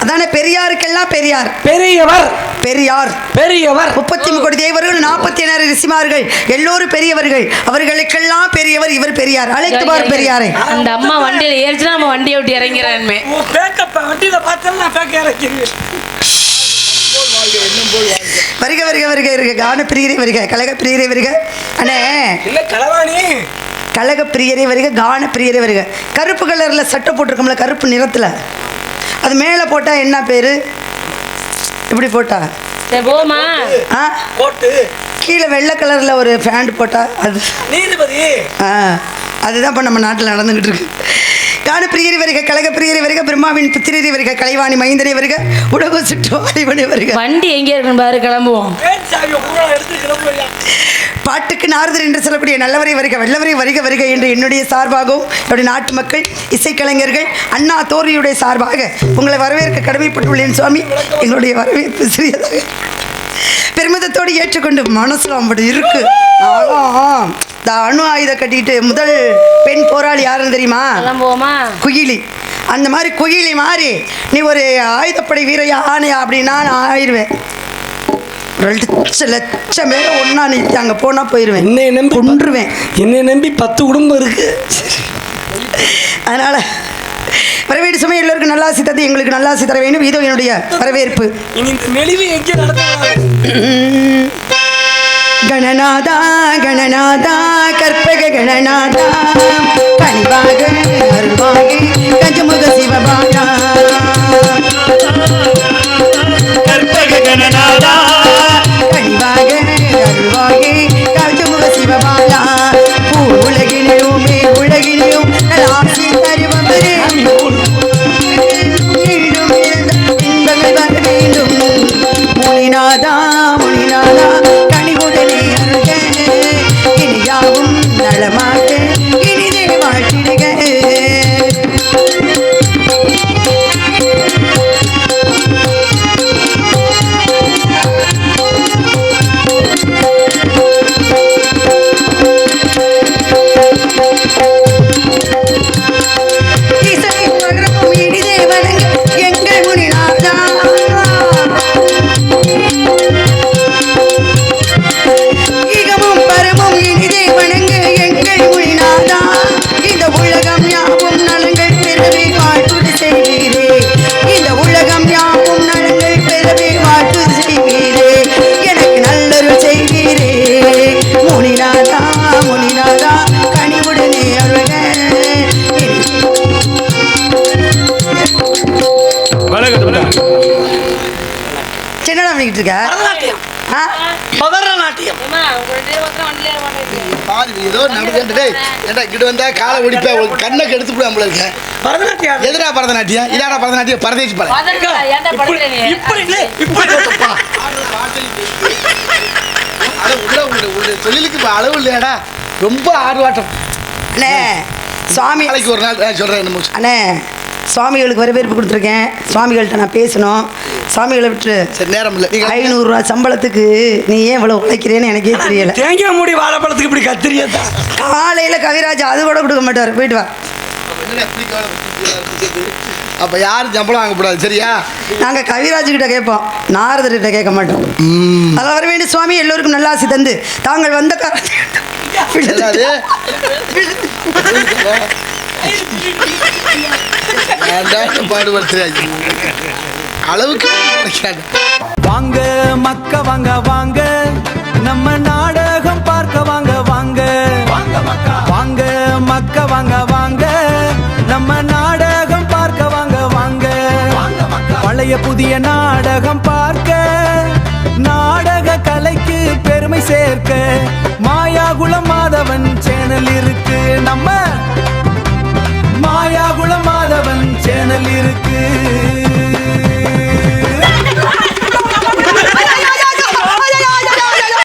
அதானே பெரியாருக்கெல்லாம் பெரியார். பெரியவர். பெரியார். பெரியவர். 33 கோடி தேவர்கள், 47 ரிஷிமார்கள், எல்லோரும் பெரியவர்கள். அவர்களுக்கெல்லாம் பெரியவர் இவர் பெரியார். அழைத்து பார் பெரியாரை. அந்த அம்மா வண்டியில ஏறிச்சுன்னா நம்ம வண்டியை விட்டு இறங்கிறேன்மே. வண்டியில பார்த்தா நான் பேக்க இறக்கிறேன். வருக வருக வருக வருக கான பிரியரை வருக, கழக பிரியரை வருக. அண்ணே இல்ல கலவாணி. கழக பிரியரை வருக, கான பிரியரை வருக. கருப்பு கலர்ல சட்டை போட்டிருக்கோம்ல, கருப்பு நிறத்துல, அது மேலே போட்டா என்ன பேரு? இப்படி போட்டா போமா போட்டு கீழே வெள்ளை கலர்ல ஒரு பேண்ட் போட்டா அது நீதிபதி. அதுதான் இப்போ நம்ம நாட்டில் நடந்துகிட்டு இருக்கு. கான பிரியரை வருக, கழக பிரியரை வருக, பிரம்மாவின் புத்திரரை வருக, கலைவாணி மைந்தனை வருக, உலக சுற்றுவாரிவனை வருக. வண்டி எங்கே இருக்குன்னு பாரு, கிளம்புவோம். பாட்டுக்கு நாரதர் என்று சொல்லக்கூடிய நல்லவரை வருக, வல்லவரை வருக வருக என்று என்னுடைய சார்பாகவும் என்னுடைய நாட்டு மக்கள் இசைக்கலைஞர்கள் அண்ணா தோரியுடைய சார்பாக உங்களை வரவேற்க கடமைப்பட்டுள்ளேன் சுவாமி. எங்களுடைய வரவேற்பு சிறியதாக பெருமிதத்தோடு ஏற்றுக்கொண்டு மனசுல அப்படி இருக்கு. நானும் இந்த அணு ஆயுதம் கட்டிட்டு முதல் பெண் போராளி யாருன்னு தெரியுமா? குயிலி. அந்த மாதிரி குயிலி மாதிரி நீ ஒரு ஆயுதப்படை வீரையா ஆணையா அப்படின்னா நான் ஆயிடுவேன். 2 லட்சம் பேரை ஒன்றா நிறுத்தி அங்கே போனால் போயிடுவேன். என்னை நம்பி கொன்றுவேன். என்னை நம்பி 10 குடும்பம் இருக்கு. அதனால் வரவேற்று சுமை எல்லோருக்கும் நல்லாசி தந்து எங்களுக்கு நல்லாசி தர வேண்டும். இதோ என்னுடைய வரவேற்பு. இனி இந்த மெலிவு எங்கே நடத்த கணநாதா கணநாதா கற்பக கணநாதா கனிவாக அருள்வாக கஜமுக சிவபாகா கற்பக கணநாதா கனிவாக அருள்வாக கஜமுக சிவபாலா பூ உலகிலும் உலகிலும் ஆசி தருபவரே இன்பங்கள் வர வேண்டும். முனிநாதா முனிநாதா கனிவுடனே அருக இனியாவும் நலமாக இனிதே வாழ்த்திடுக. இசை மகரமும் இனிதே வணங்க எங்கள் முனிநாதா. ஈகமும் பரமும் இனிதே வணங்க எங்கள் முனிநாதா. இந்த உலகம் யாவும் நலங்கள் பெறவே வாழ்த்து செய்வீரே. இந்த உலகம் யாவும் நலங்கள் பெறவே வாழ்த்து செய்வீரே. எனக்கு நல்லொரு செய்வீரே. முனிநாதா முனிநாதா கனிவுடனே அருக. என்னடா பண்ணிக்கிட்டு இருக்க? பரதநாட்டியம். ஆ? பரதநாட்டியம். ஏதோ நடந்துட்டு ஏன்டா இங்கிட்டு வந்தா காலை ஒடிப்பேன், ஒரு கண்ணை கெடுத்து போய் நம்மள இருக்கேன். பரதநாட்டியம். எதுடா பரதநாட்டியம்? இதாடா பரதநாட்டியம், பரதேசி படம். இப்படி இல்லை, இப்படி போட்டப்பா. உள்ள தொழிலுக்கு இப்போ அளவு இல்லையாடா, ரொம்ப ஆர்வாட்டம். அண்ணே சுவாமி நாளைக்கு ஒரு நாள் சொல்கிறேன். என்ன அண்ணே சுவாமிகளுக்கு வரவேற்பு கொடுத்துருக்கேன். சுவாமிகள்கிட்ட நான் பேசணும். சுவாமிகளை விட்டு சரி நேரம் இல்லை. நீங்கள் 500 ரூபா சம்பளத்துக்கு நீ ஏன் இவ்வளோ உழைக்கிறேன்னு எனக்கே தெரியல. தேங்காய் மூடி வாழைப்பழத்துக்கு இப்படி கத்திரியா? காலையில் கவிராஜ் அது கூட கொடுக்க மாட்டார். போயிட்டு வா. அப்போ யாரும் சம்பளம் வாங்கக்கூடாது, சரியா? நாங்கள் கவிராஜ்கிட்ட கேட்போம், நாரதர்கிட்ட கேட்க மாட்டோம். அதான் வர வேண்டிய சுவாமி எல்லோருக்கும் நல்லாசி தந்து தாங்கள் வந்த பாடுபடுத்துறாங்க அளவுக்கு. வாங்க மக்க வாங்க வாங்க நம்ம நாடகம் பார்க்க வாங்க வாங்க வாங்க மக்க வாங்க வாங்க நம்ம நாடகம் பார்க்க வாங்க வாங்க பழைய புதிய நாடகம் பார்க்க நாடக கலைக்கு பெருமை சேர்க்க மாயாகுளம் மாதவன் சேனல் இருக்கு. நம்ம